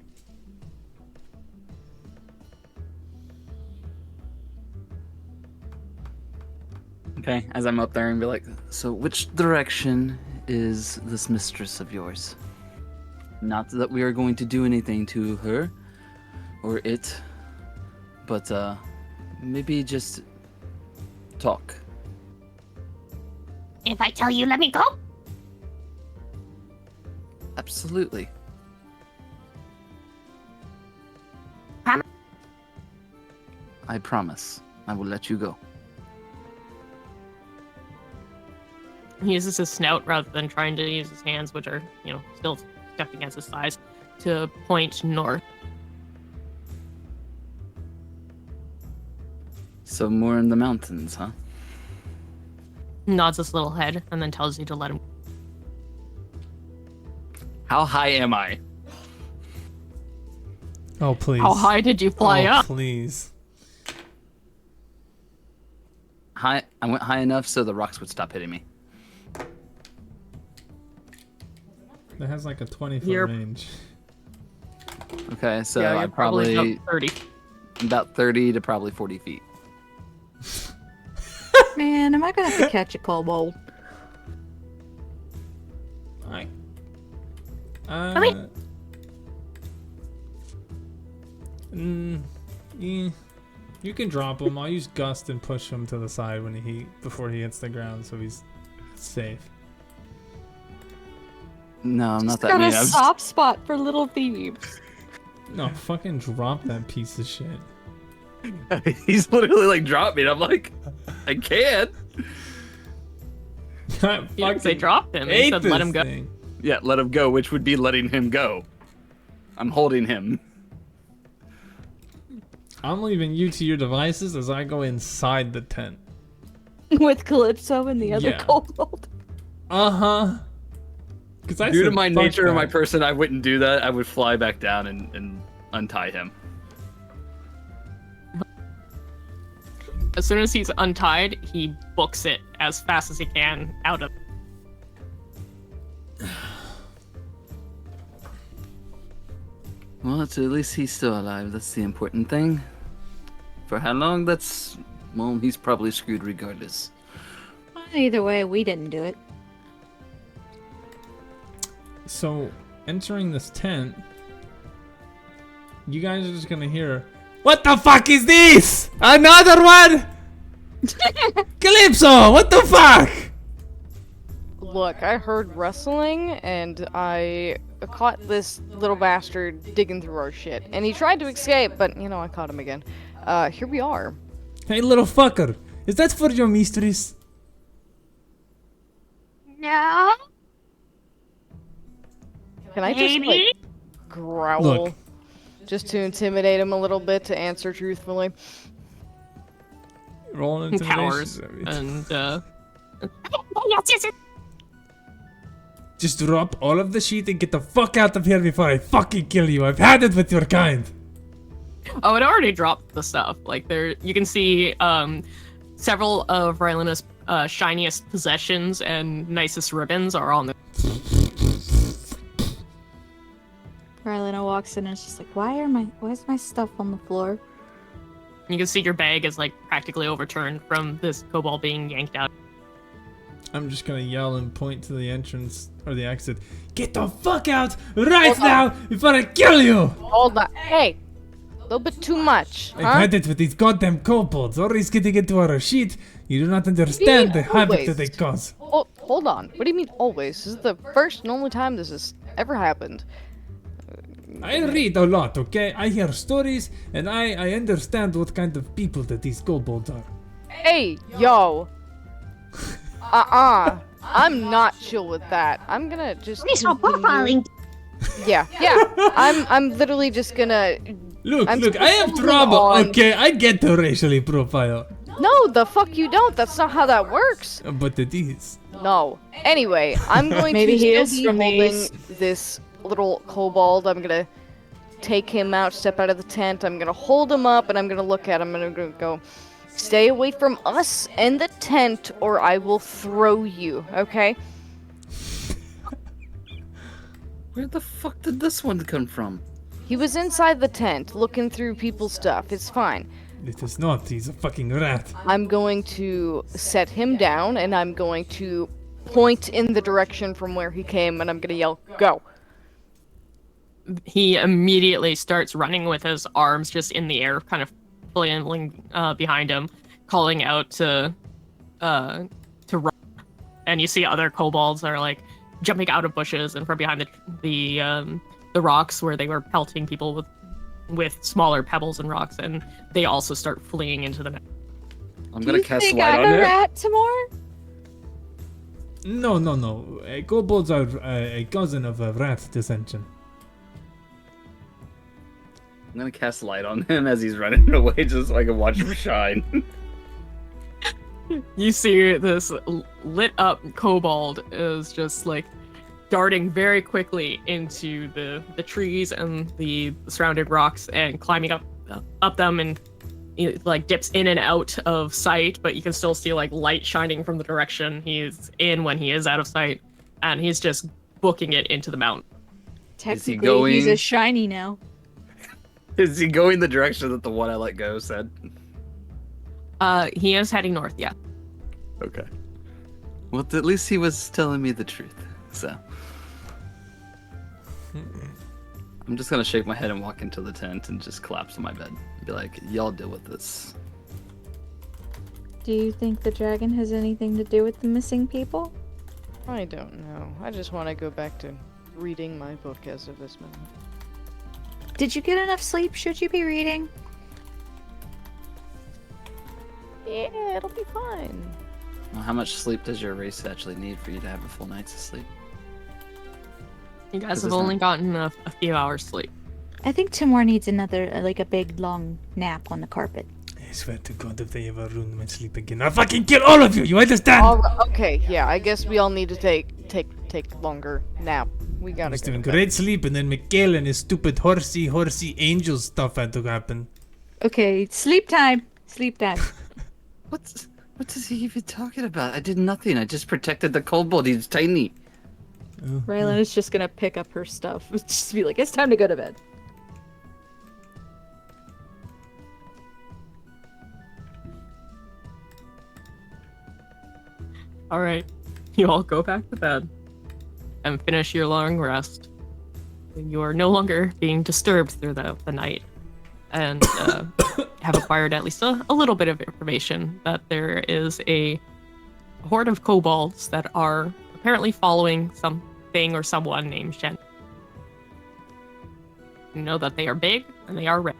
Okay, as I'm up there and be like, so which direction is this mistress of yours? Not that we are going to do anything to her or it, but maybe just talk. If I tell you, let me go. Absolutely. Promise? I promise. I will let you go. He uses his snout rather than trying to use his hands, which are, still stuck against his thighs, to point north. So more in the mountains, huh? Nods his little head and then tells you to let him. How high am I? Oh please. How high did you fly oh, up? Please. High. I went high enough so the rocks would stop hitting me. That has like a 20-foot You're- range. Okay, so Yeah, I you're probably probably about 30. about 30 to probably 40 feet. Man, am I gonna have to catch a kobold? I. mean- Yeah. You can drop him. I'll use Gust and push him to the side before he hits the ground, so he's safe. No, I'm not Just that got mean. a I'm just- soft spot for little thieves. No, fucking drop that piece of shit. He's literally like, drop me. And I'm like, I can't. I He didn't say fucking drop him. He hate said let this him go. thing. Yeah, let him go, which would be letting him go. I'm holding him. I'm leaving you to your devices as I go inside the tent. With Calypso and the other Yeah. kobold. Uh-huh. Because I Due to said, my "Fuck nature and my that." person, I wouldn't do that. I would fly back down and untie him. As soon as he's untied, he books it as fast as he can out of. Well, at least he's still alive. That's the important thing. For how long? Well, he's probably screwed regardless. Either way, we didn't do it. So, entering this tent, you guys are just gonna hear, "What the fuck is this? Another one? Calypso, what the fuck?" Look, I heard rustling, and I caught this little bastard digging through our shit. And he tried to escape, but, I caught him again. Here we are. Hey, little fucker, is that for your mistress? No. Can I just, Maybe. growl? Look. Just to intimidate him a little bit, to answer truthfully. Roll an intimidation. Cowers and Yes. Just drop all of the shit and get the fuck out of here before I fucking kill you. I've had it with your kind. oh, it already dropped the stuff. Like there, you can see several of Rylena's shiniest possessions and nicest ribbons are on the. Rylena walks in and is just like, why is my stuff on the floor? You can see your bag is like practically overturned from this kobold being yanked out. I'm just gonna yell and point to the entrance or the exit. Get the fuck out right now before I kill you! Hold on. Hey! A little bit too much, I've huh? had it with these goddamn kobolds. Always getting into our shit. You do not understand the havoc always? that they cause. Oh, hold on. What do you mean always? This is the first and only time this has ever happened. I read a lot, okay? I hear stories and I understand what kind of people that these kobolds are. Hey, yo! I'm not chill with that. I'm gonna just. Please stop continue- profiling. Yeah. I'm literally just gonna. Look, I'm look, I have scrolling trouble, on. okay? I get the racially profile, No, the fuck you don't. That's not how that works. but it is. No. Anyway, I'm going Maybe to he still is be from holding these. this little kobold. I'm gonna take him out, step out of the tent. I'm gonna hold him up, and I'm gonna look at him, and I'm gonna go, "Stay away from us and the tent, or I will throw you." Okay? Where the fuck did this one come from? He was inside the tent, looking through people's stuff. It's fine. It is not. He's a fucking rat. I'm going to set him down, and I'm going to point in the direction from where he came, and I'm gonna yell, "Go!" He immediately starts running with his arms just in the air, kind of flailing behind him, calling out to run. And you see other kobolds that are like jumping out of bushes and from behind the rocks where they were pelting people with smaller pebbles and rocks, and they also start fleeing into the night. I'm Do gonna you cast think light I'm on a it. rat, Tamar? No. Kobolds are a cousin of rat descension. I'm gonna cast light on him as he's running away, just so I can watch him shine. You see this lit up kobold is just like darting very quickly into the trees and the surrounding rocks and climbing up them, and it like dips in and out of sight, but you can still see like light shining from the direction he's in when he is out of sight, and he's just booking it into the mountain. Technically, he's a going- shiny now. Is he going the direction that the one I let go said? He is heading north, yeah. Okay. Well, at least he was telling me the truth. So I'm just gonna shake my head and walk into the tent and just collapse on my bed. Be like, y'all deal with this. Do you think the dragon has anything to do with the missing people? I don't know. I just want to go back to reading my book as of this moment. Did you get enough sleep? Should you be reading? Yeah, it'll be fine. Well, how much sleep does your race actually need for you to have a full night's sleep? You guys Because have it's only not- gotten a few hours sleep. I think Timor needs another, like a big long nap on the carpet. I swear to God, if they ever ruin my sleep again, I'll fucking kill all of you. You understand? Okay, yeah, I guess we all need to take longer nap. We I gotta was go doing to bed. great sleep, and then Mikhail and his stupid horsey angel stuff had to happen. Okay, sleep time. Sleep time. What is he even talking about? I did nothing. I just protected the kobold. He's tiny. Rylan is just gonna pick up her stuff. Just be like, it's time to go to bed. All right, you all go back to bed and finish your long rest. You are no longer being disturbed through the night, and have acquired at least a little bit of information that there is a horde of kobolds that are apparently following something or someone named Shen. You know that they are big and they are red.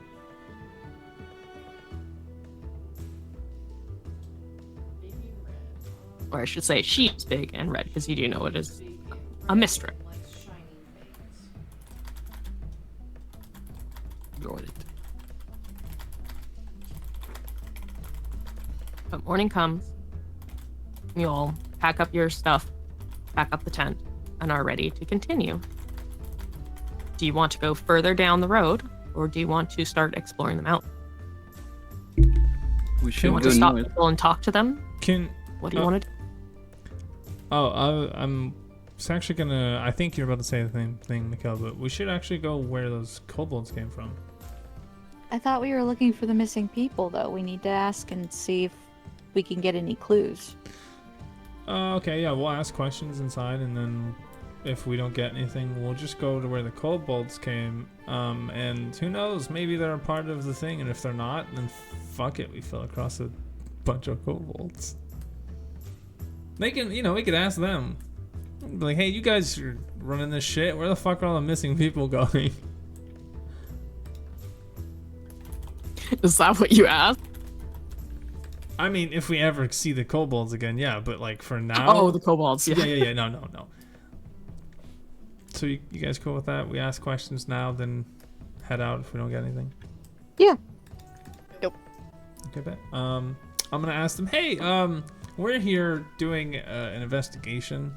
Or I should say, she's big and red, because you do know it is a mistress. Like shiny things. Got it. But morning comes, you all pack up your stuff, pack up the tent, and are ready to continue. Do you want to go further down the road, or do you want to start exploring the mountain? We Do you should want go to stop north. people and talk to them? Can What do you want to do? I'm actually gonna. I think you're about to say the same thing, Mikhail, but we should actually go where those kobolds came from. I thought we were looking for the missing people, though. We need to ask and see if we can get any clues. Okay, yeah, we'll ask questions inside, and then if we don't get anything, we'll just go to where the kobolds came. And who knows? Maybe they're a part of the thing, and if they're not, then fuck it, we fell across a bunch of kobolds. They can, we could ask them. Be like, hey, you guys are running this shit. Where the fuck are all the missing people going? Is that what you asked? I mean, if we ever see the kobolds again, yeah, but like for now. Oh, the kobolds, yeah. Yeah. No. So you guys cool with that? We ask questions now, then head out if we don't get anything. Yeah. Yep. Okay, bet. I'm gonna ask them. Hey, we're here doing an investigation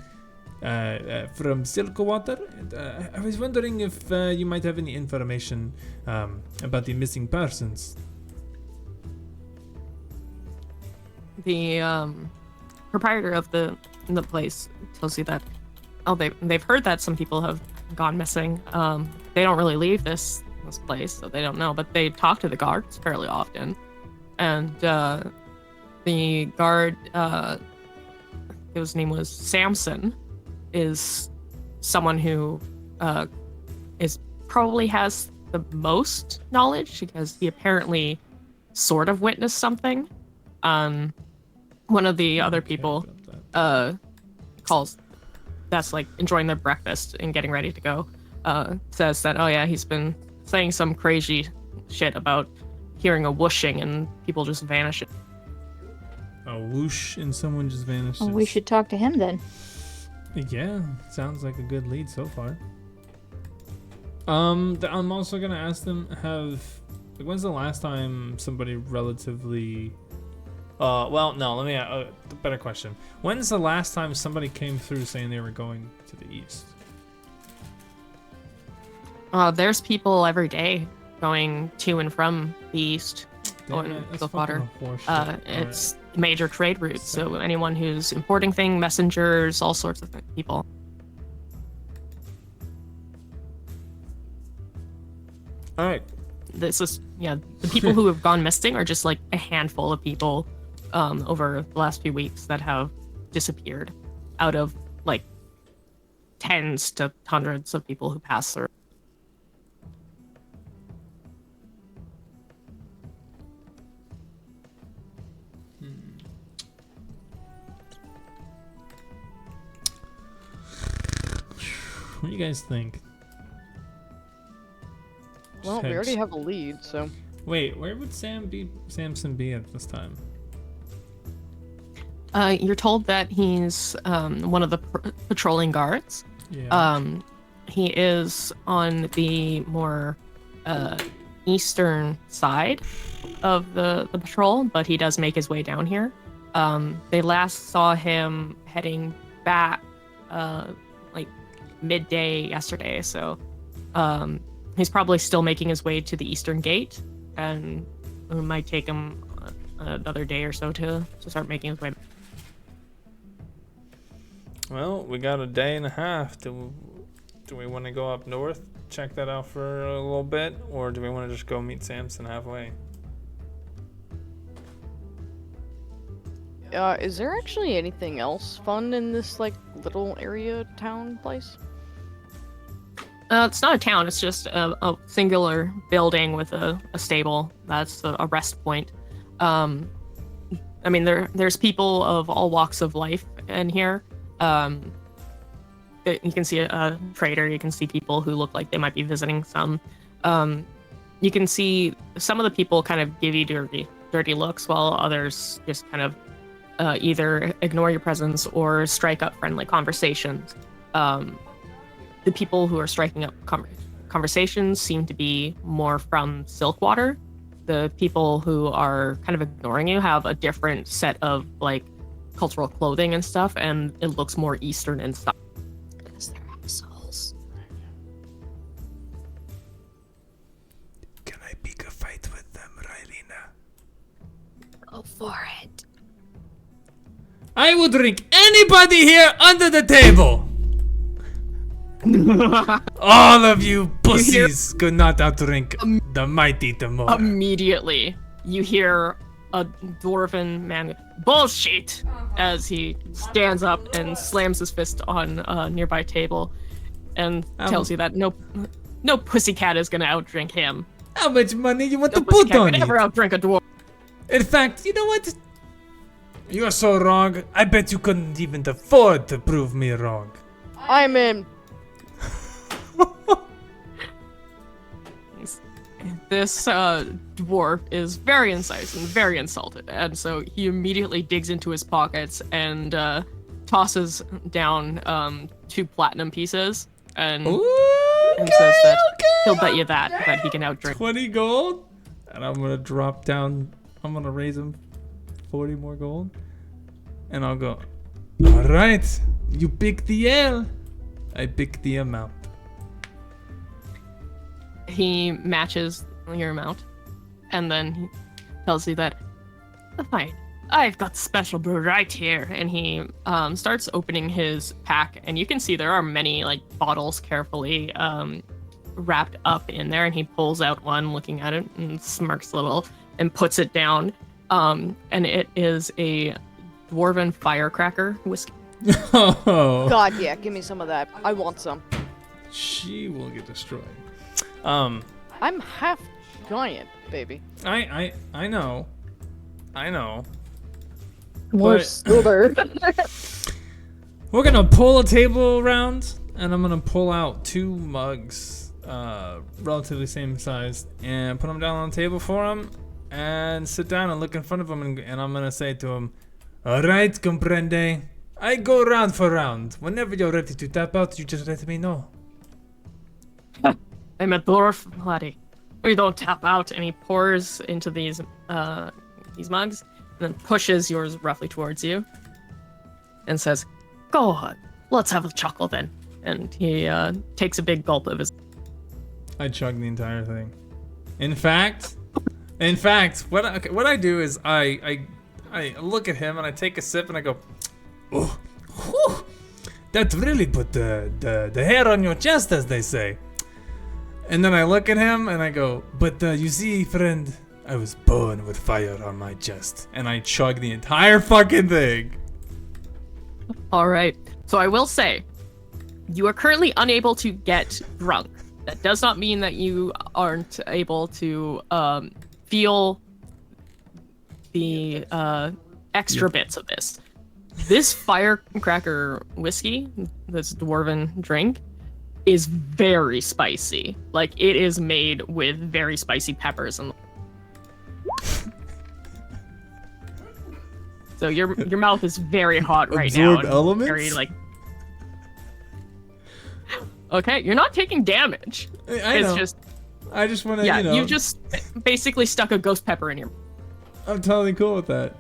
from Silkwater. And, I was wondering if you might have any information about the missing persons. The proprietor of the place tells you that they've heard that some people have gone missing. They don't really leave this place, so they don't know, but they talk to the guards fairly often. And the guard, his name was Samson, is someone who is probably has the most knowledge, because he apparently sort of witnessed something. One of the other people calls, that's like enjoying their breakfast and getting ready to go, says that, oh yeah, he's been saying some crazy shit about hearing a whooshing and people just vanishing. A whoosh and someone just vanishes. Well, we should talk to him then. Yeah, sounds like a good lead so far. I'm also gonna ask them, when's the last time somebody relatively let me better question. When's the last time somebody came through saying they were going to the east? There's people every day going to and from the east, going Damn it, to that's the water. fucking horseshit. It's a major trade route, so anyone who's importing things, messengers, all sorts of people. Alright. This is, the people who have gone missing are just like a handful of people over the last few weeks that have disappeared out of like tens to hundreds of people who pass through. you guys think? Well, we already have a lead, so. Wait, where would Samson be at this time? You're told that he's one of the patrolling guards. Yeah. He is on the more eastern side of the patrol, but he does make his way down here. They last saw him heading back like midday yesterday, so he's probably still making his way to the eastern gate, and it might take him another day or so to start making his way. Well, we got a day and a half. Do we want to go up north, check that out for a little bit, or do we want to just go meet Samson halfway? Is there actually anything else fun in this, like, little area town place? It's not a town, it's just a singular building with a stable. That's a rest point. I mean, there's people of all walks of life in here. You can see a trader, you can see people who look like they might be visiting some. You can see some of the people kind of give you dirty looks, while others just kind of either ignore your presence or strike up friendly conversations. The people who are striking up conversations seem to be more from Silkwater. The people who are kind of ignoring you have a different set of like cultural clothing and stuff, and it looks more Eastern and stuff. Because they're assholes. Can I pick a fight with them, Rylina? Go for it. I would drink anybody here under the table! All of you pussies could not outdrink the mighty Timur. Immediately, you hear a dwarven man bullshit as he stands up and slams his fist on a nearby table and tells you that no pussycat is gonna outdrink him. How much money you want No to put pussycat on can ever it? outdrink a dwarf. In fact, you know what? You're so wrong. I bet you couldn't even afford to prove me wrong. I'm in. This dwarf is very incisive and very insulted, and so he immediately digs into his pockets and tosses down 2 platinum pieces and says that he'll bet you that he can outdrink. 20 gold? And I'm gonna drop down, I'm gonna raise him 40 more gold. And I'll go, alright, you pick the L. I pick the amount. He matches your amount, and then he tells you that, fine, I've got special brew right here. And he starts opening his pack, and you can see there are many like bottles carefully wrapped up in there. And he pulls out one, looking at it, and smirks a little, and puts it down. And it is a dwarven firecracker whiskey. Oh, God, yeah, give me some of that. I want some. she will get destroyed. I'm half giant, baby. I know. More But- silver. We're gonna pull a table around, and I'm gonna pull out 2 mugs, relatively same size, and put them down on the table for him, and sit down and look in front of him, and I'm gonna say to him, "Alright, comprende? I go round for round. Whenever you're ready to tap out, you just let me know." I'm a dwarf, laddie. We don't tap out. And he pours into these mugs, and then pushes yours roughly towards you, and says, "Go on, let's have a chuckle then." And he takes a big gulp of his. I chug the entire thing. In fact, what I do is I look at him and I take a sip and I go, "Oh, whew, that really put the hair on your chest," as they say. And then I look at him and I go, "But you see, friend, I was born with fire on my chest," and I chug the entire fucking thing. All right. So I will say, you are currently unable to get drunk. That does not mean that you aren't able to feel the extra bits of this. This firecracker whiskey, this dwarven drink, is very spicy. Like, it is made with very spicy peppers and so your mouth is very hot right Absorb now. elements? Very like. Okay, you're not taking damage. I It's know. just I just want to, yeah, you know. you just basically stuck a ghost pepper in your. I'm totally cool with that.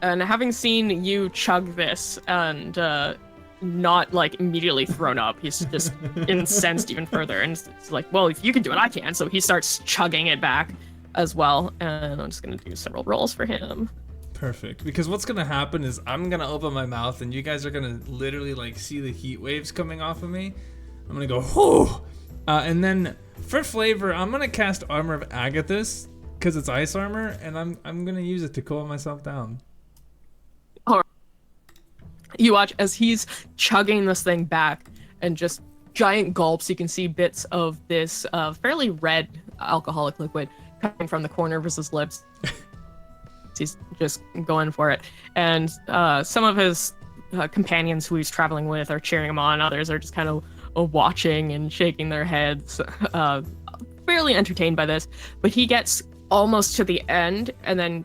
And having seen you chug this and not like immediately thrown up, he's just incensed even further. And it's like, well, if you can do it, I can. So he starts chugging it back as well. And I'm just gonna do several rolls for him. Perfect. Because what's gonna happen is I'm gonna open my mouth and you guys are gonna literally like see the heat waves coming off of me. I'm gonna go, whoo! And then for flavor, I'm gonna cast Armor of Agathis because it's ice armor, and I'm gonna use it to cool myself down. You watch as he's chugging this thing back and just giant gulps. You can see bits of this fairly red alcoholic liquid coming from the corner of his lips. He's just going for it. And some of his companions who he's traveling with are cheering him on. Others are just kind of watching and shaking their heads, fairly entertained by this. But he gets almost to the end, and then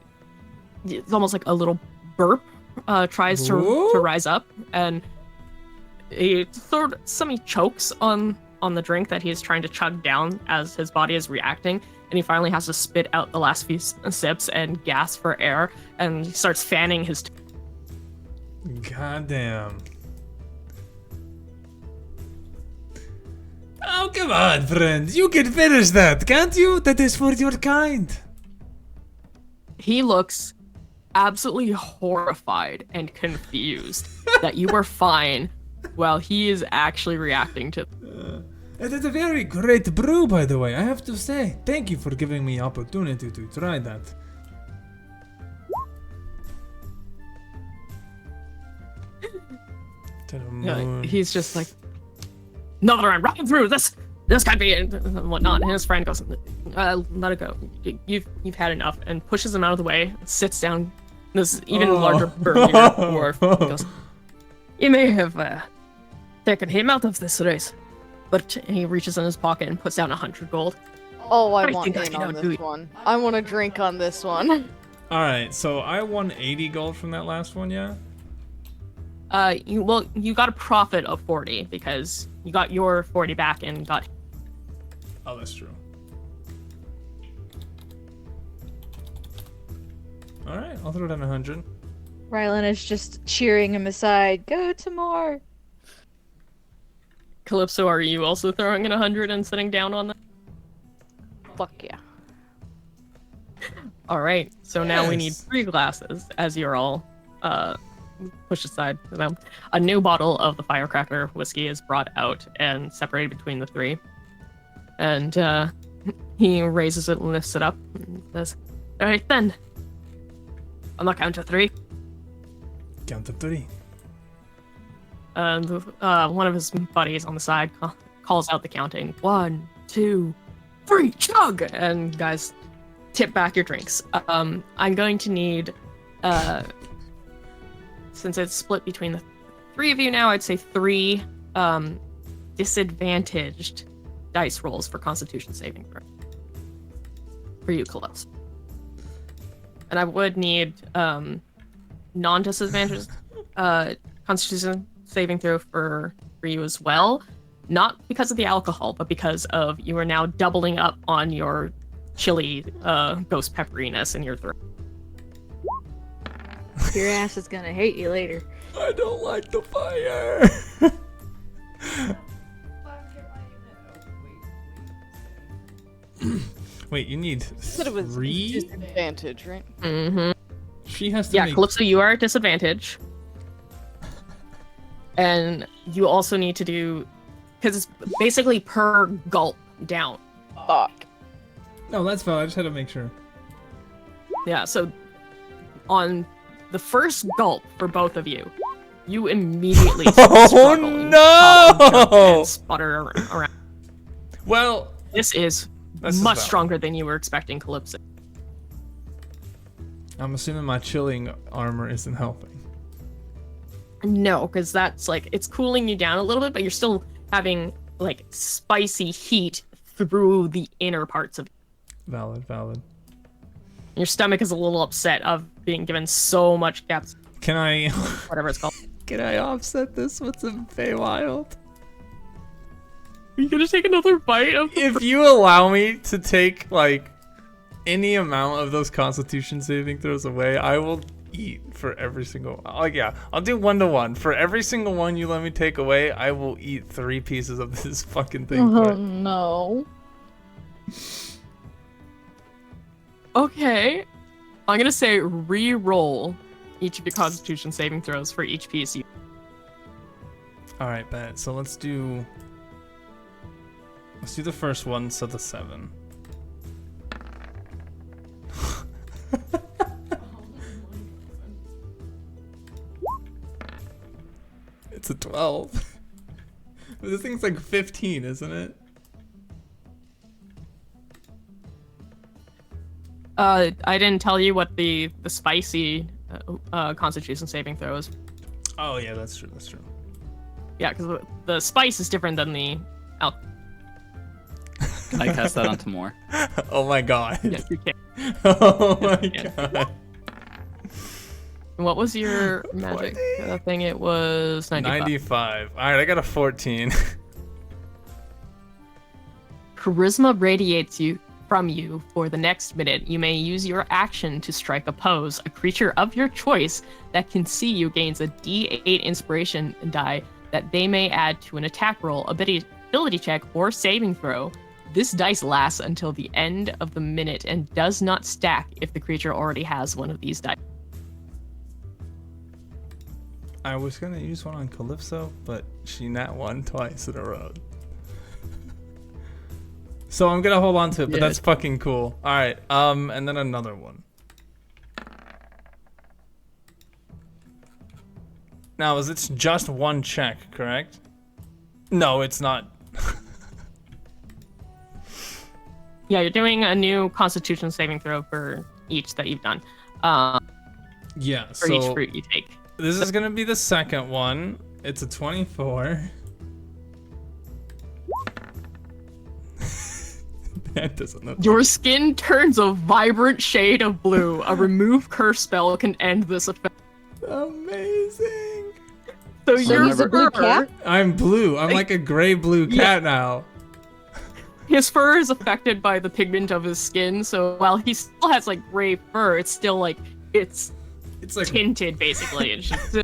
it's almost like a little burp. Tries to rise up, and he chokes on the drink that he's trying to chug down as his body is reacting, and he finally has to spit out the last few sips and gasp for air, and he starts fanning his. Goddamn. Oh, come on, friend. You can finish that, can't you? That is for your kind. He looks absolutely horrified and confused that you were fine while he is actually reacting to. It is a very great brew, by the way, I have to say. Thank you for giving me opportunity to try that. He's just like, another I'm riding through this can't be it, and whatnot. And his friend goes, let it go. You've had enough, and pushes him out of the way, sits down. This even larger burlier dwarf goes, you may have taken him out of this race, but he reaches in his pocket and puts down 100 gold. Oh, I I want think I in can on outdo this you. one. I want to drink on this one. Alright, so I won 80 gold from that last one, yeah? You got a profit of 40 because you got your 40 back and got. Oh, that's true. Alright, I'll throw down 100. Rylan is just cheering him aside. Go to more. Calypso, are you also throwing in 100 and sitting down on that? Fuck yeah. All right, so now we need Yes. 3 glasses as you're all pushed aside. So a new bottle of the firecracker whiskey is brought out and separated between the 3. And he raises it and lifts it up and says, all right then. On the count of 3. Count to 3. And one of his buddies on the side calls out the counting. 1, 2, 3, chug! And guys, tip back your drinks. I'm going to need, since it's split between the 3 of you now, I'd say 3 disadvantaged dice rolls for Constitution saving throw. For you, Calypso. And I would need non-disadvantaged Constitution saving throw for you as well. Not because of the alcohol, but because of you are now doubling up on your chili ghost pepperiness in your throat. Your ass is gonna hate you later. I don't like the fire! Wait, you need Said it was 3? disadvantage, right? Mm-hmm. She has to Yeah, make... Calypso, you are at disadvantage. And you also need to do, because it's basically per gulp down. Fuck. No, that's fine. I just had to make sure. Yeah, so on the first gulp for both of you, you immediately struggle and cough and choke and sputter around. Well, This is This is much valid. stronger than you were expecting, Calypso. I'm assuming my chilling armor isn't helping. No, because that's like it's cooling you down a little bit, but you're still having like spicy heat through the inner parts of Valid. your stomach is a little upset of being given so much gaps, Can I whatever it's called. can I offset this with some Feywild? Are you gonna take another bite of If you allow me to take like any amount of those Constitution saving throws away, I will eat for every single. Oh yeah, I'll do 1-to-1 for every single one you let me take away. I will eat 3 pieces of this fucking thing. Oh no. Okay. I'm gonna say re-roll each of your Constitution saving throws for each piece you. All right, bet. So let's do the first one. So the 7. It's a 12. But this thing's like 15, isn't it? I didn't tell you what the spicy Constitution saving throw is. Oh yeah, that's true. Yeah, because the spice is different than the alcohol. Can I cast that onto more? Oh my god. Yes, you can. Oh my Yeah. god. What was your magic thing? It was 95. 95. All right, I got a 14. Charisma radiates from you for the next minute. You may use your action to strike a pose. A creature of your choice that can see you gains a D8 inspiration die that they may add to an attack roll, ability check, or saving throw. This dice lasts until the end of the minute and does not stack if the creature already has one of these dice. I was gonna use one on Calypso, but she nat one twice in a row. So I'm gonna hold on to it, but Yeah. that's fucking cool. All right, and then another one. Now, is it just one check, correct? No, it's not. Yeah, you're doing a new Constitution saving throw for each that you've done. Yeah, For each so fruit you take. this is gonna be the second one. It's a 24. That doesn't look. Your skin turns a vibrant shade of blue. A remove curse spell can end this effect. Amazing. So So your he's a blue fur, cat? I'm blue. I'm like a gray-blue cat now. his fur is affected by the pigment of his skin. So while he still has like gray fur, it's still like it's It's like tinted basically. It's just,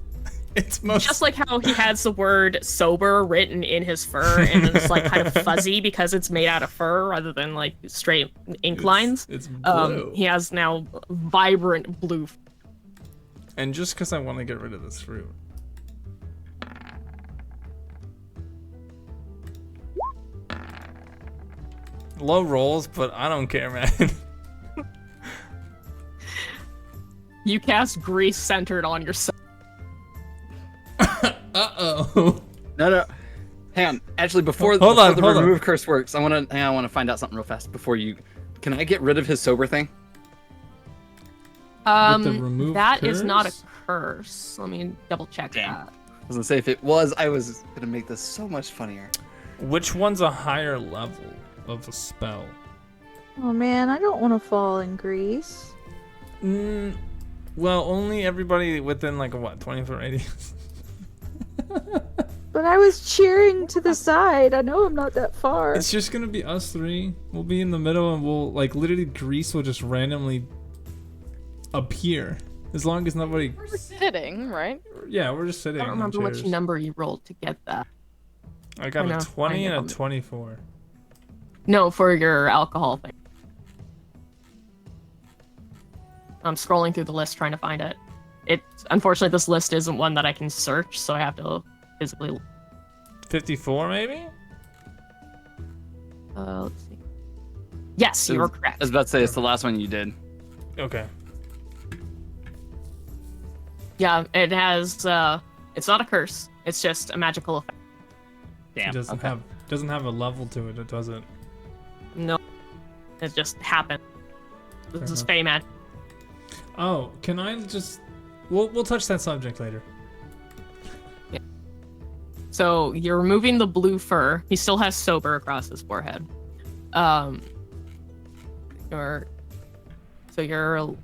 it's most just like how he has the word sober written in his fur, and it's like kind of fuzzy because it's made out of fur rather than like straight ink lines. It's blue. He has now vibrant blue. And just because I want to get rid of this fruit. Low rolls, but I don't care, man. You cast grease centered on yourself. Uh-oh. No. Hang on. Actually, before Hold the on. remove curse works, I want to find out something real fast before you. Can I get rid of his sober thing? remove That is not a curse? curse. Let me double check Damn. that. I was gonna say if it was, I was gonna make this so much funnier. Which one's a higher level of a spell? Oh man, I don't want to fall in grease. Well, only everybody within like a what, 20-foot radius? But I was cheering to the side. I know I'm not that far. It's just gonna be us three. We'll be in the middle and we'll like literally grease will just randomly appear. As long as nobody. We're sitting, right? Yeah, we're just sitting. I don't on remember which chairs. number you rolled to get that. I got I know, a 20 I know. and a 24. No, for your alcohol thing. I'm scrolling through the list trying to find it. Unfortunately, this list isn't one that I can search, so I have to physically. 54 maybe? Let's see. Yes, you were I correct. was about to say it's the last one you did. Okay. Yeah, it has. It's not a curse. It's just a magical effect. Damn. It doesn't have a level to it. It doesn't. No, it just happened. This Fair is enough. Fey magic. Oh, can I just? We'll touch that subject later. So you're removing the blue fur. He still has sober across his forehead. Your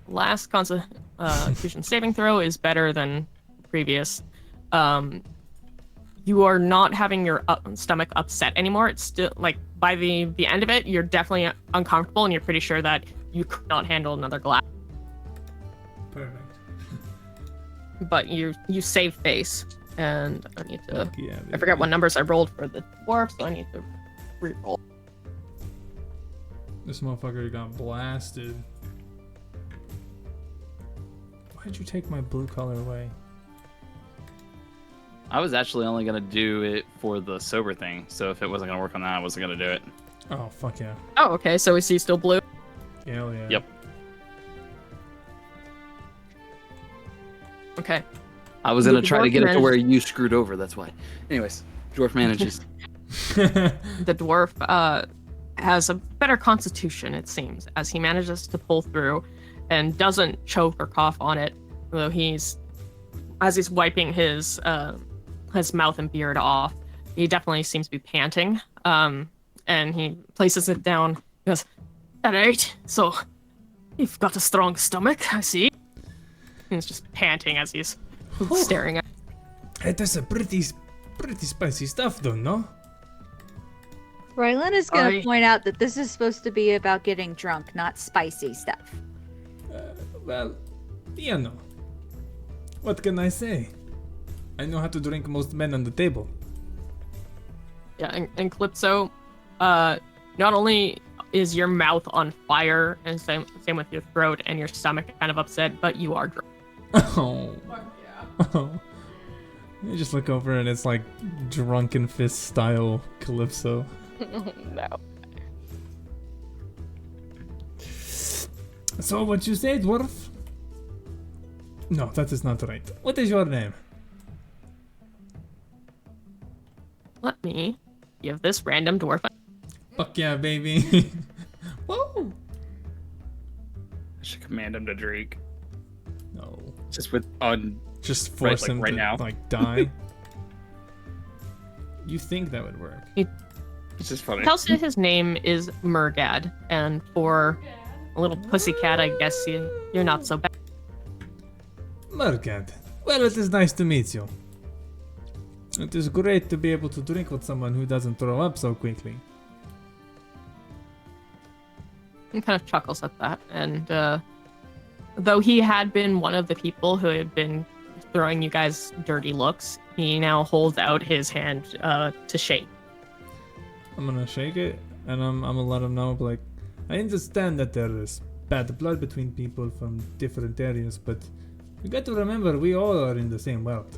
last Constitution saving throw is better than previous. You are not having your stomach upset anymore. It's still like by the end of it, you're definitely uncomfortable, and you're pretty sure that you could not handle another glass. Perfect. But you save face, and I need to. Fuck yeah, I forgot what numbers I rolled for the dwarf, so I need to re-roll. This motherfucker got blasted. Why'd you take my blue color away? I was actually only gonna do it for the sober thing, so if it wasn't gonna work on that, I wasn't gonna do it. Oh, fuck yeah. Oh, okay. So is he still blue? Hell yeah. Yep. Okay. I was gonna The try to dwarf get it to managed- where you screwed over. That's why. Anyways, dwarf manages. The dwarf has a better constitution, it seems, as he manages to pull through and doesn't choke or cough on it, though he's wiping his mouth and beard off, he definitely seems to be panting. And he places it down. He goes, "All right, so you've got a strong stomach, I see." And he's just panting as he's staring at. Hey, that's a pretty spicy stuff, though, no? Rylan is going I- to point out that this is supposed to be about getting drunk, not spicy stuff. Well, you know. What can I say? I know how to drink most men on the table. Yeah, and Calypso, not only is your mouth on fire, and same with your throat and your stomach kind of upset, but you are drunk. Oh. Fuck yeah. Oh. You just look over and it's like drunken fist style Calypso. No. So what you say, dwarf? No, that is not right. What is your name? Let me give this random dwarf. Fuck yeah, baby. Whoa. I should command him to drink. No. Just with on. Just Right, force like, him right to now. like die. You think that would work? It's just funny. Tells you his name is Murgad, and for a little pussycat, I guess you're not so bad. Murgad. Well, it is nice to meet you. It is great to be able to drink with someone who doesn't throw up so quickly. He kind of chuckles at that, and though he had been one of the people who had been throwing you guys dirty looks, he now holds out his hand to shake. I'm gonna shake it, and I'm gonna let him know, like, I understand that there is bad blood between people from different areas, but you got to remember we all are in the same world.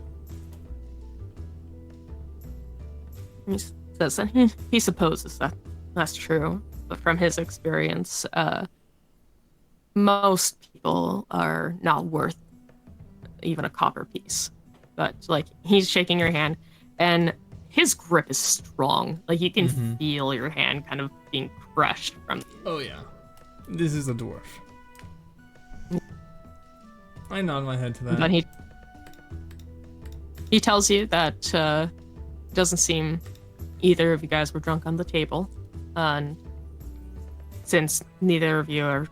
He says that he supposes that that's true, but from his experience, most people are not worth even a copper piece. But like he's shaking your hand, and his grip is strong. Like you can feel your hand kind of being crushed from. Oh yeah, this is a dwarf. I nod my head to that. But he tells you that doesn't seem either of you guys were drunk on the table, and since neither of you are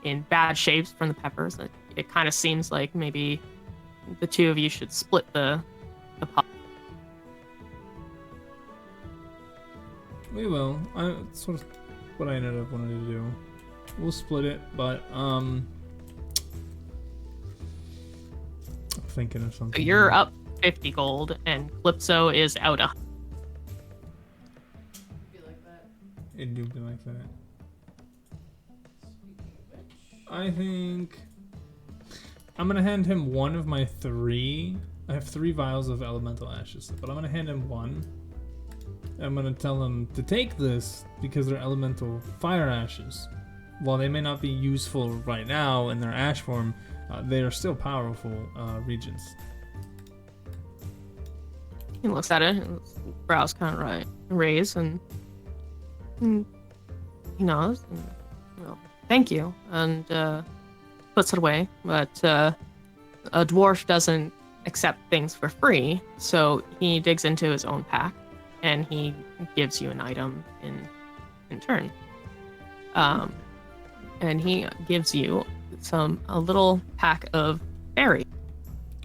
in bad shapes from the peppers, it kind of seems like maybe the two of you should split the pot. We will. It's sort of what I ended up wanting to do. We'll split it, but I'm thinking of something. So you're up 50 gold, and Calypso is out a. Be like that. It do be like that. Speaking of which. I think I'm gonna hand him one of my 3. I have 3 vials of elemental ashes, but I'm gonna hand him one. I'm gonna tell him to take this because they're elemental fire ashes. While they may not be useful right now in their ash form, they are still powerful regents. He looks at it, and his brows kind of raise, and he nods. And, well, thank you, and puts it away. But a dwarf doesn't accept things for free, so he digs into his own pack and he gives you an item in turn. And he gives you a little pack of berries.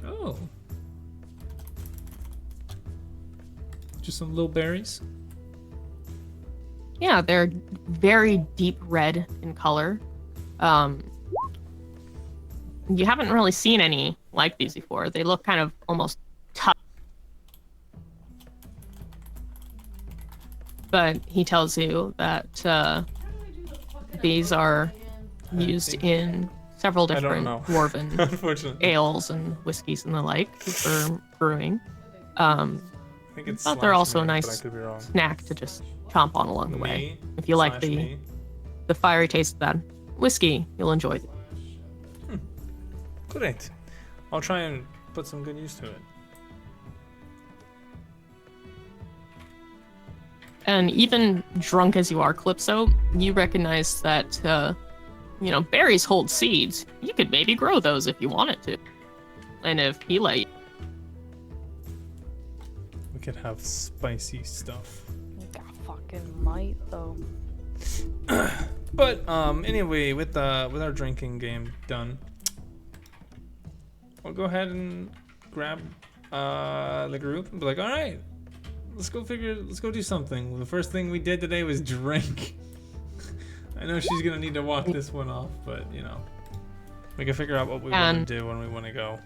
Oh. Just some little berries. Yeah, they're very deep red in color. You haven't really seen any like these before. They look kind of almost tough. But he tells you that these are used in several different know. dwarven Unfortunately. ales and whiskeys and the like for brewing. I think it's But they're also a /me, but I nice could be wrong. snack to just chomp on along the way. Me If you like /me. the fiery taste of that whiskey, you'll enjoy it. Great. I'll try and put some good use to it. And even drunk as you are, Calypso, you recognize that, berries hold seeds. You could maybe grow those if you wanted to. And if he let you. We could have spicy stuff. I fucking might though. But anyway, with our drinking game done, we'll go ahead and grab the group and be like, all right, let's go do something. The first thing we did today was drink. I know she's gonna need to walk this one off, but we can figure out what we want to do when we want to go.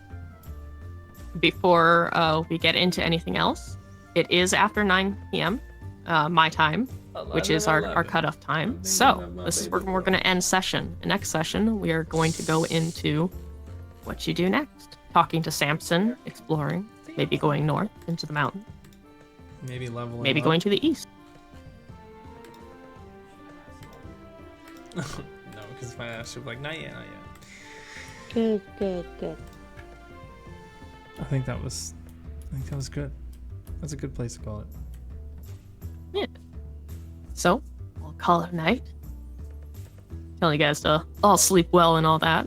Before we get into anything else, it is after 9 p.m. My time, which is our cutoff time. So this is where we're going to end session. The next session, we are going to go into what you do next. Talking to Samson, exploring, maybe going north into the mountain, Maybe leveling. maybe up. going to the east. No, because if I asked, she'll be like, not yet. Good. I think that was good. That's a good place to call it. So we'll call it a night. Tell you guys to all sleep well and all that.